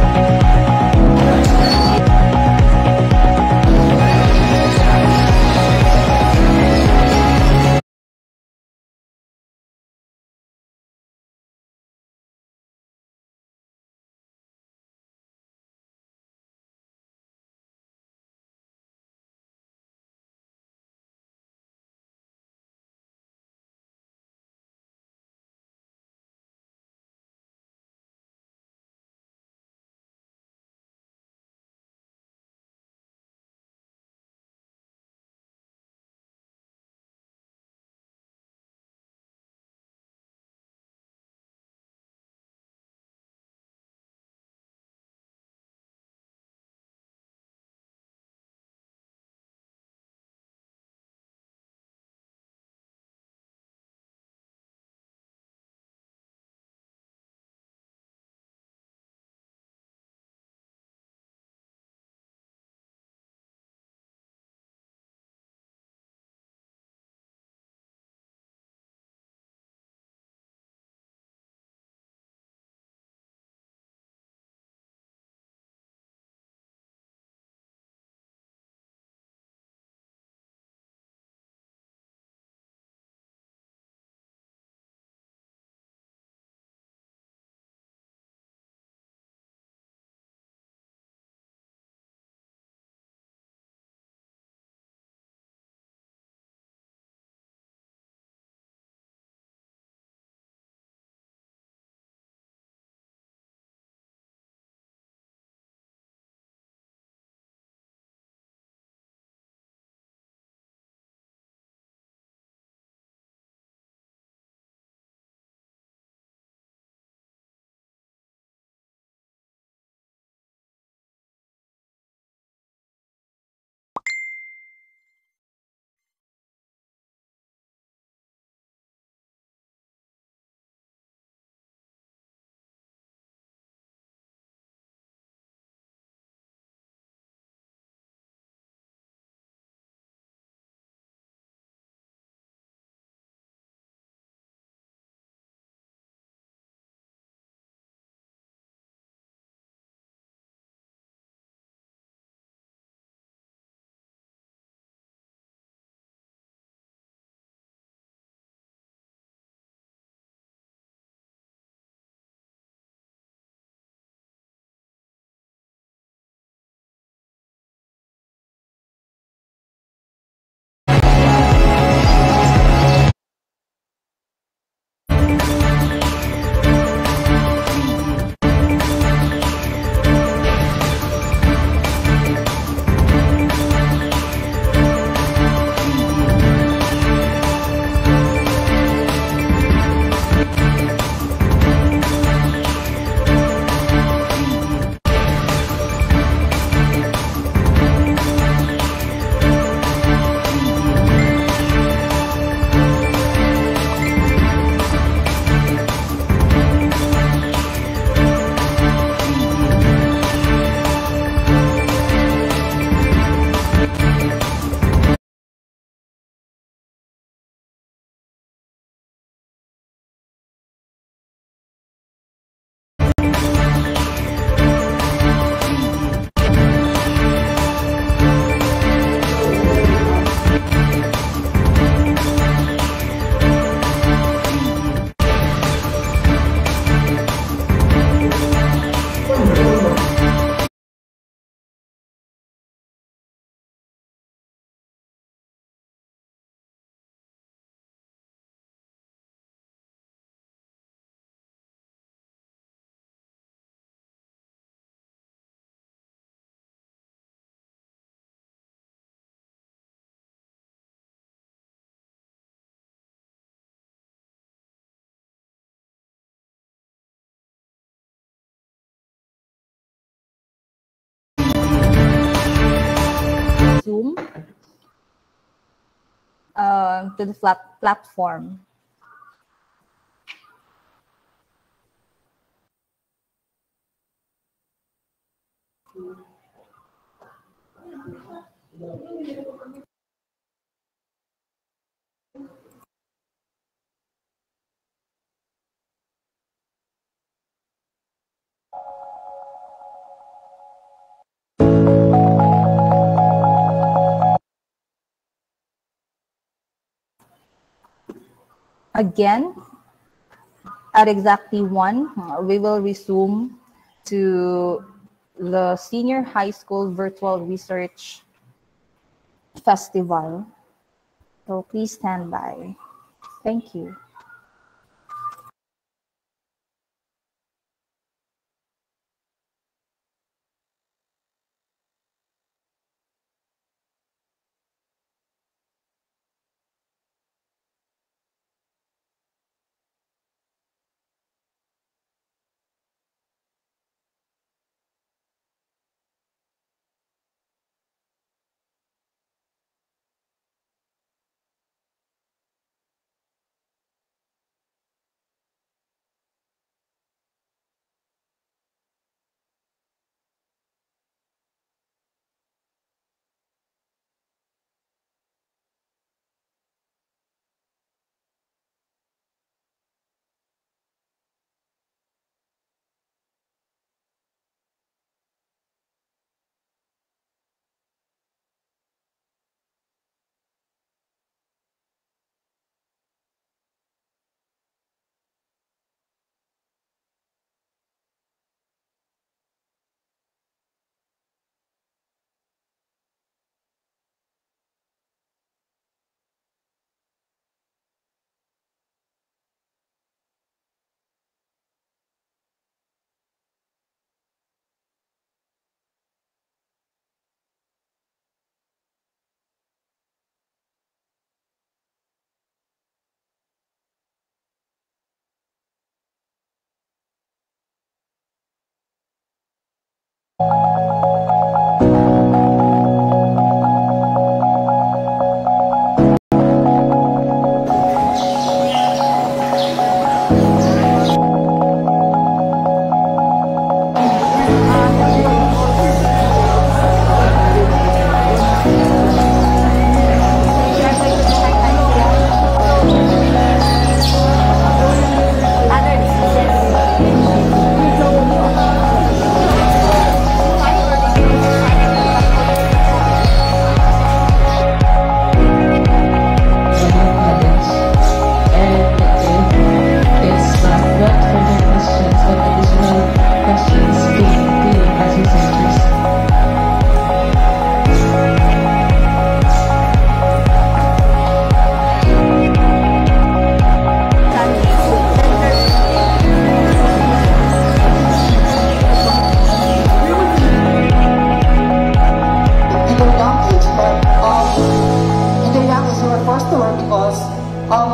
G: Zoom to the platform. Again, at exactly 1, we will resume to the Senior High School Virtual Research Festival. So please stand by. Thank you.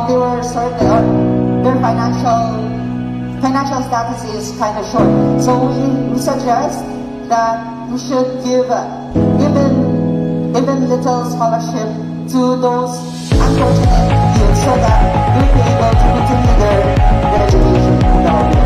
P: they were sort of, their financial status is kind of short. So we suggest that we should give even little scholarship to those unfortunate youth so that they'll be able to continue their education in the area.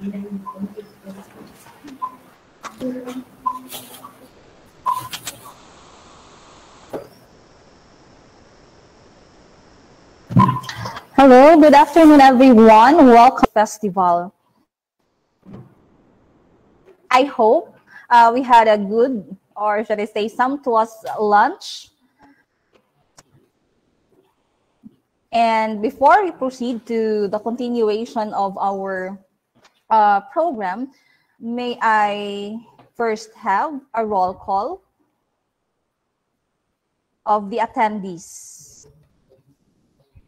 G: Hello, good afternoon, everyone. Welcome to the festival. I hope we had a good, or should I say, sumptuous lunch. And before we proceed to the continuation of our program, may I first have a roll call of the attendees.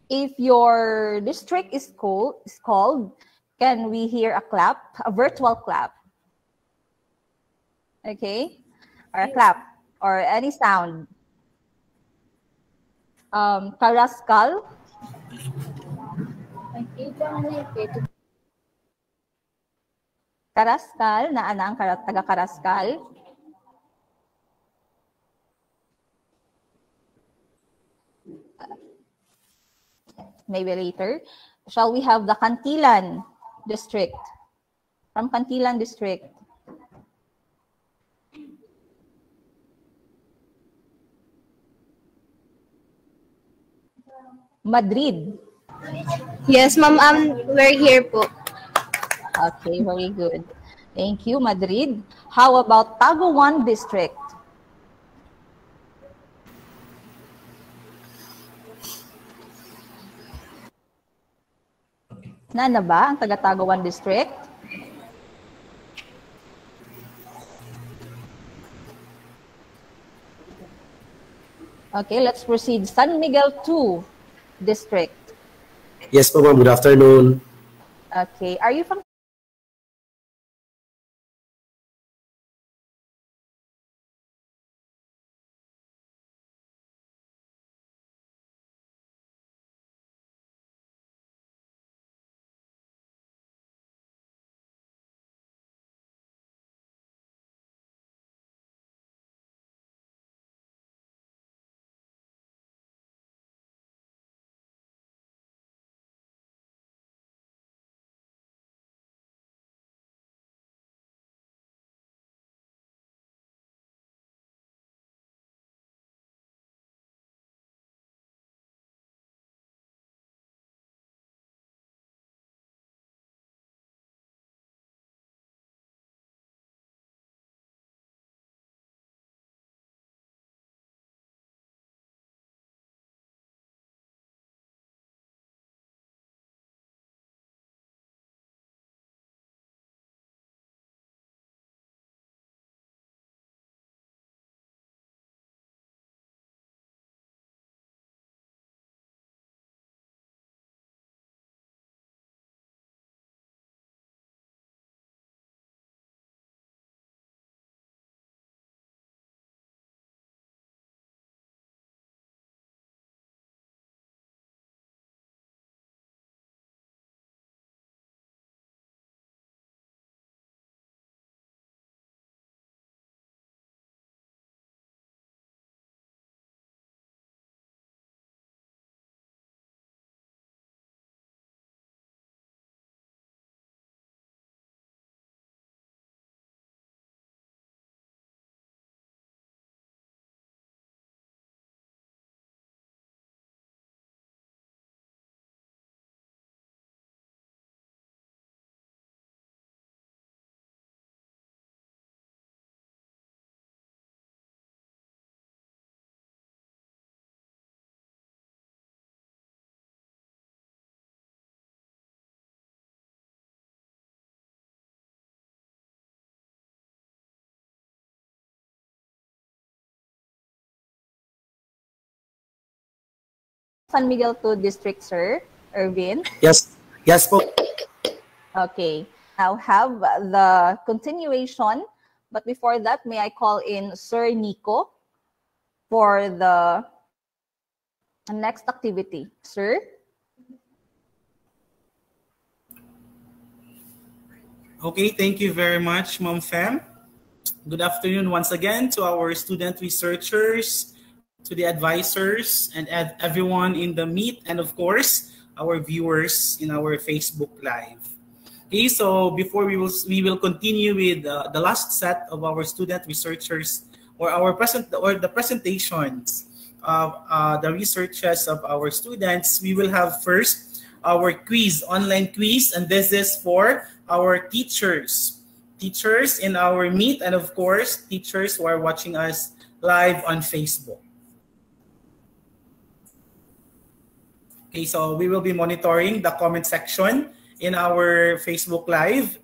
G: If your district is called, can we hear a clap, a virtual clap? Okay, or a clap, or any sound. Karaskal. Karaskal, naa ang taga Karaskal. Maybe later. Shall we have the Cantilan district? From Cantilan district. Madrid.
E: Yes, ma'am. We're here po.
G: Okay, very good. Thank you, Madrid. How about Taguan district? Nana ba ang taga Taguan district? Okay, let's proceed. San Miguel 2 district.
Q: Yes po, ma'am. Good afternoon.
G: Okay, are you from San Miguel 2 district, sir? Irvin?
Q: Yes. Yes po.
G: Okay. Now have the continuation. But before that, may I call in Sir Nico for the next activity. Sir?
A: Okay, thank you very much, Ma'am Fem. Good afternoon once again to our student researchers, to the advisors, and everyone in the meet, and of course, our viewers in our Facebook Live. Okay, so before we will continue with the last set of our student researchers or the presentations of the researches of our students, we will have first our online quiz, and this is for our teachers in our meet, and of course teachers who are watching us live on Facebook. Okay, so we will be monitoring the comment section in our Facebook Live.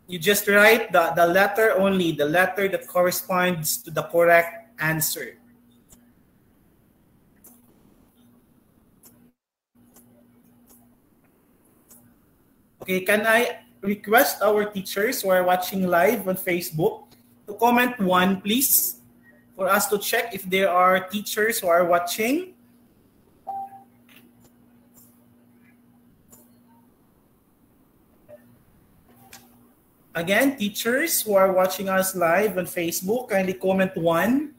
A: You just write the letter only, the letter that corresponds to the correct answer. Okay, can I request our teachers who are watching live on Facebook to comment one, please, for us to check if there are teachers who are watching. Again, teachers who are watching us live on Facebook, kindly comment one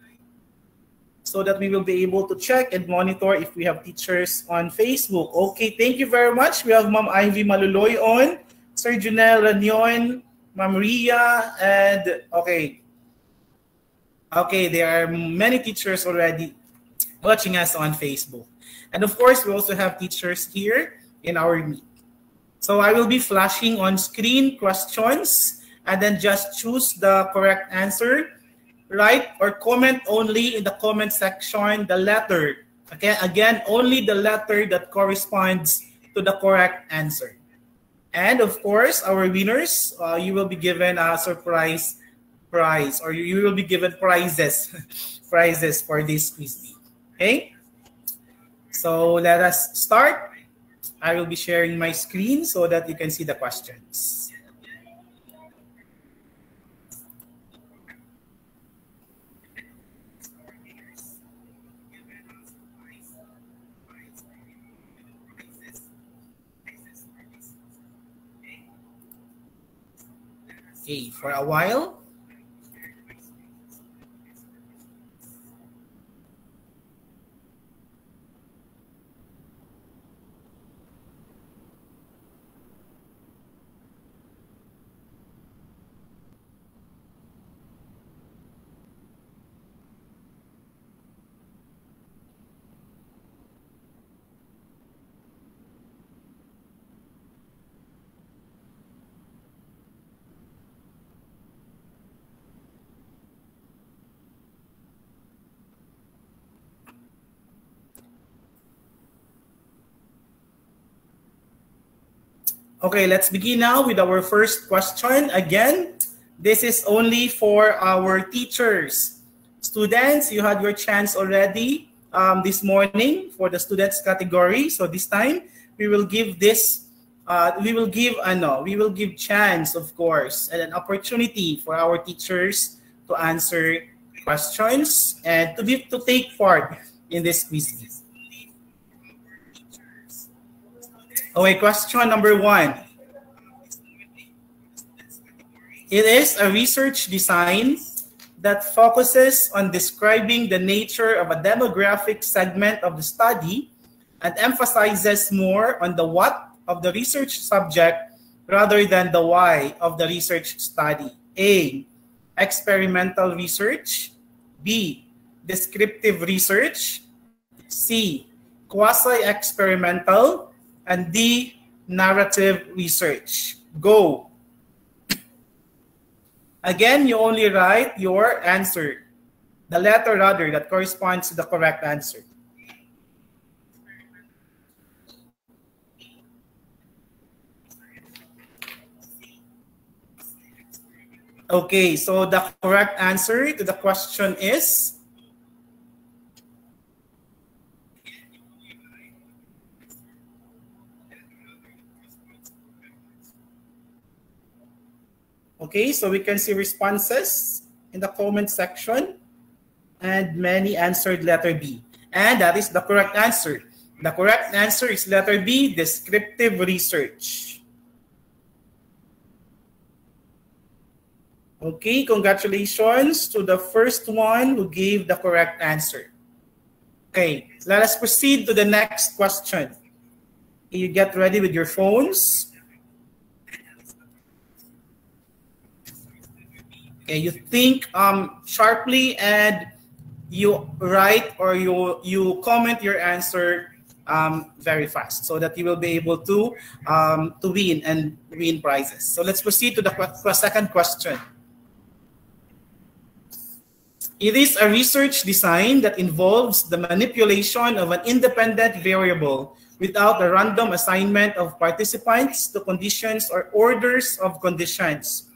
A: so that we will be able to check and monitor if we have teachers on Facebook. Okay, thank you very much. We have Ma'am Ivy Maluloy on, Sir Junel Ranyon, Ma'am Ria, and okay, there are many teachers already watching us on Facebook. And of course, we also have teachers here in our meet. So I will be flashing on screen questions and then just choose the correct answer. Write or comment only in the comment section the letter. Okay, again, only the letter that corresponds to the correct answer. And of course, our winners, you will be given a surprise prize, or you will be given prizes for this quiz. Okay, so let us start. I will be sharing my screen so that you can see the questions. Okay, for a while. Okay, let's begin now with our first question. Again, this is only for our teachers. Students, you had your chance already this morning for the students category. So this time, we will give chance, of course, and an opportunity for our teachers to answer questions and to take part in this quiz. Okay, question number 1. It is a research design that focuses on describing the nature of a demographic segment of the study and emphasizes more on the what of the research subject rather than the why of the research study. A, experimental research. B, descriptive research. C, quasi-experimental. And D, narrative research. Go. Again, you only write your answer, the letter rather that corresponds to the correct answer. Okay, so the correct answer to the question is okay, so we can see responses in the comment section, and many answered letter B. And that is the correct answer. The correct answer is letter B, descriptive research. Okay, congratulations to the first one who gave the correct answer. Okay, let us proceed to the next question. You get ready with your phones. Okay, you think sharply and you write or you comment your answer very fast so that you will be able to win and win prizes. So let's proceed to the second question. It is a research design that involves the manipulation of an independent variable without a random assignment of participants to conditions or orders of conditions.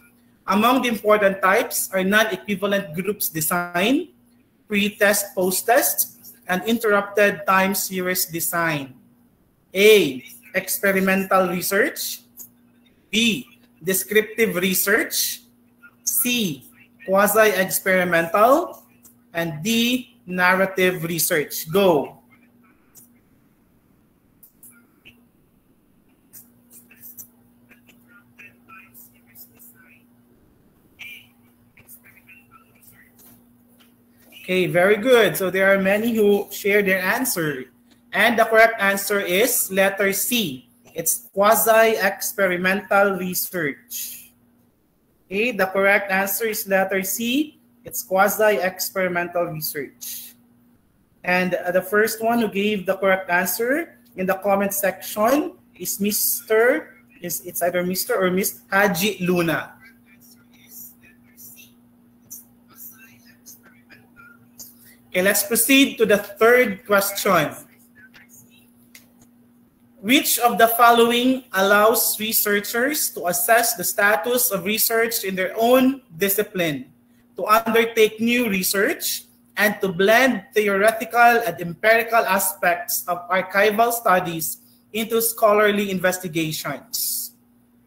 A: Among the important types are non-equivalent groups design, pre-test, post-test, and interrupted time series design. A, experimental research. B, descriptive research. C, quasi-experimental. And D, narrative research. Go. Okay, very good. So there are many who share their answer. And the correct answer is letter C. It's quasi-experimental research. Okay, the correct answer is letter C. It's quasi-experimental research. And the first one who gave the correct answer in the comment section is it's either Mr. or Miss Haji Luna. Okay, let's proceed to the third question. Which of the following allows researchers to assess the status of research in their own discipline, to undertake new research, and to blend theoretical and empirical aspects of archival studies into scholarly investigations?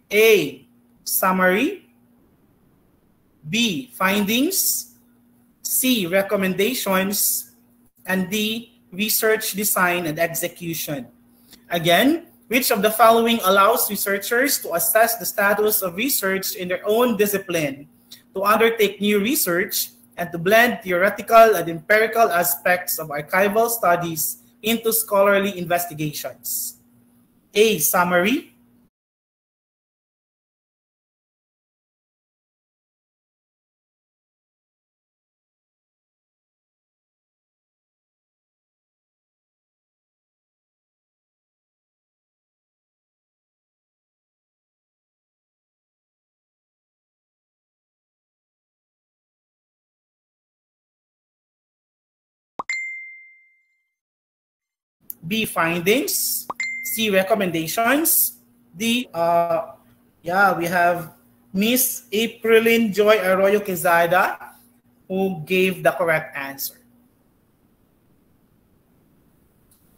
A: A, summary. B, findings. C, recommendations. And D, research design and execution. Again, which of the following allows researchers to assess the status of research in their own discipline, to undertake new research, and to blend theoretical and empirical aspects of archival studies into scholarly investigations? A, summary. B, findings. C, recommendations. D, we have Miss Aprilyn Joy Arroyo Quezada who gave the correct answer.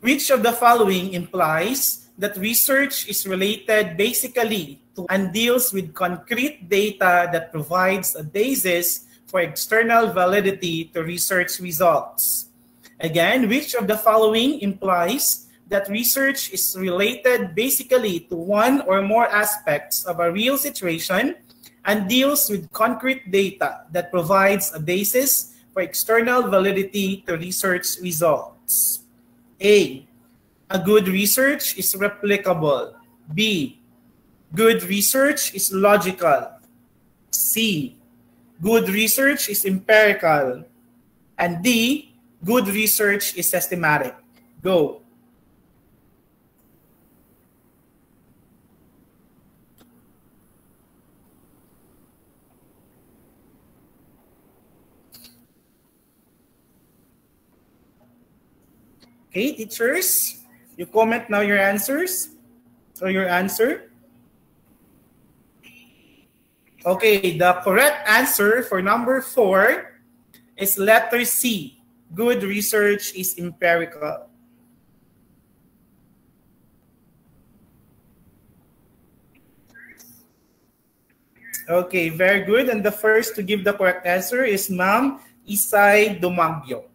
A: Which of the following implies that research is related basically to and deals with concrete data that provides a basis for external validity to research results? Again, which of the following implies that research is related basically to one or more aspects of a real situation and deals with concrete data that provides a basis for external validity to research results? A, good research is replicable. B, good research is logical. C, good research is empirical. And D, good research is systematic. Go. Okay, teachers, you comment now your answers or your answer. Okay, the correct answer for number 4 is letter C. Good research is empirical. Okay, very good. And the first to give the correct answer is Ma'am Isay Dumagyo.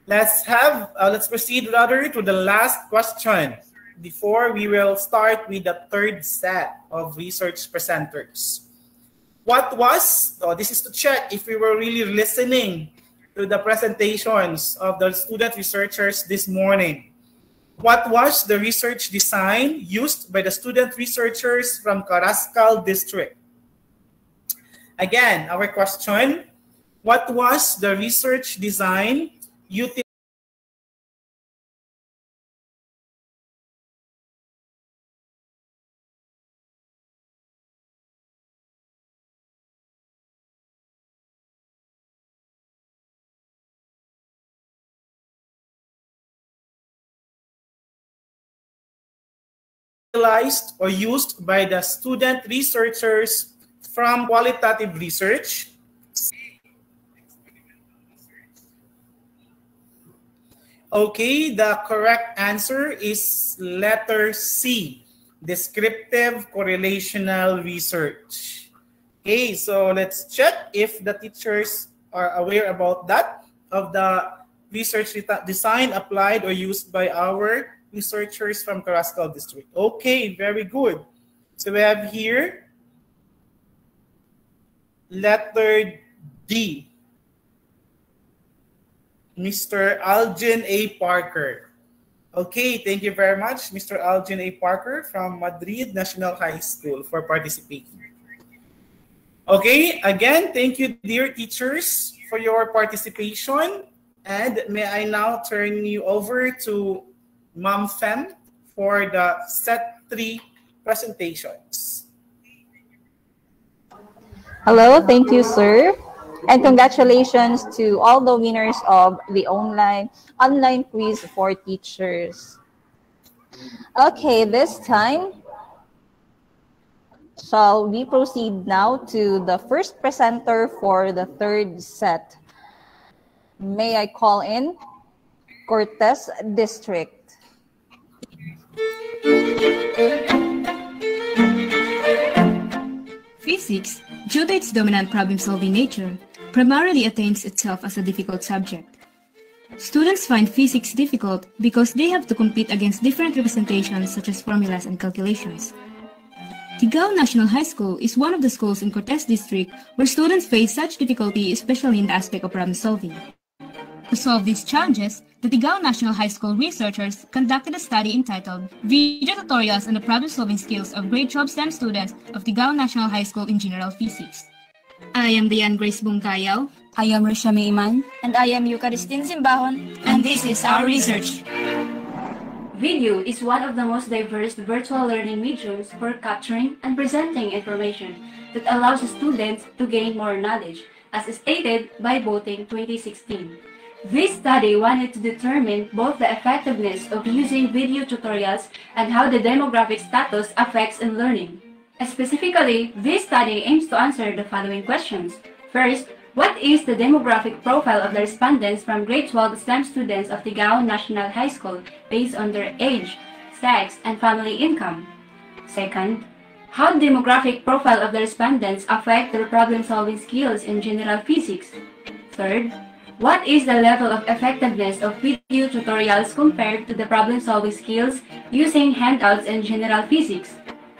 A: Let's proceed rather to the last question before we will start with the third set of research presenters. This is to check if we were really listening to the presentations of the student researchers this morning. What was the research design used by the student researchers from Carrascal District? Again, our question, what was the research design utilized or used by the student researchers from qualitative research? Okay, the correct answer is letter C, descriptive correlational research. Okay, so let's check if the teachers are aware about that, of the research design applied or used by our researchers from Carrascal District. Okay, very good. So we have here letter D, Mr. Algin A. Parker. Okay, thank you very much, Mr. Algin A. Parker from Madrid National High School for participating. Okay, again, thank you, dear teachers, for your participation. And may I now turn you over to Ma'am Fem for the set 3 presentations.
G: Hello, thank you, sir. And congratulations to all the winners of the online quiz for teachers. Okay, this time, shall we proceed now to the first presenter for the third set? May I call in Cortez District.
F: Physics, due to its dominant problem-solving nature, primarily attains itself as a difficult subject. Students find physics difficult because they have to compete against different representations such as formulas and calculations. Tigao National High School is one of the schools in Cortez District where students face such difficulty, especially in the aspect of problem solving. To solve these challenges, the Tigao National High School researchers conducted a study entitled Video Tutorials on the Problem-Solving Skills of Grade 12 STEM Students of Tigao National High School in General Physics. I am Diane Grace Bungkayaw.
H: I am Roshami Iman.
K: And I am Eucharistin Simbahon.
H: And this is our research.
S: Video is one of the most diverse virtual learning mediums for capturing and presenting information that allows students to gain more knowledge, as stated by Voting 2016. This study wanted to determine both the effectiveness of using video tutorials and how the demographic status affects in learning. Specifically, this study aims to answer the following questions. First, what is the demographic profile of the respondents from grade 12 STEM students of Tigao National High School based on their age, sex, and family income? Second, how the demographic profile of the respondents affect their problem-solving skills in general physics? Third, what is the level of effectiveness of video tutorials compared to the problem-solving skills using handouts in general physics?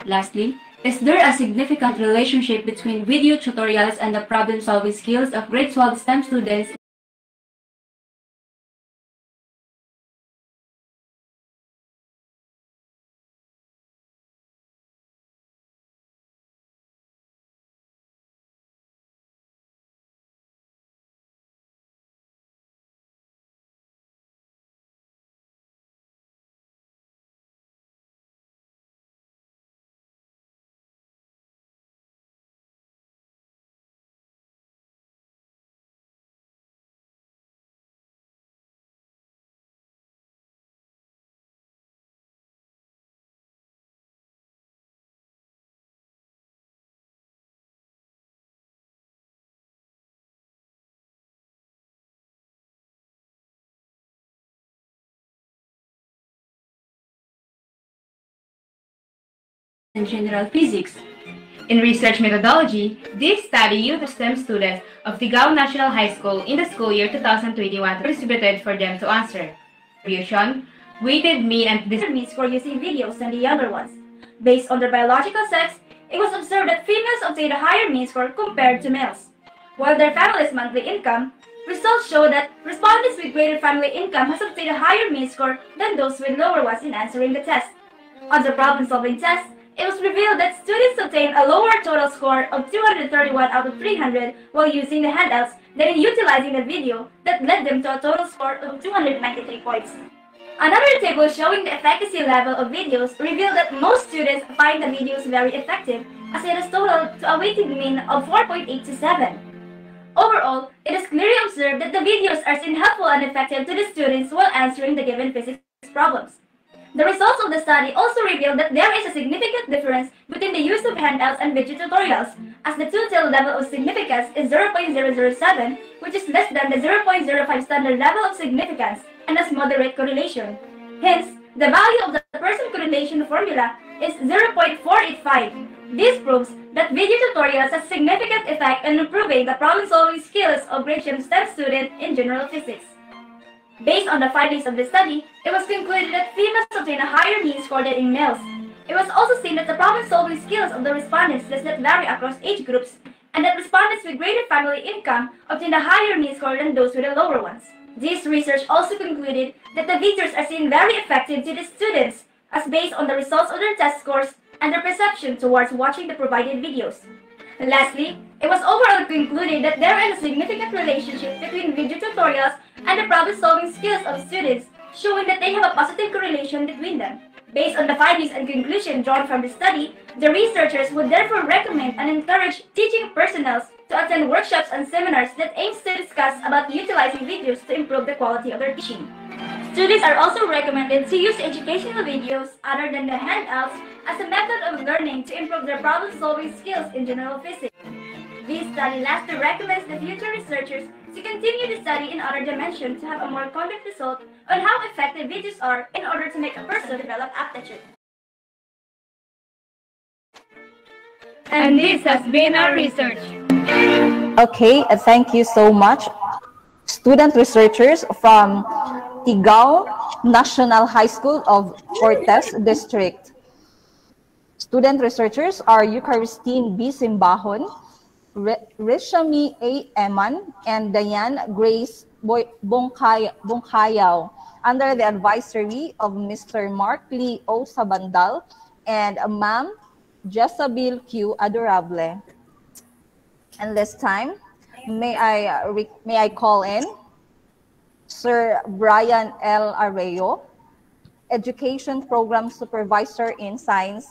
S: Lastly, is there a significant relationship between video tutorials and the problem-solving skills of grade 12 STEM students? In general physics.
X: In research methodology, this study used the STEM students of Tigao National High School in the school year 2021 distributed for them to answer. Distribution, weighted mean and
Y: means for using videos than the younger ones. Based on their biological sex, it was observed that females obtained a higher mean score compared to males. While their family's monthly income, results show that respondents with greater family income has obtained a higher mean score than those with lower ones in answering the test. On the problem-solving test, it was revealed that students obtained a lower total score of 231 out of 300 while using the handouts than in utilizing the video that led them to a total score of 293 points. Another table showing the efficacy level of videos revealed that most students find the videos very effective, as it is totaled to a weighted mean of 4.8 to 7. Overall, it is clearly observed that the videos are seen helpful and effective to the students while answering the given physics problems. The results of the study also revealed that there is a significant difference between the use of handouts and video tutorials, as the two-tailed level of significance is 0.007, which is less than the 0.05 standard level of significance, and has moderate correlation. Hence, the value of the Pearson correlation formula is 0.485. This proves that video tutorials has significant effect in improving the problem-solving skills of grade STEM students in general physics. Based on the findings of the study, it was concluded that females obtain a higher mean score than in males. It was also seen that the problem-solving skills of the respondents does not vary across age groups, and that respondents with greater family income obtain a higher mean score than those with the lower ones. This research also concluded that the videos are seen very effective to the students, as based on the results of their test scores and their perception towards watching the provided videos. Lastly, it was overall concluded that there is a significant relationship between video tutorials and the problem-solving skills of students, showing that they have a positive correlation between them. Based on the findings and conclusions drawn from the study, the researchers would therefore recommend and encourage teaching personnel to attend workshops and seminars that aims to discuss about utilizing videos to improve the quality of their teaching. Students are also recommended to use educational videos other than the handouts as a method of learning to improve their problem-solving skills in general physics. This study lastly recommends the future researchers to continue the study in other dimensions to have a more concrete result on how effective videos are in order to make a person develop aptitude.
X: And this has been our research.
G: Okay, thank you so much, student researchers from Tigao National High School of Cortes District. Student researchers are Eucharistine B. Simbahon, Rishami A. Eman, and Diane Grace Bongkayaw, under the advisory of Mr. Mark Lee O. Sabandal and Ma'am Jessabil Q. Adorable. And this time, may I call in Sir Brian L. Arreo, Education Program Supervisor in Science,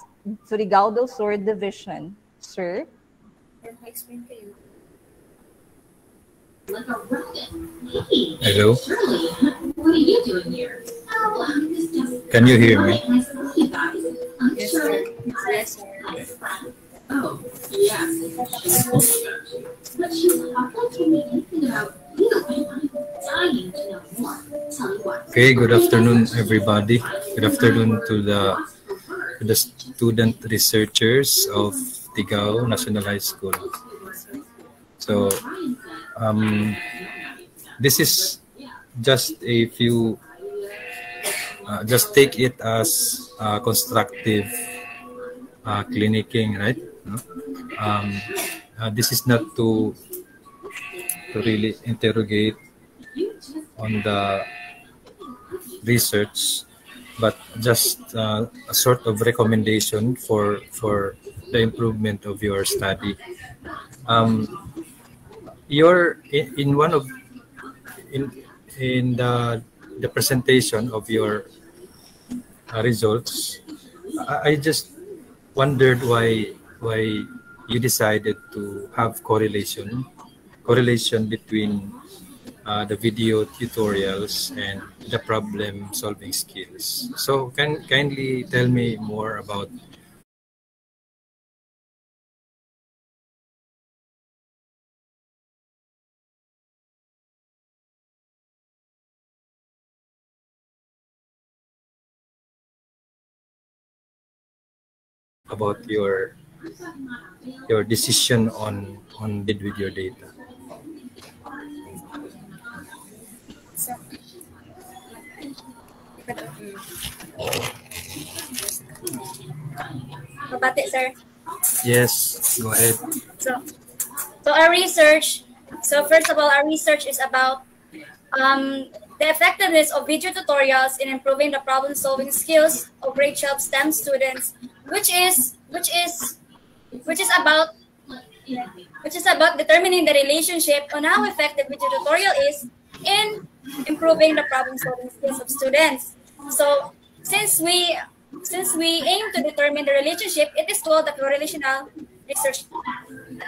G: Surigao del Sur Division. Sir?
B: Hello. What are you doing here? Can you hear me?
Y: Yes, sir. Yes, sir.
B: Oh, yeah. But she's not telling me anything about you. I'm dying to know more. Tell me what. Okay, good afternoon, everybody. Good afternoon to the student researchers of Tigao National High School. So, this is just a few, just take it as constructive clinicking, right? This is not to really interrogate on the research, but just a sort of recommendation for the improvement of your study. You're in one of in the presentation of your results. I just wondered why you decided to have correlation between the video tutorials and the problem solving skills. So kindly tell me more about your decision on with your data.
Y: Mabati, sir.
B: Yes, go ahead.
Y: So our research. So first of all, our research is about The effectiveness of video tutorials in improving the problem-solving skills of grade 12 STEM students, which is about determining the relationship on how effective video tutorial is in improving the problem-solving skills of students. So, since we aim to determine the relationship, it is called the correlational research.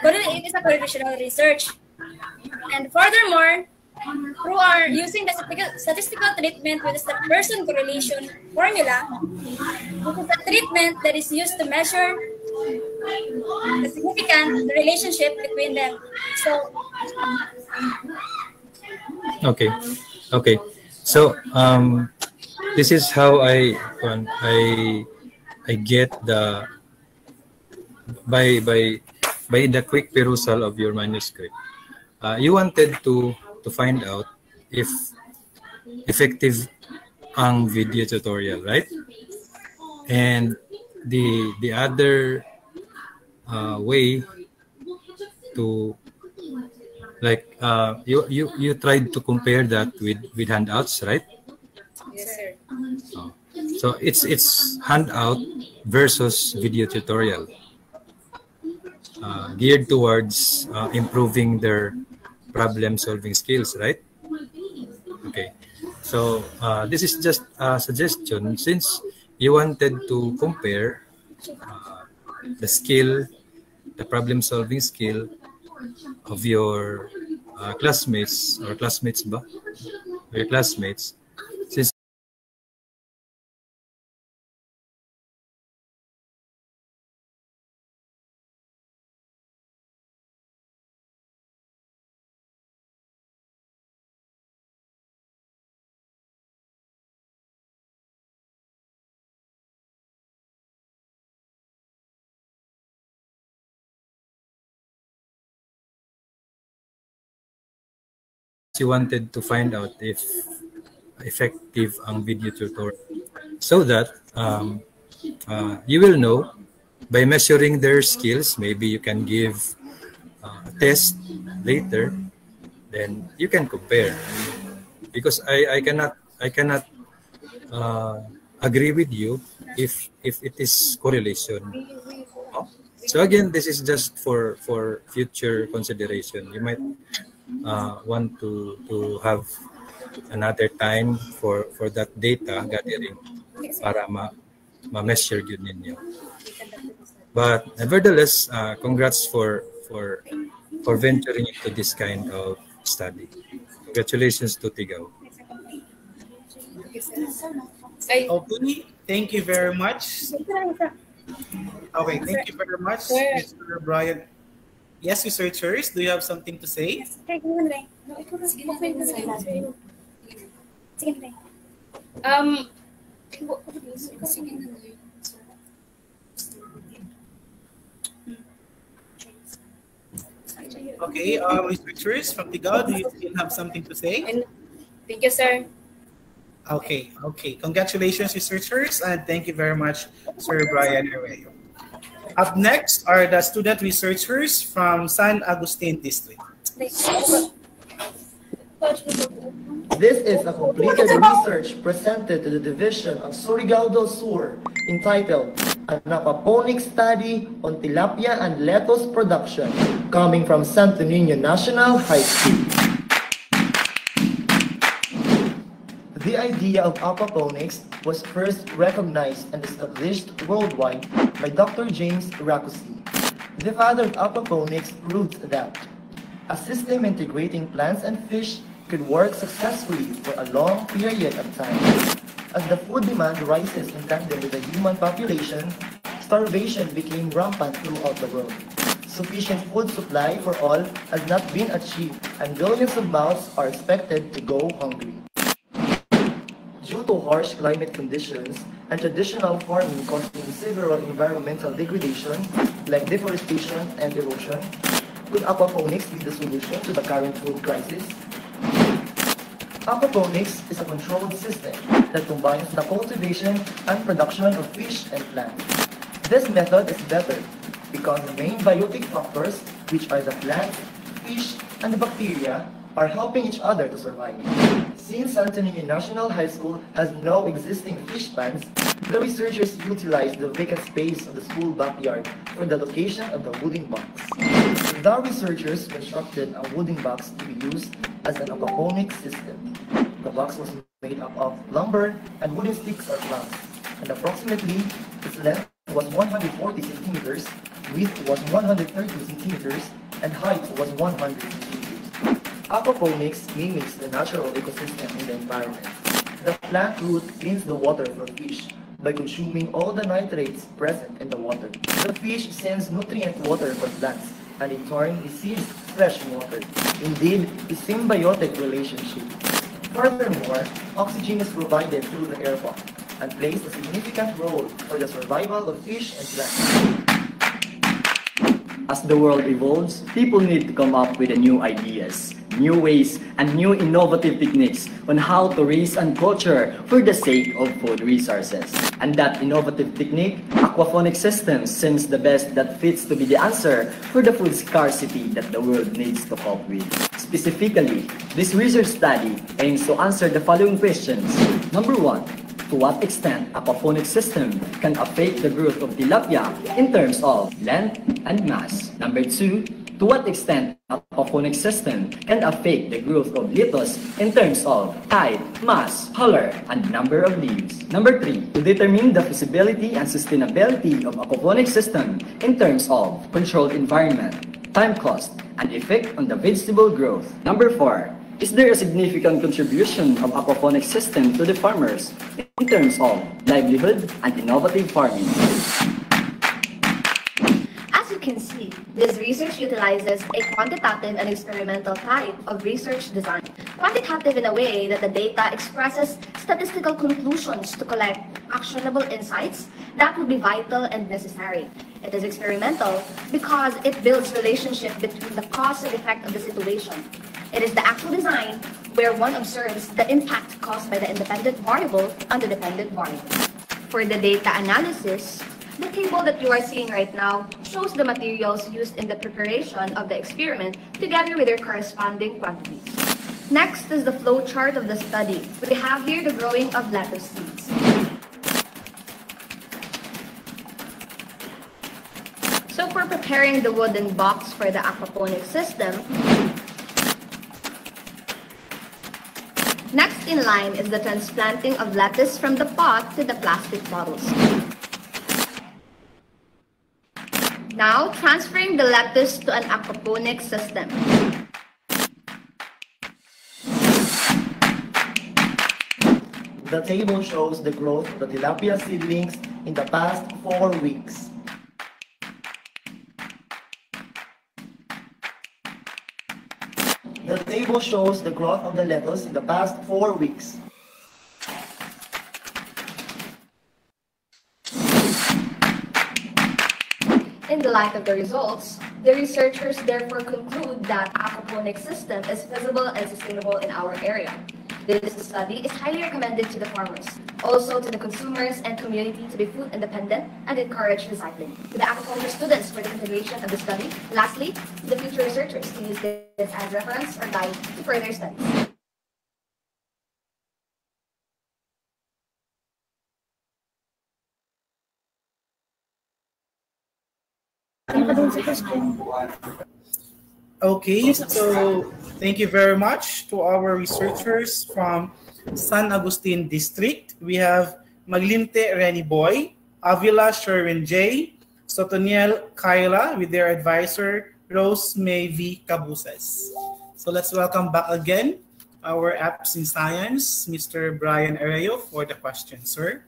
Y: It is a correlational research. And furthermore, through our using the statistical treatment with the step-person correlation formula, this is a treatment that is used to measure the relationship between them. So,
B: okay. So this is how I get the by the quick perusal of your manuscript. You wanted to find out if effective ang video tutorial, right? And the other way to you tried to compare that with handouts, right?
Y: yes, sir.
B: So it's handout versus video tutorial, geared towards improving their problem solving skills, right? Okay, so this is just a suggestion, since you wanted to compare the problem solving skill of your classmates ba? Your classmates, since you wanted to find out if effective ang video tutorial, so that you will know by measuring their skills. Maybe you can give a test later, then you can compare, because I cannot agree with you if it is correlation. So again, this is just for future consideration. You might want to have another time for that data gathering para ma-measure yun ninyo. But nevertheless, congrats for venturing into this kind of study. Congratulations to Tigaw.
A: Okay, thank you very much. Okay, thank you very much, Mr. Brian. Yes, researchers, do you have something to say? Okay, researchers from Tigao, do you still have something to say?
Y: Thank you, sir.
A: Okay. Congratulations, researchers, and thank you very much, Sir Brian Arroyo. Up next are the student researchers from San Agustin District.
D: This is a completed research presented to the Division of Surigao del Sur entitled An Aquaponic Study on Tilapia and Lettuce Production, coming from Santo Niño National High School. The idea of aquaponics was first recognized and established worldwide by Dr. James Rakusi. The father of aquaponics proved that a system integrating plants and fish could work successfully for a long period of time. As the food demand rises in tandem with the human population, starvation became rampant throughout the world. Sufficient food supply for all has not been achieved, and billions of mouths are expected to go hungry. Due to harsh climate conditions and traditional farming causing several environmental degradation like deforestation and erosion, could aquaponics be the solution to the current food crisis? Aquaponics is a controlled system that combines the cultivation and production of fish and plants. This method is better because the main biotic factors, which are the plants, fish, and the bacteria, are helping each other to survive. Since Santo Niño National High School has no existing fish ponds, the researchers utilized the vacant space of the school backyard for the location of the wooden box. The researchers constructed a wooden box to be used as an aquaponics system. The box was made up of lumber and wooden sticks or planks, and approximately its length was 140 centimeters, width was 130 centimeters, and height was 100 centimeters. Aquaponics mimics the natural ecosystem in the environment. The plant root cleans the water for fish by consuming all the nitrates present in the water. The fish sends nutrient water for plants, and in turn receives fresh water. Indeed, a symbiotic relationship. Furthermore, oxygen is provided through the air pump and plays a significant role for the survival of fish and plants.
J: As the world evolves, people need to come up with new ideas, new ways, and new innovative techniques on how to raise and culture for the sake of food resources. And that innovative technique, aquaponic systems, seems the best that fits to be the answer for the food scarcity that the world needs to cope with. Specifically, this research study aims to answer the following questions. Number 1. To what extent aquaponic system can affect the growth of tilapia in terms of length and mass? Number 2. To what extent aquaponic system can affect the growth of lettuce in terms of height, mass, color, and number of leaves? Number 3. To determine the feasibility and sustainability of aquaponic system in terms of controlled environment, time cost, and effect on the vegetable growth. Number 4. Is there a significant contribution of aquaponic system to the farmers in terms of livelihood and innovative farming?
R: As you can see, this research utilizes a quantitative and experimental type of research design. Quantitative in a way that the data expresses statistical conclusions to collect actionable insights that would be vital and necessary. It is experimental because it builds relationship between the cause and effect of the situation. It is the actual design where one observes the impact caused by the independent variable on the dependent variable. For the data analysis, the table that you are seeing right now shows the materials used in the preparation of the experiment together with their corresponding quantities. Next is the flow chart of the study. We have here the growing of lettuce seeds. So for preparing the wooden box for the aquaponic system, next in line is the transplanting of lettuce from the pot to the plastic bottles. Now, transferring the lettuce to an aquaponic system.
D: The table shows the growth of the tilapia seedlings in the past 4 weeks. The table shows the growth of the lettuce in the past 4 weeks.
R: In the light of the results, the researchers therefore conclude that aquaponic system is feasible and sustainable in our area. This study is highly recommended to the farmers, also to the consumers and community to be food independent and encourage recycling. To the aquaculture students for the continuation of the study. Lastly, to the future researchers to use this as reference or guide to further studies.
A: Okay, so thank you very much to our researchers from San Agustin District. We have Maglinte Renny Boy, Avila Sherwin J, Sotoniel Kyla with their advisor, Rose May V. Cabuses. So let's welcome back again our apps in science, Mr. Brian Arroyo, for the question, sir.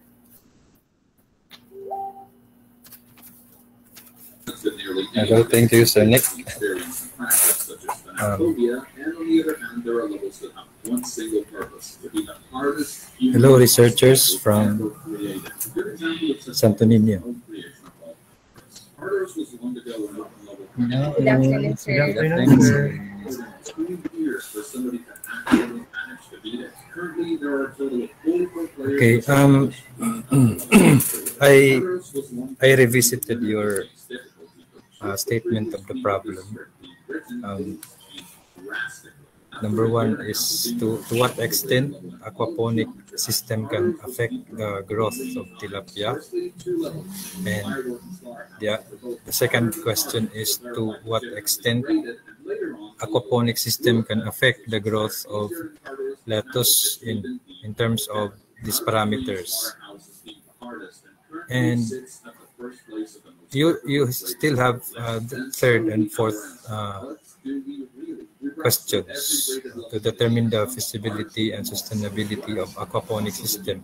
B: Hello, thank you, Sir Nick. Hello, researchers from Santo Niño.
L: Good afternoon, sir.
B: Good afternoon, sir. Okay, I revisited your statement of the problem. Number one is to what extent aquaponic system can affect the growth of tilapia. And the second question is to what extent aquaponic system can affect the growth of lettuce in terms of these parameters. And you still have the third and fourth questions to determine the feasibility and sustainability of aquaponic system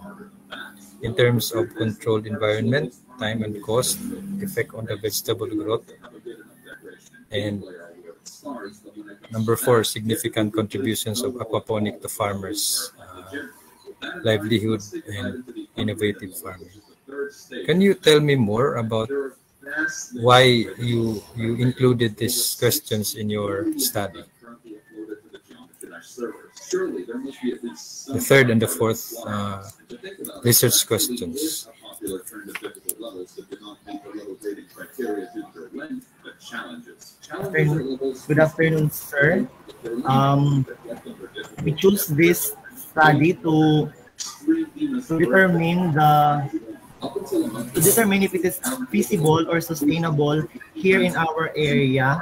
B: in terms of controlled environment, time and cost, effect on the vegetable growth, and number four, significant contributions of aquaponic to farmers' livelihood and innovative farming. Can you tell me more about why you included these questions in your study? The third and the fourth research questions.
D: Good afternoon, sir. We choose this study to determine if it is feasible or sustainable here in our area,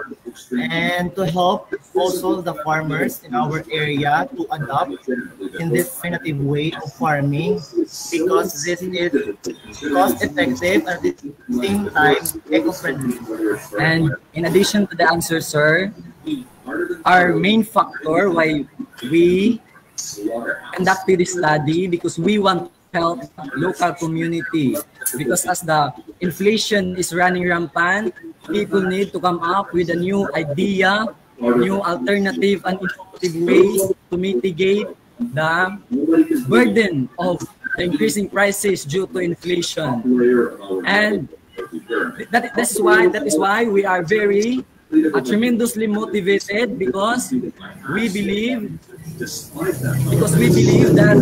D: and to help also the farmers in our area to adopt in this alternative way of farming, because this is cost effective and at the same time eco-friendly.
J: And in addition to the answer, sir, our main factor why we conducted this study, because we want to help local community, because as the inflation is running rampant, people need to come up with a new idea, new alternative and innovative ways to mitigate the burden of the increasing prices due to inflation. And that is why we are very tremendously motivated, because we believe that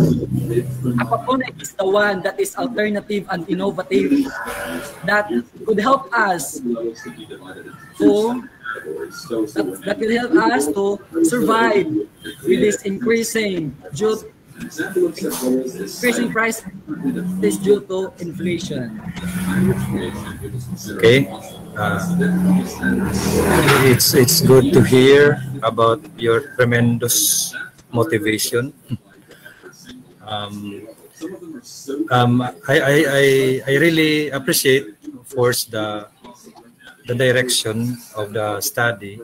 J: aquaponics is the one that is alternative and innovative, that could help us to survive with this increasing price due to inflation.
B: Okay, it's good to hear about your tremendous motivation. I really appreciate, of course, the direction of the study,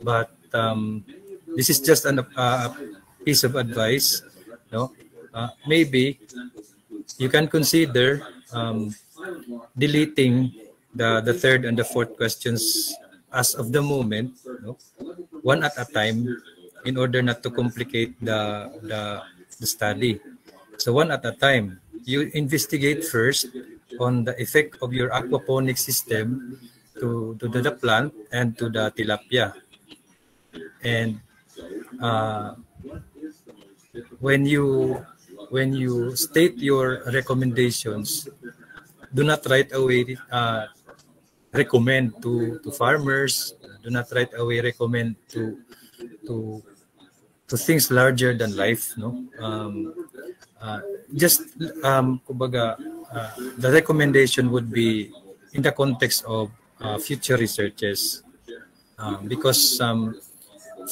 B: but this is just a piece of advice. No, maybe you can consider deleting the third and the fourth questions as of the moment, no? One at a time, in order not to complicate the study. So one at a time, you investigate first on the effect of your aquaponic system to the plant and to the tilapia. And when you state your recommendations, do not right away recommend to farmers. Do not right away recommend to things larger than life. No, kumbaga, the recommendation would be in the context of future researches, because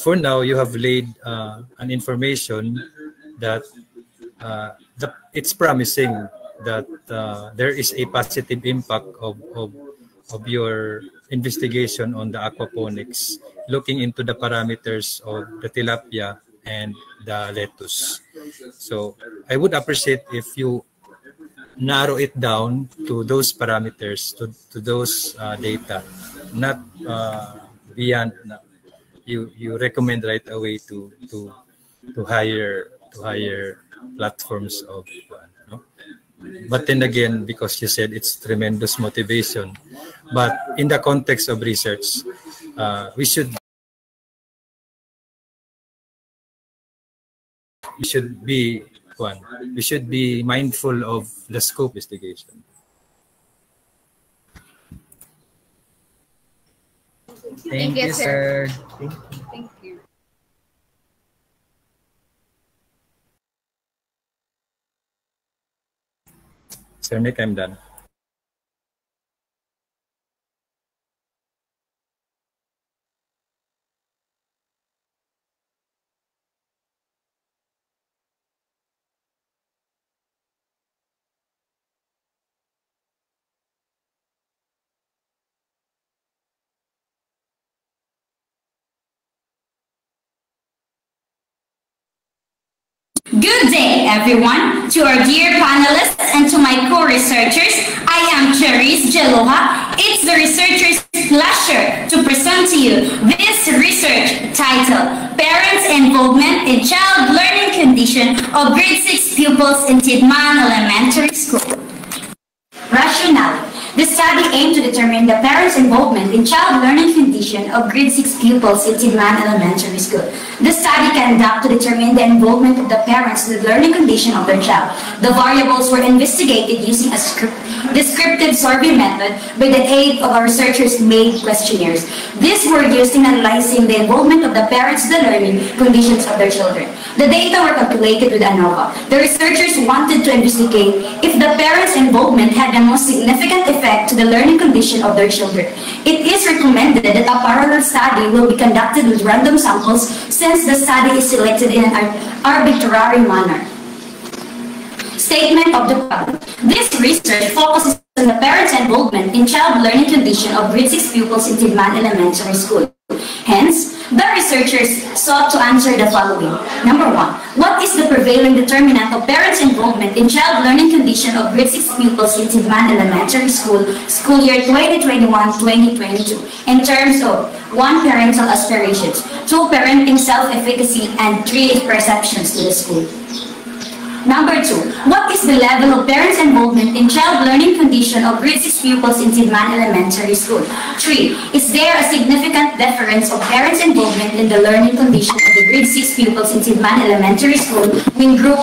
B: for now you have laid an information that it's promising that there is a positive impact of your investigation on the aquaponics, looking into the parameters of the tilapia and the lettuce. So I would appreciate if you narrow it down to those parameters, to those data, not beyond. You recommend right away to higher platforms of, no? But then again, because you said it's tremendous motivation, but in the context of research, we should be mindful of the scope investigation.
J: Thank you, sir.
D: Thank you.
B: Sir Nick, I'm done.
I: Good day, everyone. To our dear panelists and to my co-researchers, I am Cherise Jeloha. It's the researcher's pleasure to present to you this research titled Parents' Involvement in Child Learning Condition of Grade 6 Pupils in Tidman Elementary School. Rationale. The study aimed to determine the parents' involvement in child learning condition of grade 6 pupils in Tidman Elementary School. The study conducted to determine the involvement of the parents in the learning condition of their child. The variables were investigated using a descriptive survey method with the aid of our researchers made questionnaires. These were used in analyzing the involvement of the parents in the learning conditions of their children. The data were calculated with ANOVA. The researchers wanted to investigate if the parents' involvement had the most significant effect to the learning condition of their children. It is recommended that a parallel study will be conducted with random samples since the study is selected in an arbitrary manner. Statement of the problem. This research focuses on the parents' involvement in child learning condition of grade 6 pupils in Tidman Elementary School. Hence, the researchers sought to answer the following. Number 1. What is the prevailing determinant of parents' involvement in child learning condition of grade 6 pupils in Tidman Elementary School, school year 2021-2022, in terms of 1. Parental aspirations, 2. Parenting self-efficacy, and 3. Perceptions to the school. Number 2. What is the level of parents' involvement in child learning condition of grade 6 pupils in Tidman Elementary School? 3. Is there a significant difference of parents' involvement in the learning condition of the grade 6 pupils in Tidman Elementary School when group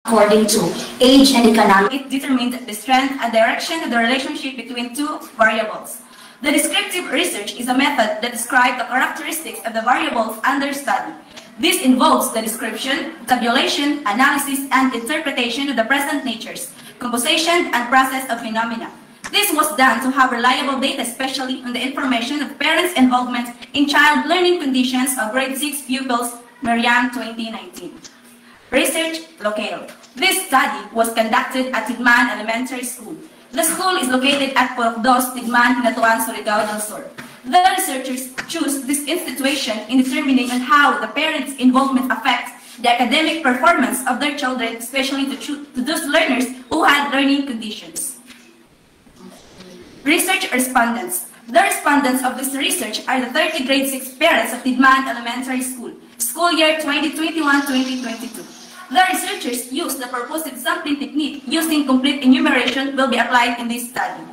I: according to age and economic?
Y: It determined the strength and direction of the relationship between two variables. The descriptive research is a method that describes the characteristics of the variables under study. This involves the description, tabulation, analysis, and interpretation of the present natures, composition, and process of phenomena. This was done to have reliable data, especially on the information of parents' involvement in child learning conditions of grade 6 pupils, Marianne 2019. Research locale. This study was conducted at Tidman Elementary School. The school is located at Porokdos, Tidman, Hinatuan, Surigao del Sur. The researchers choose this institution in determining on how the parents' involvement affects the academic performance of their children, especially to those learners who had learning conditions. Research respondents. The respondents of this research are the 30 grade 6 parents of Tidman Elementary School, school year 2021-2022. The researchers used the purposive sampling technique using complete enumeration will be applied in this study.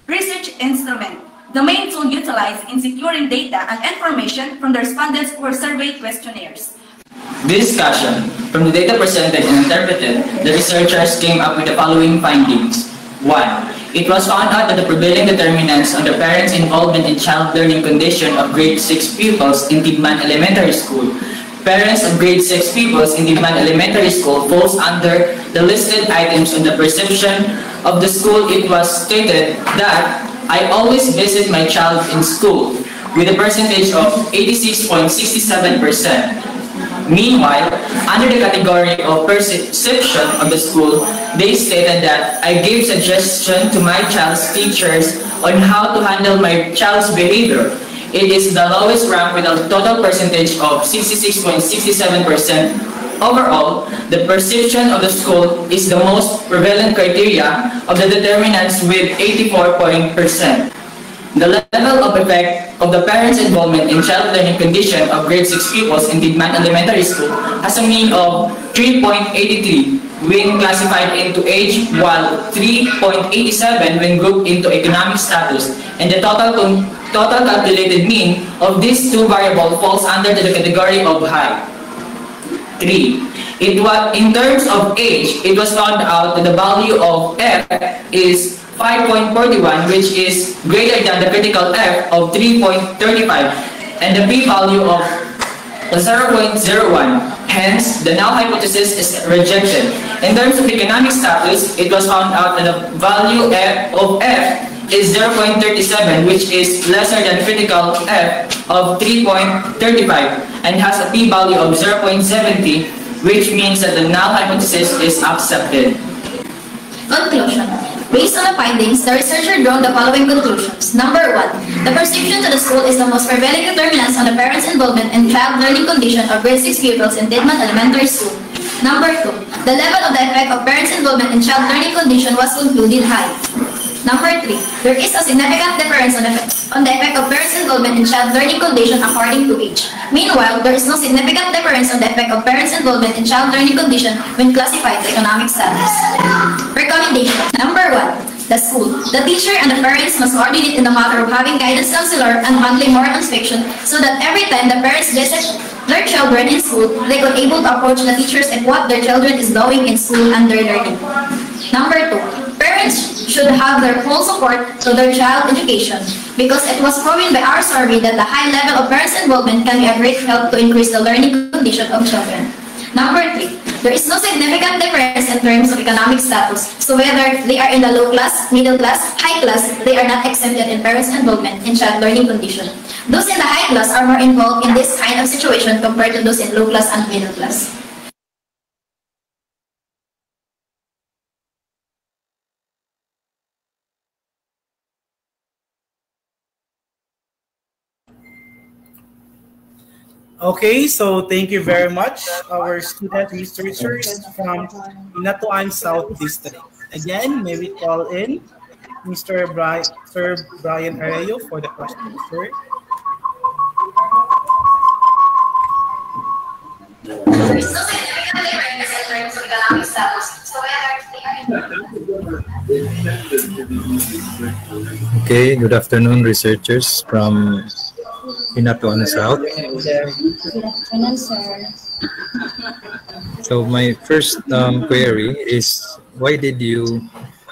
Y: Research instrument. The main tool utilized in securing data and information from the respondents were survey questionnaires.
J: Discussion. From the data presented and interpreted, the researchers came up with the following findings. 1. It was found out that the prevailing determinants on the parents' involvement in child learning condition of grade 6 pupils in Tidman Elementary School. Parents of grade 6 pupils in Tidman Elementary School falls under the listed items on the perception of the school. It was stated that I always visit my child in school with a percentage of 86.67%. Meanwhile, under the category of perception of the school, they stated that I gave suggestion to my child's teachers on how to handle my child's behavior. It is the lowest rank with a total percentage of 66.67%. Overall, the perception of the school is the most prevalent criteria of the determinants with 84%. The level of effect of the parents' involvement in child learning condition of grade 6 pupils in Tidman Elementary School has a mean of 3.83,
U: when classified into age, while 3.87 when grouped into economic status, and the total calculated mean of these two variables falls under the category of high. 3. In terms of age, it was found out that the value of F is 5.41, which is greater than the critical F of 3.35, and the p-value of 0.01. Hence, the null hypothesis is rejected. In terms of economic status, it was found out that the value of F is 0.37, which is lesser than critical F of 3.35 and has a p-value of 0.70, which means that the null hypothesis is accepted.
R: Conclusion. Based on the findings, the researcher drew the following conclusions. Number 1. The perception to the school is the most prevailing determinant on the parents' involvement in child learning condition of grade 6 pupils in Didman Elementary School. Number 2. The level of the effect of parents' involvement in child learning condition was concluded high. Number 3. There is a significant difference on the effect of parents' involvement in child learning condition according to age. Meanwhile, there is no significant difference on the effect of parents' involvement in child learning condition when classified to economic status. Recommendation. Number 1. The school, the teacher, and the parents must coordinate in the matter of having guidance counselor and monthly moral inspection so that every time the parents visit their children in school, they could able to approach the teachers and what their children is doing in school and their learning. Number 2. Parents should have their full support to their child education because it was proven by our survey that the high level of parents' involvement can be a great help to increase the learning condition of children. Number 3. There is no significant difference in terms of economic status, so whether they are in the low class, middle class, high class, they are not exempted in parents' involvement in child learning condition. Those in the high class are more involved in this kind of situation compared to those in low class and middle class.
A: Okay, so thank you very much, our student researchers from Inatuan South District. Again, may we call in Sir Brian Arroyo for the question, sir.
B: Okay, good afternoon, researchers from Inatuan South.
C: Good afternoon, sir.
B: So my first query is, why did you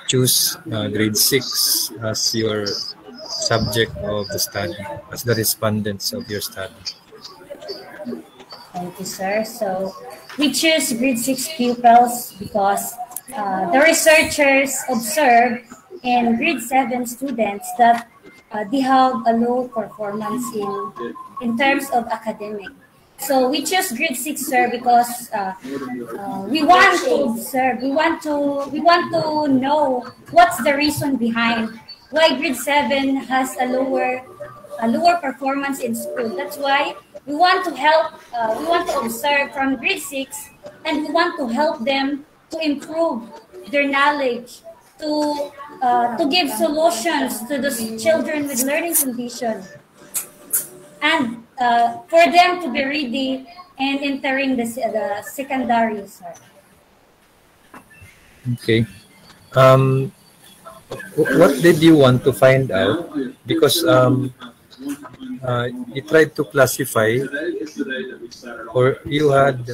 B: choose grade 6 as your subject of the study, as the respondents of your study?
C: Thank you, sir. So we choose grade 6 pupils because the researchers observed in grade 7 students that they have a low performance in terms of academic. So we choose grade 6, sir, because we want to observe, we want to know what's the reason behind why grade 7 has a lower performance in school. That's why we want to help, we want to observe from grade 6, and we want to help them to improve their knowledge, to give solutions to the children with learning condition, and for them to be ready and entering the secondary, sir.
B: Okay. What did you want to find out? Because you tried to classify, or you had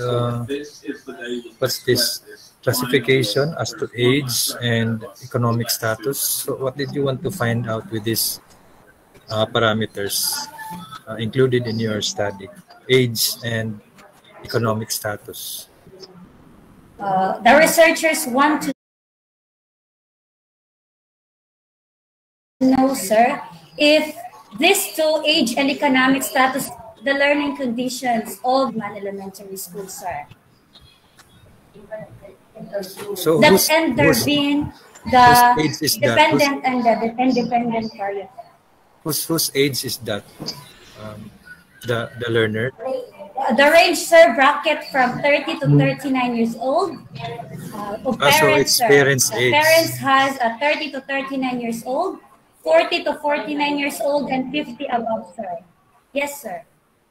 B: what's this classification as to age and economic status. So what did you want to find out with these parameters included in your study, age and economic status?
C: The researchers want to know, sir, if these two, age and economic status, the learning conditions of an elementary school, sir.
B: So
C: that intervene the dependent and the independent variable.
B: Whose age is that? The learner?
C: The range, sir, bracket from 30 to 39 years old. Of parents,
B: so it's parents' age.
C: Parents has 30 to 39 years old, 40 to 49 years old, and 50 above, sir. Yes, sir.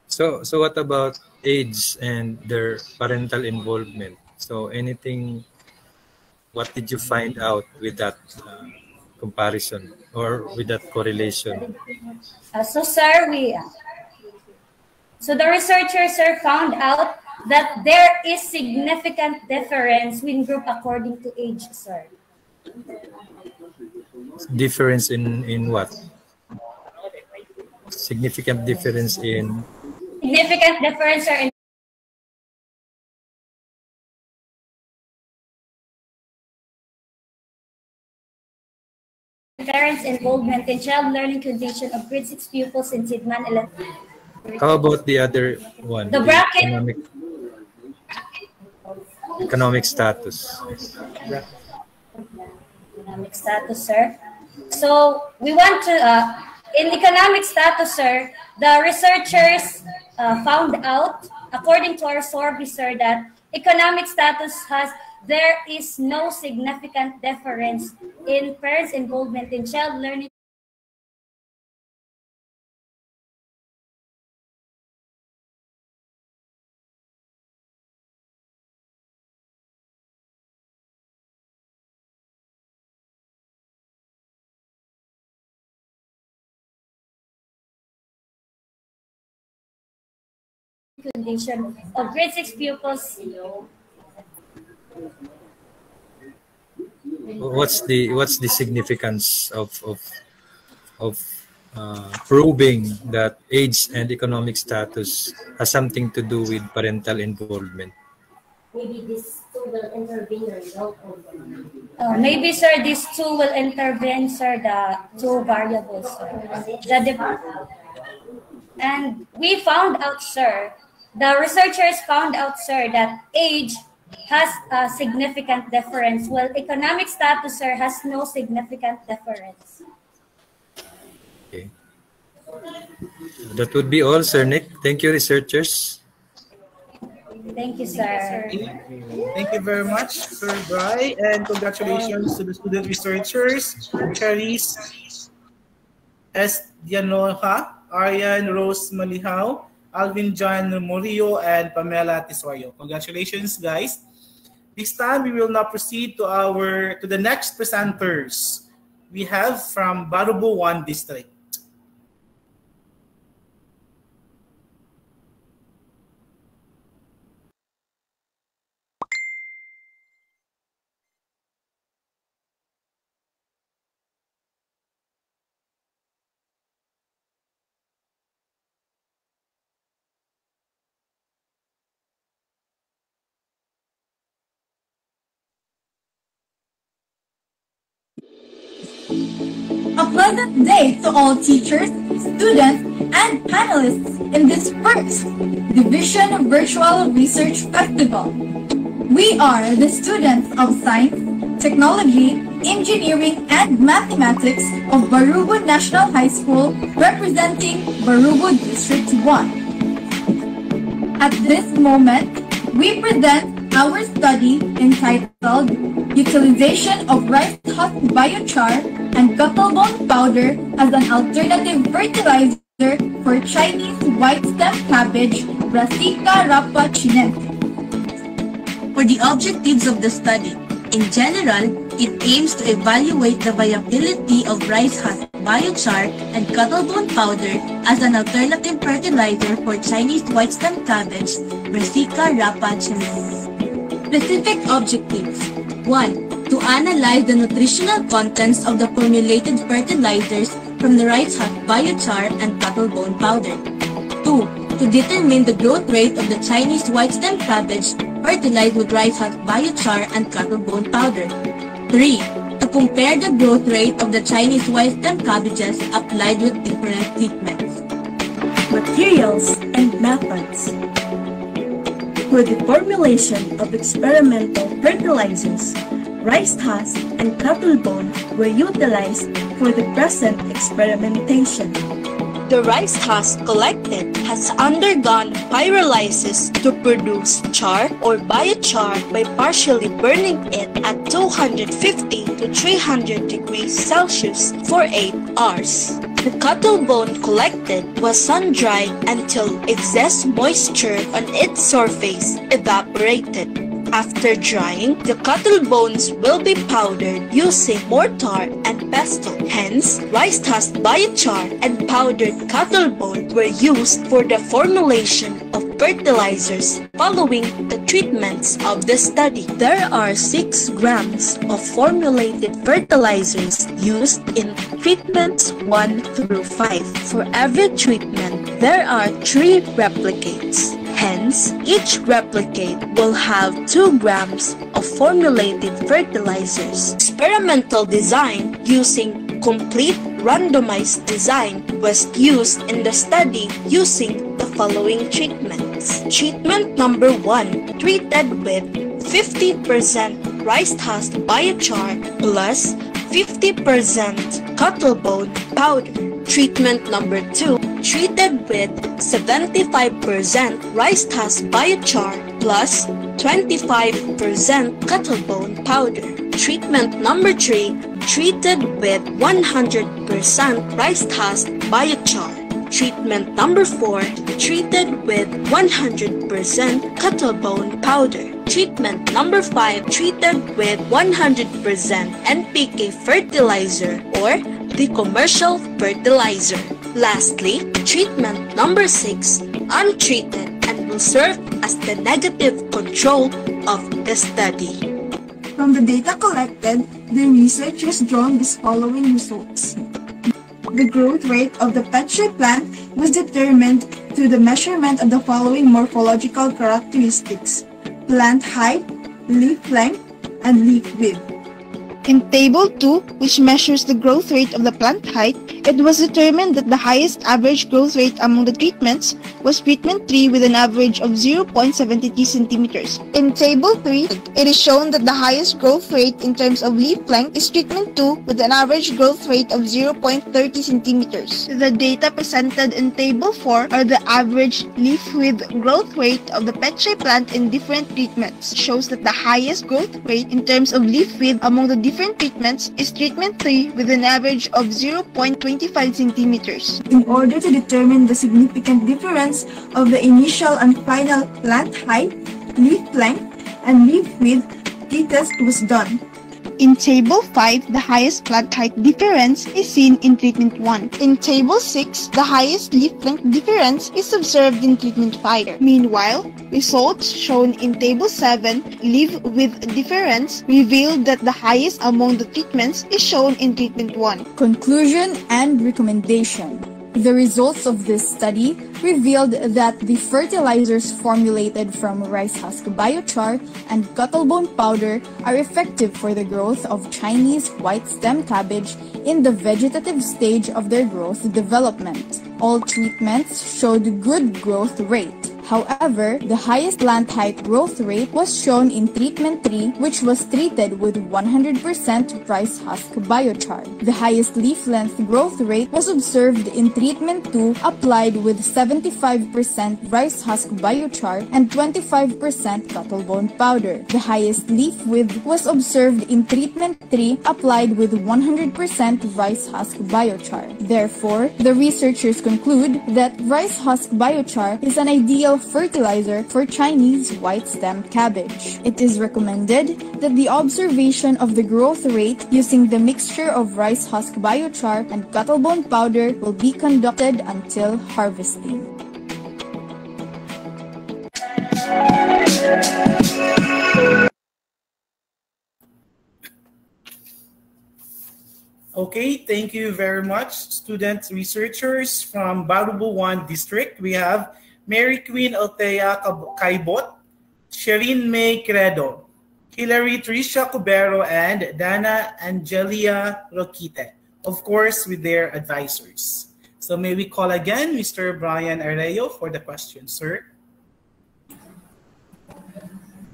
B: So what about age and their parental involvement? So anything what did you find out with that comparison or with that correlation?
Y: So the researchers found out that there is significant difference in group according to age, sir.
B: Difference in what? Significant difference in?
Y: Significant difference, sir, in parents' involvement in child learning condition of grade 6 pupils in Sidman Elementary.
B: How about the other one?
Y: The bracket.
B: Economic status.
Y: Economic status, sir. So we want to, in economic status, sir, the researchers found out, according to our survey, sir, that economic status there is no significant difference in parents' involvement in child learning. Condition of grade 6 pupils.
B: What's the significance of proving that age and economic status has something to do with parental involvement?
Y: Maybe these two will intervene the result of maybe, sir, these two will intervene, sir, the two variables, sir. And we found out, sir, the researchers found out, sir, that age has a significant difference, while economic status, sir, has no significant difference.
B: Okay. That would be all, Sir Nick. Thank you, researchers.
Y: Thank you, sir.
A: Thank you very much, Sir Bry, and congratulations to the student researchers, Charis S. Dianoha, Arian Rose Malihao, Alvin John Murillo, and Pamela Tisoyo. Congratulations, guys. This time, we will now proceed to the next presenters. We have from Barobo 1 district.
L: A pleasant day to all teachers, students, and panelists in this first Division Virtual Research Festival. We are the students of Science, Technology, Engineering, and Mathematics of Barobo National High School, representing Barobo District 1. At this moment, we present our study entitled Utilization of Rice Husk Biochar and Cuttlebone Powder as an Alternative Fertilizer for Chinese White Stem Cabbage, Brassica rapachinense.
M: For the objectives of the study, in general, it aims to evaluate the viability of rice husk biochar and cuttlebone powder as an alternative fertilizer for Chinese white stem cabbage, Brassica rapachinense. Specific objectives. 1. To analyze the nutritional contents of the formulated fertilizers from the rice husk biochar and cuttlebone powder. 2. To determine the growth rate of the Chinese white stem cabbage fertilized with rice husk biochar and cuttlebone powder. 3. To compare the growth rate of the Chinese white stem cabbages applied with different treatments.
L: Materials and methods. For the formulation of experimental fertilizers, rice husk and cuttlebone were utilized for the present experimentation.
M: The rice husk collected has undergone pyrolysis to produce char or biochar by partially burning it at 250 to 300 degrees Celsius for 8 hours. The cuttlebone collected was sun-dried until excess moisture on its surface evaporated. After drying, the cattle bones will be powdered using mortar and pestle. Hence, rice husk biochar and powdered cattle bone were used for the formulation of fertilizers following the treatments of the study. There are 6 grams of formulated fertilizers used in treatments 1 through 5. For every treatment, there are 3 replicates. Hence, each replicate will have 2 grams of formulated fertilizers. Experimental design using complete randomized design was used in the study using the following treatments. Treatment number 1, treated with 50% rice husk biochar plus 50% cattle bone powder. Treatment number 2, treated with 75% rice husk biochar plus 25% cattle bone powder. Treatment number 3, treated with 100% rice husk biochar. Treatment number 4, treated with 100% cattle bone powder. Treatment number 5, treated with 100% NPK fertilizer or the commercial fertilizer. Lastly, treatment number 6, untreated and will serve as the negative control of the study.
L: From the data collected, the researchers drawn these following results. The growth rate of the petri plant was determined through the measurement of the following morphological characteristics: plant height, leaf length, and leaf width.
N: In Table 2, which measures the growth rate of the plant height, it was determined that the highest average growth rate among the treatments was treatment 3 with an average of 0.73 centimeters. In Table 3, it is shown that the highest growth rate in terms of leaf length is treatment 2 with an average growth rate of 0.30 centimeters. The data presented in Table 4 are the average leaf width growth rate of the petri plant in different treatments. It shows that the highest growth rate in terms of leaf width among the different treatments is treatment 3 with an average of 0.25 centimeters.
L: In order to determine the significant difference of the initial and final plant height, leaf length, and leaf width, t-test was done.
N: In Table 5, the highest plant height difference is seen in treatment 1. In Table 6, the highest leaf length difference is observed in treatment 5. Meanwhile, results shown in Table 7, leaf width difference, revealed that the highest among the treatments is shown in treatment 1.
F: Conclusion and recommendation. The results of this study revealed that the fertilizers formulated from rice husk biochar and cuttlebone powder are effective for the growth of Chinese white stem cabbage in the vegetative stage of their growth development. All treatments showed good growth rate. However, the highest plant height growth rate was shown in treatment 3, which was treated with 100% rice husk biochar. The highest leaf length growth rate was observed in treatment 2, applied with 75% rice husk biochar and 25% cuttlebone powder. The highest leaf width was observed in treatment 3, applied with 100% rice husk biochar. Therefore, the researchers conclude that rice husk biochar is an ideal fertilizer for Chinese white stem cabbage. It is recommended that the observation of the growth rate using the mixture of rice husk biochar and cuttlebone powder will be conducted until harvesting.
A: Okay, thank you very much, student researchers from Barobo 1 District. We have Mary Queen Altea Caibot, Sherin May Credo, Hilary Tricia Cubero, and Dana Angelia Roquite, of course, with their advisors. So may we call again Mr. Brian Arreo for the question, sir.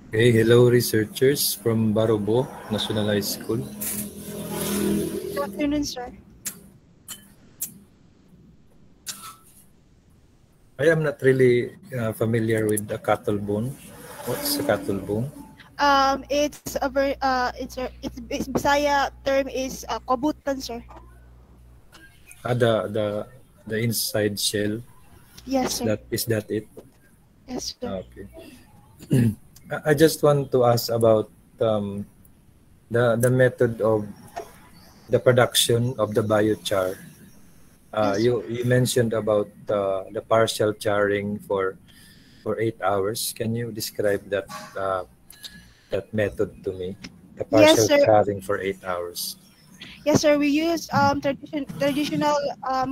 B: Okay, hello researchers from Barobo National High School.
N: Good afternoon, sir.
B: I am not really familiar with the cattle bone. What's a cattle bone?
N: It's a very it's Bisaya term is kobutan, sir.
B: The inside shell.
N: Yes, sir.
B: Is that it?
N: Yes, sir.
B: Okay. I just want to ask about um, the method of the production of the biochar.
N: Yes,
B: You mentioned about the partial charring for 8 hours. Can you describe that method to me? The
N: yes,
B: partial
N: sir.
B: charring for 8 hours.
N: Yes, sir. We use traditional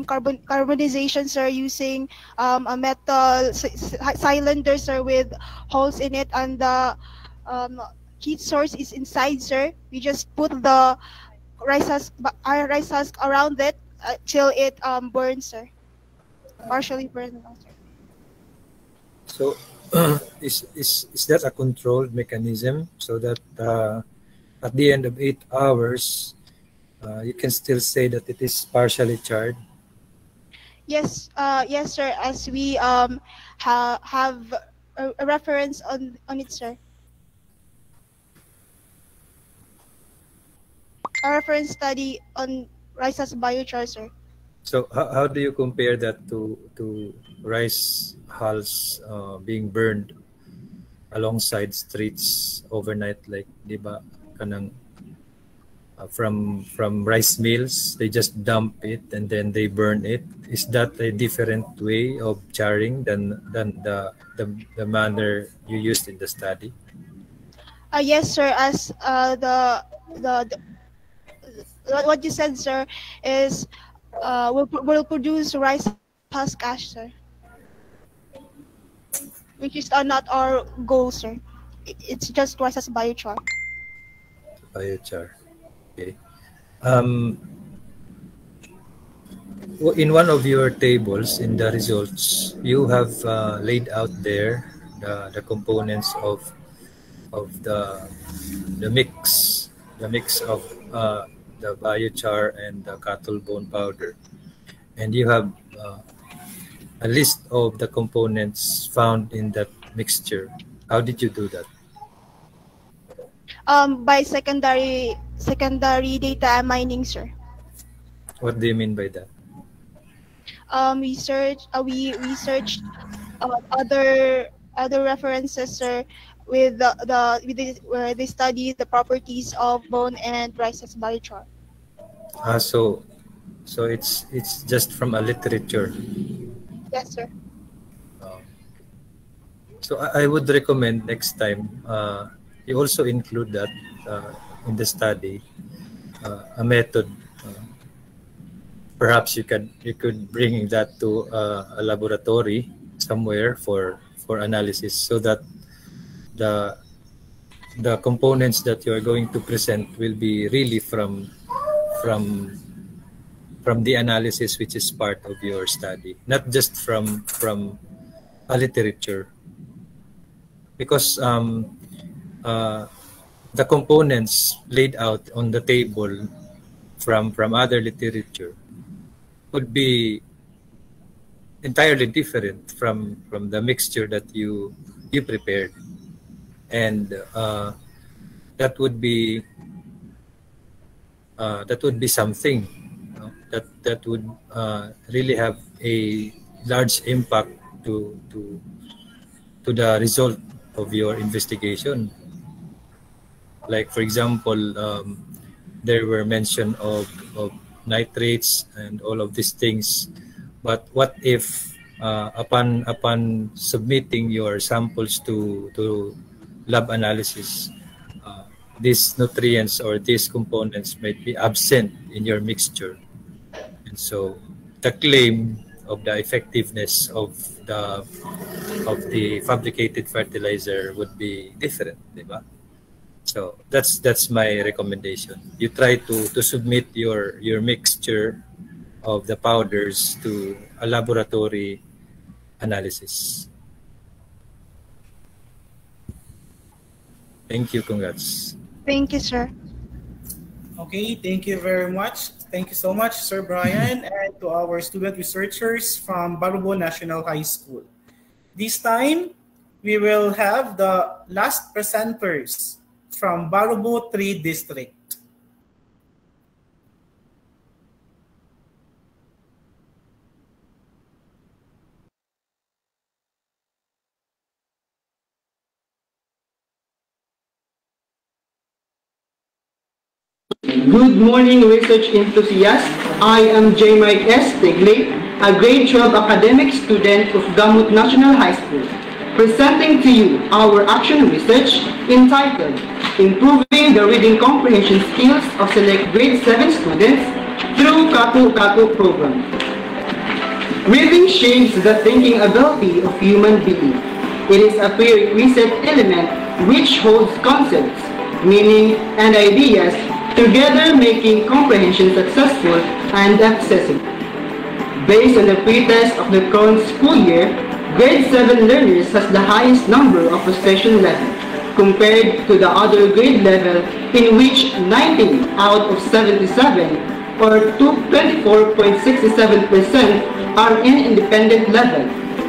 N: carbonization, sir, using a metal cylinder, sir, with holes in it, and the um, heat source is inside, sir. We just put the rice husk around it till it burns, sir. Partially burns, sir.
B: So, is that a controlled mechanism so that at the end of 8 hours, you can still say that it is partially charred?
N: Yes, yes, sir. As we have a reference on it, sir. A reference study on rice's biochar, sir.
B: So, how do you compare that to rice hulls being burned alongside streets overnight, like, di ba, kanang from rice mills, they just dump it and then they burn it. Is that a different way of charring than the manner you used in the study?
N: Yes, sir. As what you said, sir, is will produce rice husk ash, sir, which is not our goal, sir. It's just rice as biochar.
B: Biochar. Okay. Um, in one of your tables in the results, you have laid out there the components of the mix of the biochar and the cattle bone powder, and you have a list of the components found in that mixture. How did you do that?
N: By secondary data mining, sir.
B: What do you mean by that?
N: We searched other references, sir, with where they study the properties of bone and rice's biochar.
B: So it's just from a literature.
N: Yes, sir.
B: Uh, so I would recommend next time you also include that in the study, a method. Uh, Perhaps you could bring that to a laboratory somewhere for analysis, so that the the components that you are going to present will be really from from the analysis which is part of your study, not just from a literature, because uh, the components laid out on the table from other literature could be entirely different from the mixture that you prepared, and that would be something, that would really have a large impact to the result of your investigation. Like, for example, there were mention of nitrates and all of these things, but what if upon submitting your samples to lab analysis, uh, these nutrients or these components might be absent in your mixture, and so the claim of the effectiveness of the fabricated fertilizer would be different, di ba? So that's my recommendation. You try to submit your mixture of the powders to a laboratory analysis. Thank you. Congrats.
N: Thank you, sir.
A: Okay, thank you very much. Thank you so much, Sir Brian, and to our student researchers from Barobo National High School. This time, we will have the last presenters from Barobo 3 District.
O: Good morning, research enthusiasts. I am J. Mike S. Tigley, a grade 12 academic student of Gamut National High School, presenting to you our action research entitled Improving the Reading Comprehension Skills of Select Grade 7 Students through Kaku program. Reading shapes the thinking ability of human beings. It is a prerequisite element which holds concepts, meaning, and ideas together, making comprehension successful and accessible. Based on the pretest of the current school year, grade 7 learners has the highest number of frustration level compared to the other grade level, in which 19 out of 77 or 24.67% are in independent level,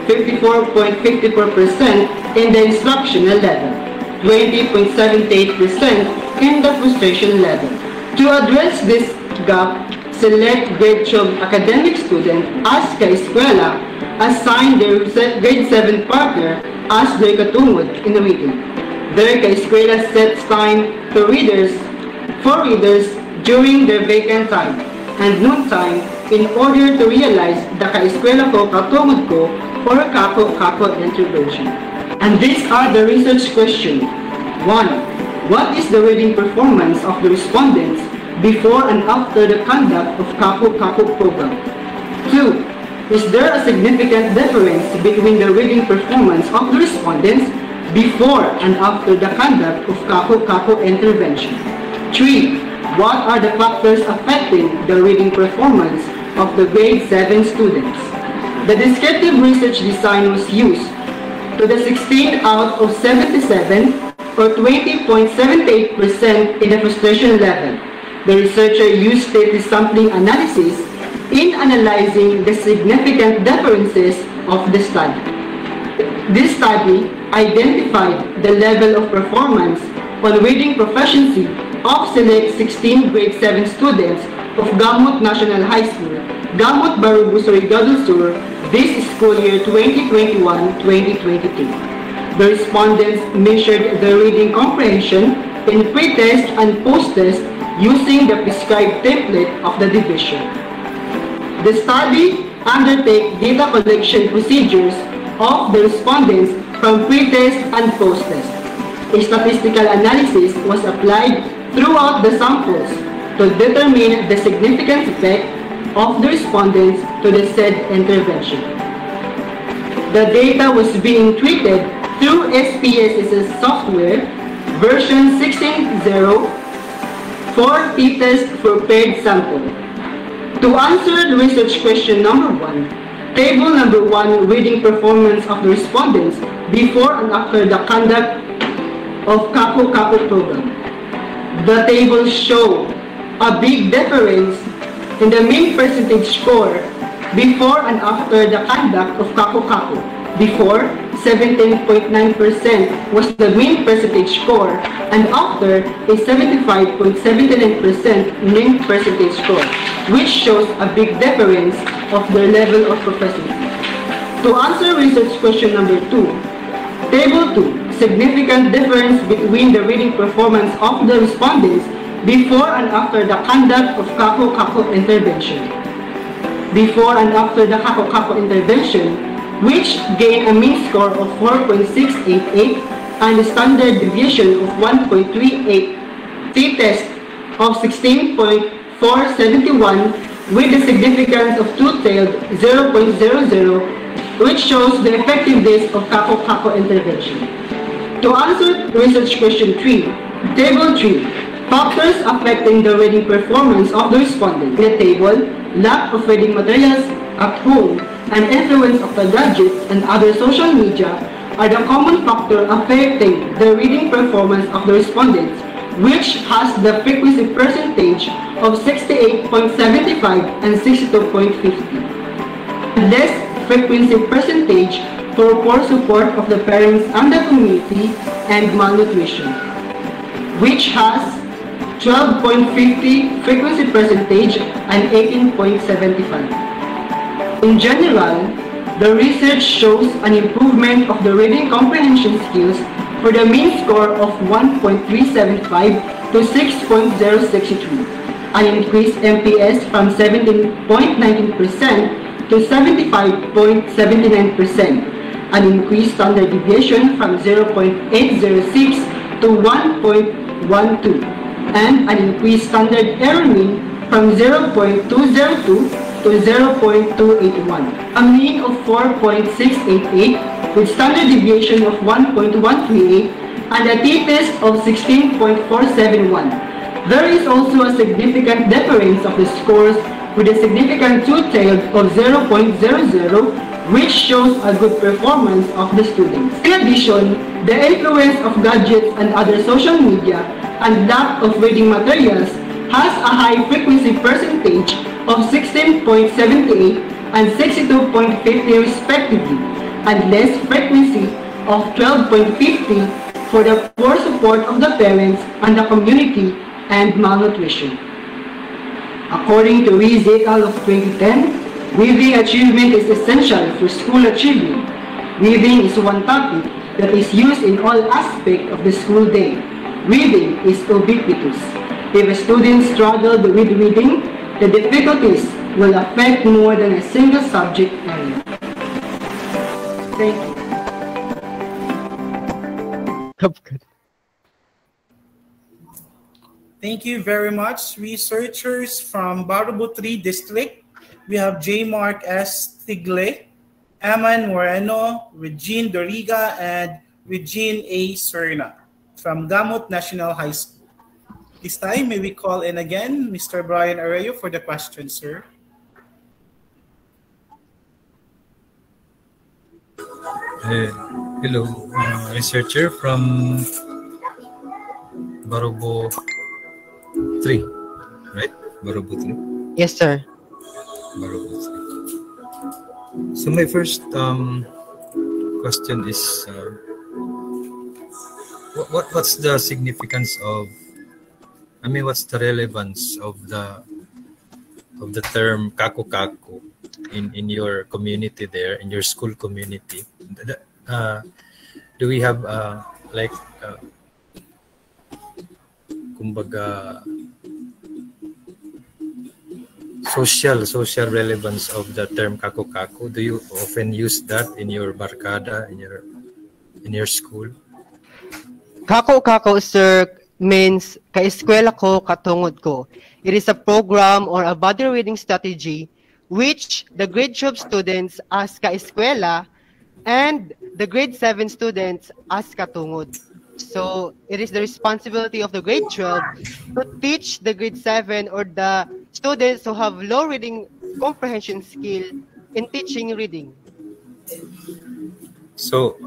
O: 54.54% in the instructional level, 20.78% in the frustration level. To address this gap, select grade 12 academic student as ka-eskwela assign their grade 7 partner as their katungod in reading. Their ka-eskwela sets time for readers during their vacant time and noon time in order to realize the ka-eskwela ko katungod ko or kako intervention. And these are the research questions. 1. What is the reading performance of the respondents before and after the conduct of Kaku program? 2. Is there a significant difference between the reading performance of the respondents before and after the conduct of Kaku intervention? 3. What are the factors affecting the reading performance of the grade 7 students? The descriptive research design was used to the 16 out of 77 or 20.78% in the frustration level. The researcher used static sampling analysis in analyzing the significant differences of the study. This study identified the level of performance on reading proficiency of select 16 grade 7 students of Gamut National High School, Gamut Barobo, Surigao Sur, this school year 2021-2022. The respondents measured the reading comprehension in pre-test and post-test using the prescribed template of the division. The study undertook data collection procedures of the respondents from pre-test and post-test. A statistical analysis was applied throughout the samples to determine the significant effect of the respondents to the said intervention. The data was being treated through SPSS software version 16.0 for t-test for paired sample. To answer the research question number 1, table number 1 reading performance of the respondents before and after the conduct of Kaku program. The table show a big difference in the mean percentage score before and after the conduct of Kaku. Before, 17.9% was the mean percentage score, and after, a 75.79% mean percentage score, which shows a big difference of their level of proficiency. To answer research question number 2, Table 2, significant difference between the reading performance of the respondents before and after the conduct of Kaku intervention. Before and after the Kaku intervention, which gained a mean score of 4.688 and a standard deviation of 1.38, t-test of 16.471 with the significance of two-tailed 0.00, which shows the effectiveness of Kaku intervention. To answer research question 3, Table 3, factors affecting the reading performance of the respondent. In the table, lack of reading materials at home and influence of the gadgets and other social media are the common factor affecting the reading performance of the respondents, which has the frequency percentage of 68.75 and 62.50. Less frequency percentage for poor support of the parents and the community and malnutrition, which has 12.50 frequency percentage and 18.75. In general, the research shows an improvement of the reading comprehension skills for the mean score of 1.375 to 6.063. an increased MPS from 17.19% to 75.79%, an increased standard deviation from 0.806 to 1.12, and an increased standard error mean from 0.202 to 0.281, a mean of 4.688 with standard deviation of 1.138 and a t-test of 16.471. There is also a significant difference of the scores with a significant two-tailed of 0.00, which shows a good performance of the students. In addition, the influence of gadgets and other social media and lack of reading materials has a high frequency percentage of 16.78 and 62.50 respectively, and less frequency of 12.50 for the poor support of the parents and the community and malnutrition. According to Rees et al. Of 2010, reading achievement is essential for school achievement. Reading is one topic that is used in all aspects of the school day. Reading is ubiquitous. If a student struggles with reading, the difficulties will affect more than a single subject area. Thank you.
A: Thank you very much, researchers from Barobo 3 District. We have J. Mark S. Tigle, Eman Moreno, Regine Doriga, and Regine A. Serna from Gamut National High School. This time, may we call in again Mr. Brian Arroyo for the question, sir.
B: Hello, researcher from Barobo 3, right? Barobo 3?
E: Yes, sir.
B: Barobo 3. So my first question is, what's the significance of, what's the relevance of the term kaku-kaku in your community there, in your school community? Do we have kumbaga social relevance of the term kaku-kaku? Do you often use that in your barkada, in your school?
E: Kaku-kaku, sir, means ka-eskwela ko, katungod ko. It is a program or a body reading strategy which the grade 12 students as ka-eskwela and the grade 7 students as katungod. So it is the responsibility of the grade 12 to teach the grade 7 or the students who have low reading comprehension skill in teaching reading.
B: So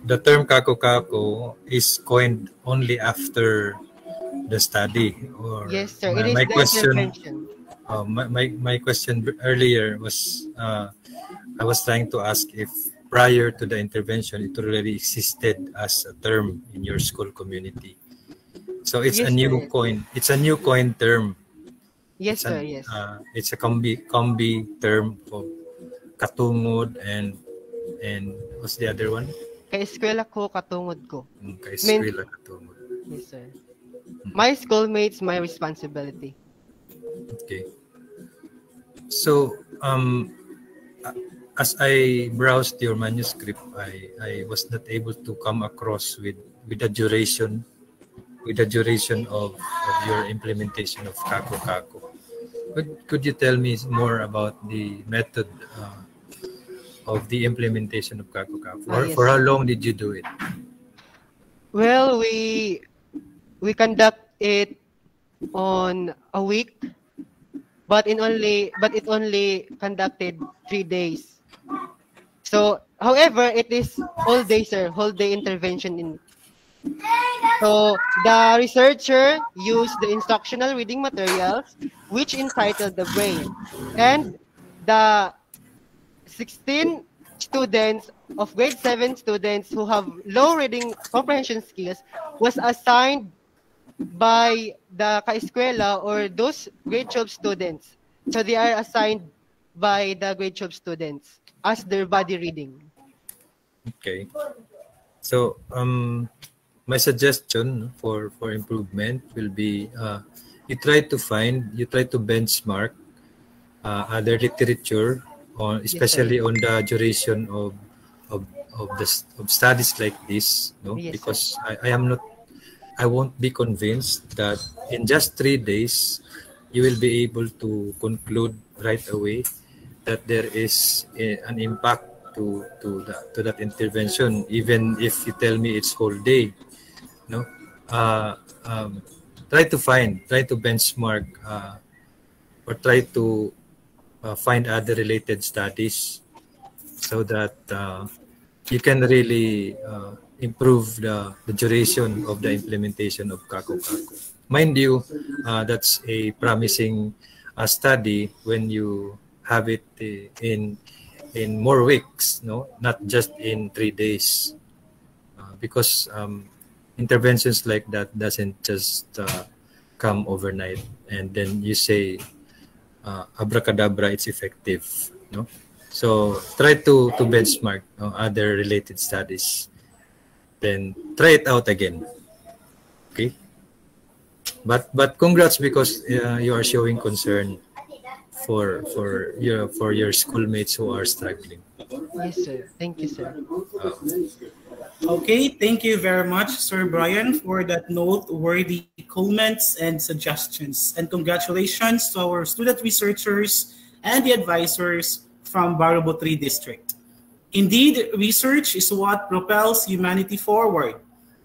B: the term kaku-kaku is coined only after the study, or
E: yes, sir. It is my question.
B: My question earlier was I was trying to ask if prior to the intervention it already existed as a term in your school community. So it's a new coin. It's a new coin term.
E: Yes, sir. Yes.
B: It's a combi term for katungod and what's the other one?
E: Ka-eskwela ko, katungod ko.
B: Ka-eskwela, katungod.
E: Yes, sir. My schoolmates, my responsibility.
B: Okay. So, as I browsed your manuscript, I was not able to come across with the duration of your implementation of kaku-kaku. Could you tell me more about the method of the implementation of kaku-kaku?
E: Yes.
B: For how long did you do it?
E: Well, we conduct it on a week, but it only conducted 3 days. So, however, it is whole day, sir, whole day intervention. So, the researcher used the instructional reading materials, which entitled The Brain, and the 16 students of grade 7 students who have low reading comprehension skills was assigned by the ka-eskwela or those grade 12 students. So they are assigned by the grade 12 students as their body reading.
B: Okay. So my suggestion for improvement will be you try to benchmark other literature on, especially on the duration of of studies like this, no?
E: Yes, sir.
B: Because I won't be convinced that in just 3 days you will be able to conclude right away that there is an impact to that intervention, even if you tell me it's whole day, no? uh, um, try to benchmark, or try to find other related studies so that you can really improve the duration of the implementation of Kako Kako. Mind you, that's a promising study when you have it in more weeks, no, not just in 3 days, because interventions like that doesn't just come overnight and then you say abracadabra, it's effective, no? So try to benchmark other related studies, then try it out again. Okay, but congrats, because you are showing concern for your schoolmates who are struggling.
E: Yes, sir. Thank you, sir.
A: Okay, thank you very much, Sir Brian, for that noteworthy comments and suggestions. And congratulations to our student researchers and the advisors from Barobo 3 District. Indeed, research is what propels humanity forward.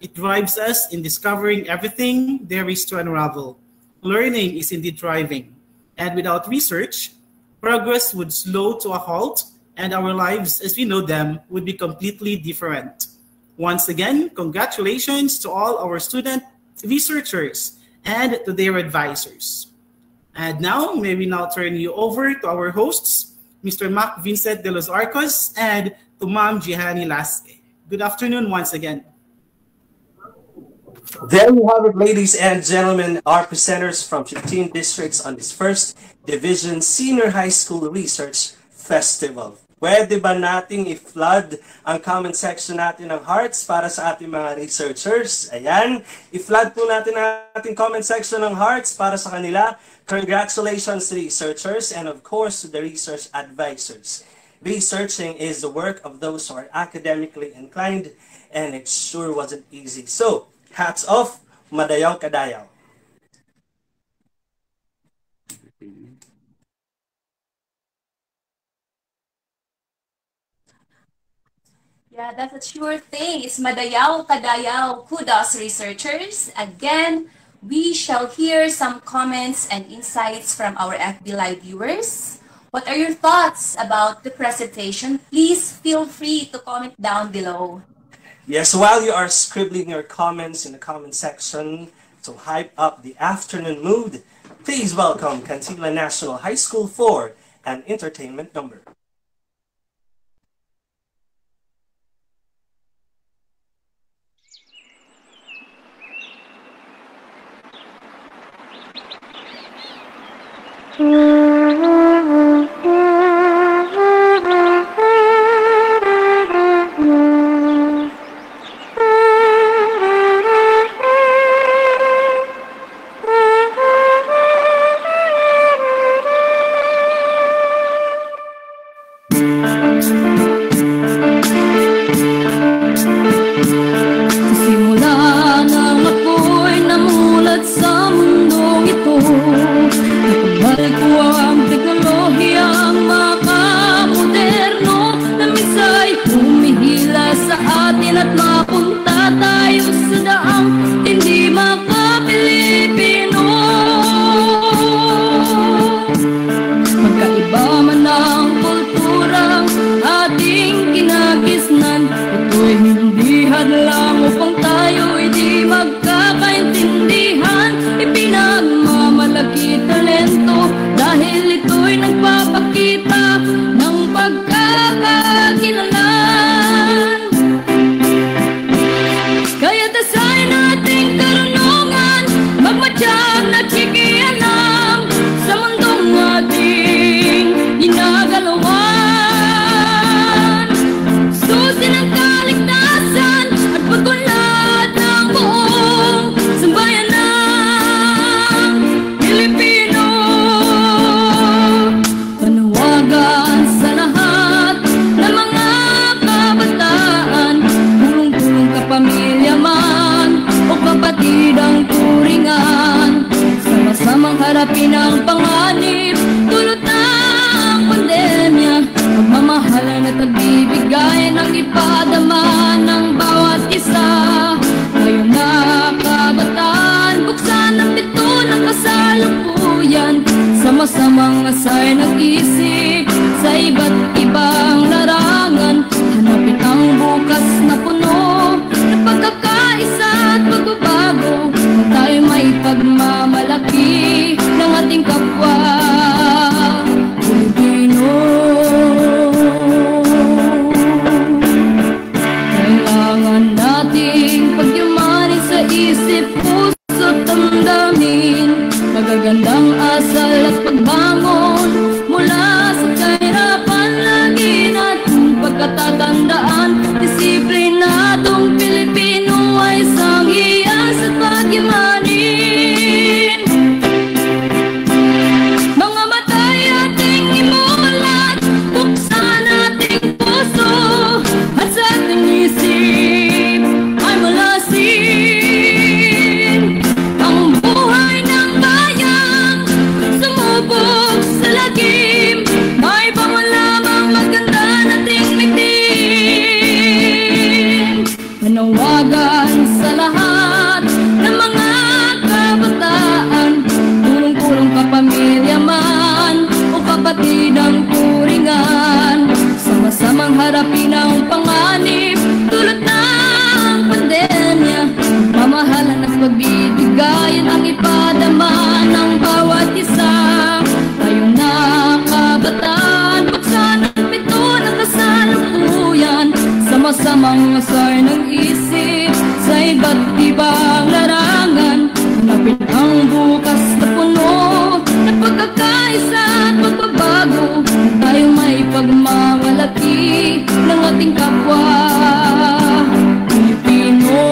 A: It drives us in discovering everything there is to unravel. Learning is indeed thriving. And without research, progress would slow to a halt, and our lives as we know them would be completely different. Once again, congratulations to all our student researchers and to their advisors. And now, may we now turn you over to our hosts, Mr. Mac Vincent de los Arcos and to Ma'am Jihani Lasque. Good afternoon once again.
P: There you have it, ladies and gentlemen, our presenters from 15 districts on this first Division Senior High School Research Festival. Pwede ba nating i-flood ang comment section natin ng hearts para sa ating mga researchers? Ayan, i-flood po natin ang ating comment section ng hearts para sa kanila. Congratulations, researchers, and of course, the research advisors. Researching is the work of those who are academically inclined, and it sure wasn't easy. So, hats off, madayaw kadayaw.
I: Yeah, that's a sure thing. It's madayaw kadayaw. Kudos, researchers. Again, we shall hear some comments and insights from our FB Live viewers. What are your thoughts about the presentation? Please feel free to comment down below.
P: Yes, while you are scribbling your comments in the comment section to hype up the afternoon mood, please welcome Cantila National High School for an entertainment number.
K: harapin ang panganib, dulot ng pandemya. Pagmamahalan at pagbibigay ng ipadama ng bawat isa. Ngayon na kabataan, buksan ang pito ng kasalukuyan. Sama-samang asay ng isip sa iba't ibang larangan. Hanapin ang bukas na puno ng pagkakaisa at pagbabago. Tayo may pagmamalaki ng ating kapwa Pilipino. Kailangan nating pagyamanin sa isip, puso at damdamin. Magagandang asal at pagbangon mula sa kahirapan. Lagi natin pagkatatandaan, disiplinadong Pilipino ay isang hiyas at pagyamanin. Mga matay ating imulat, buksan ating puso at sa ating isip ay malasin. Ang buhay ng bayan sumubok sa lagim, may pangalamang maganda nating mitin. Manawagan sa lahat ng mga kabataan, tulong-tulong kapamilya man o kapatid ang turingan. Sama-samang harapin ang panganib, dulot ng pandemya. Mamahalan at pagbibigayan ang ipadama ng bawat isa. Tayo na kabataan, buksan ang pito ng kasalukuyan. Sama-samang asar ng isip sa iba't ibang larangan. Hanapin ang bukas na puno ng pagkakaisa at pagbabago. Tayo may pagmamalaki ng ating kapwa Pilipino.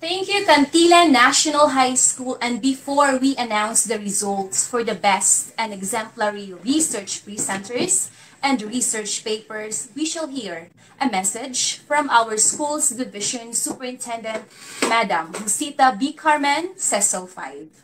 H: Thank you, Cantila National High School. And before we announce the results for the best and exemplary research presenters and research papers, we shall hear a message from our school's division superintendent, Madam Lucita B. Carmen, Cecil 5.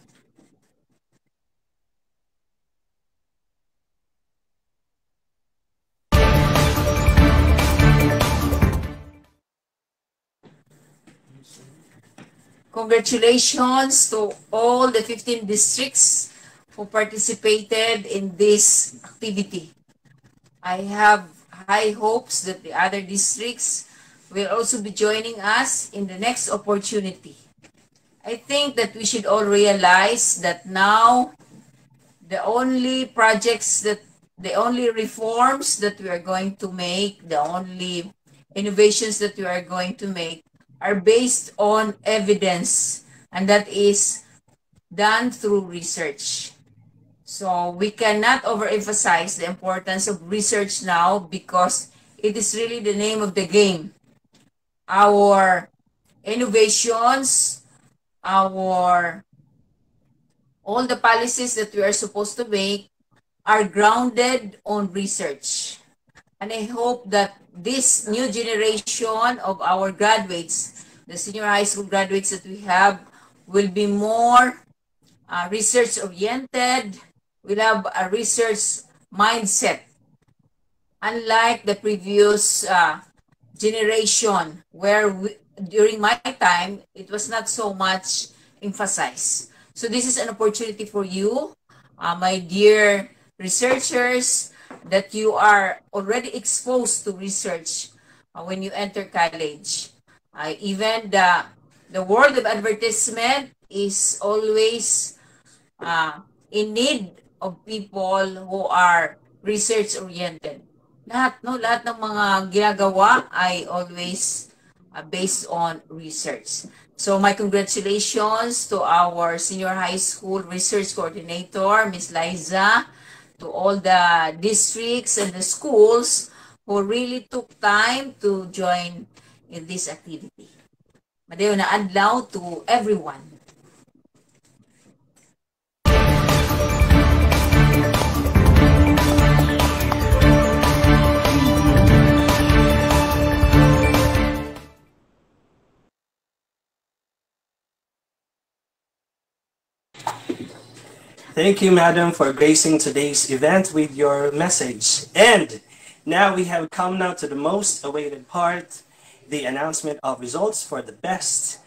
Q: Congratulations to all the 15 districts who participated in this activity. I have high hopes that the other districts will also be joining us in the next opportunity. I think that we should all realize that now the only reforms that we are going to make, the only innovations that we are going to make are based on evidence, and that is done through research. So we cannot overemphasize the importance of research now because it is really the name of the game. Our innovations, all the policies that we are supposed to make are grounded on research. And I hope that this new generation of our graduates, the senior high school graduates that we have, will be more research-oriented, will have a research mindset. Unlike the previous generation, where during my time, it was not so much emphasized. So this is an opportunity for you, my dear researchers, that you are already exposed to research when you enter college. Even the world of advertisement is always in need of people who are research-oriented. Lahat ng mga ginagawa ay always based on research. So my congratulations to our senior high school research coordinator, Ms. Liza, to all the districts and the schools who really took time to join in this activity. Madayo na adlaw to everyone.
P: Thank you, Madam, for gracing today's event with your message. And now we have come now to the most awaited part, the announcement of results for the best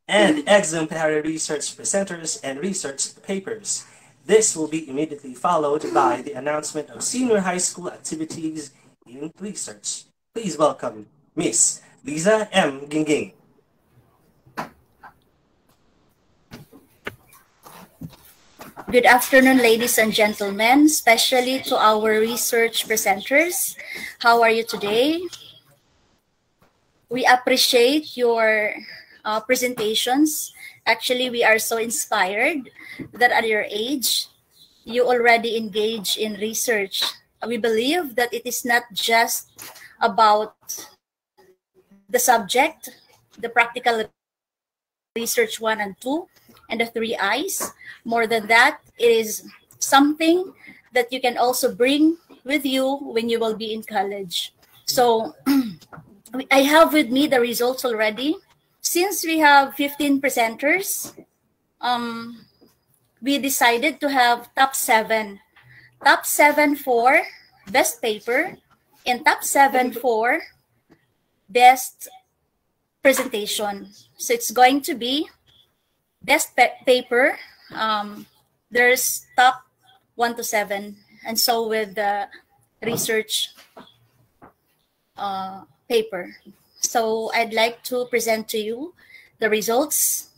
P: and exemplary research presenters and research papers. This will be immediately followed by the announcement of senior high school activities in research. Please welcome Miss Lisa M. Gingging.
T: Good afternoon, ladies and gentlemen, especially to our research presenters. How are you today? We appreciate your presentations. Actually, we are so inspired that at your age, you already engage in research. We believe that it is not just about the subject, the practical research 1 and 2, and the 3 I's. More than that, it is something that you can also bring with you when you will be in college. So I have with me the results already. Since we have 15 presenters, we decided to have top 7. Top 7 for best paper and top 7 for best presentation. So it's going to be best paper, there's top 1 to 7, and so with the research paper. So I'd like to present to you the results.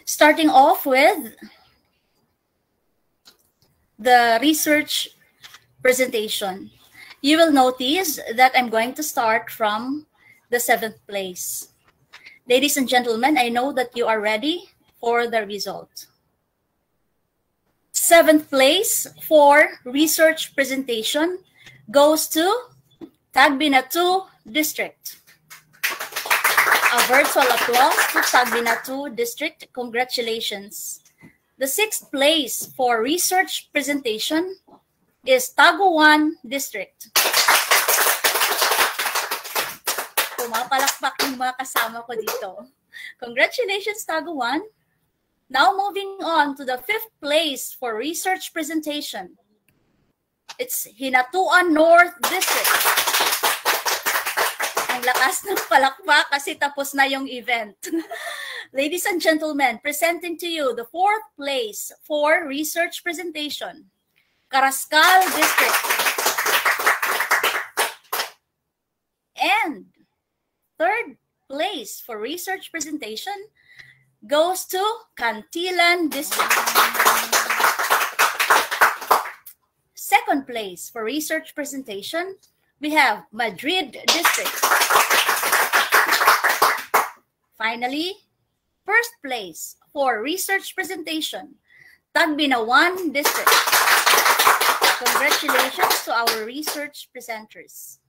T: Starting off with the research presentation. You will notice that I'm going to start from the 7th place. Ladies and gentlemen, I know that you are ready for the result. 7th place for research presentation goes to Tagbinatu District. A virtual applause to Tagbinatu District. Congratulations. The 6th place for research presentation is Taguan District. Pumapalakpak yung mga kasama ko dito. Congratulations, Taguan. Now moving on to the 5th place for research presentation. It's Hinatuan North District. Ang lakas ng palakpak kasi tapos na yung event. Ladies and gentlemen, presenting to you the 4th place for research presentation. Carrascal District. And 3rd place for research presentation goes to Cantilan District. 2nd place for research presentation, we have Madrid District. Finally, 1st place for research presentation, Tagbinawan District. Congratulations to our research presenters.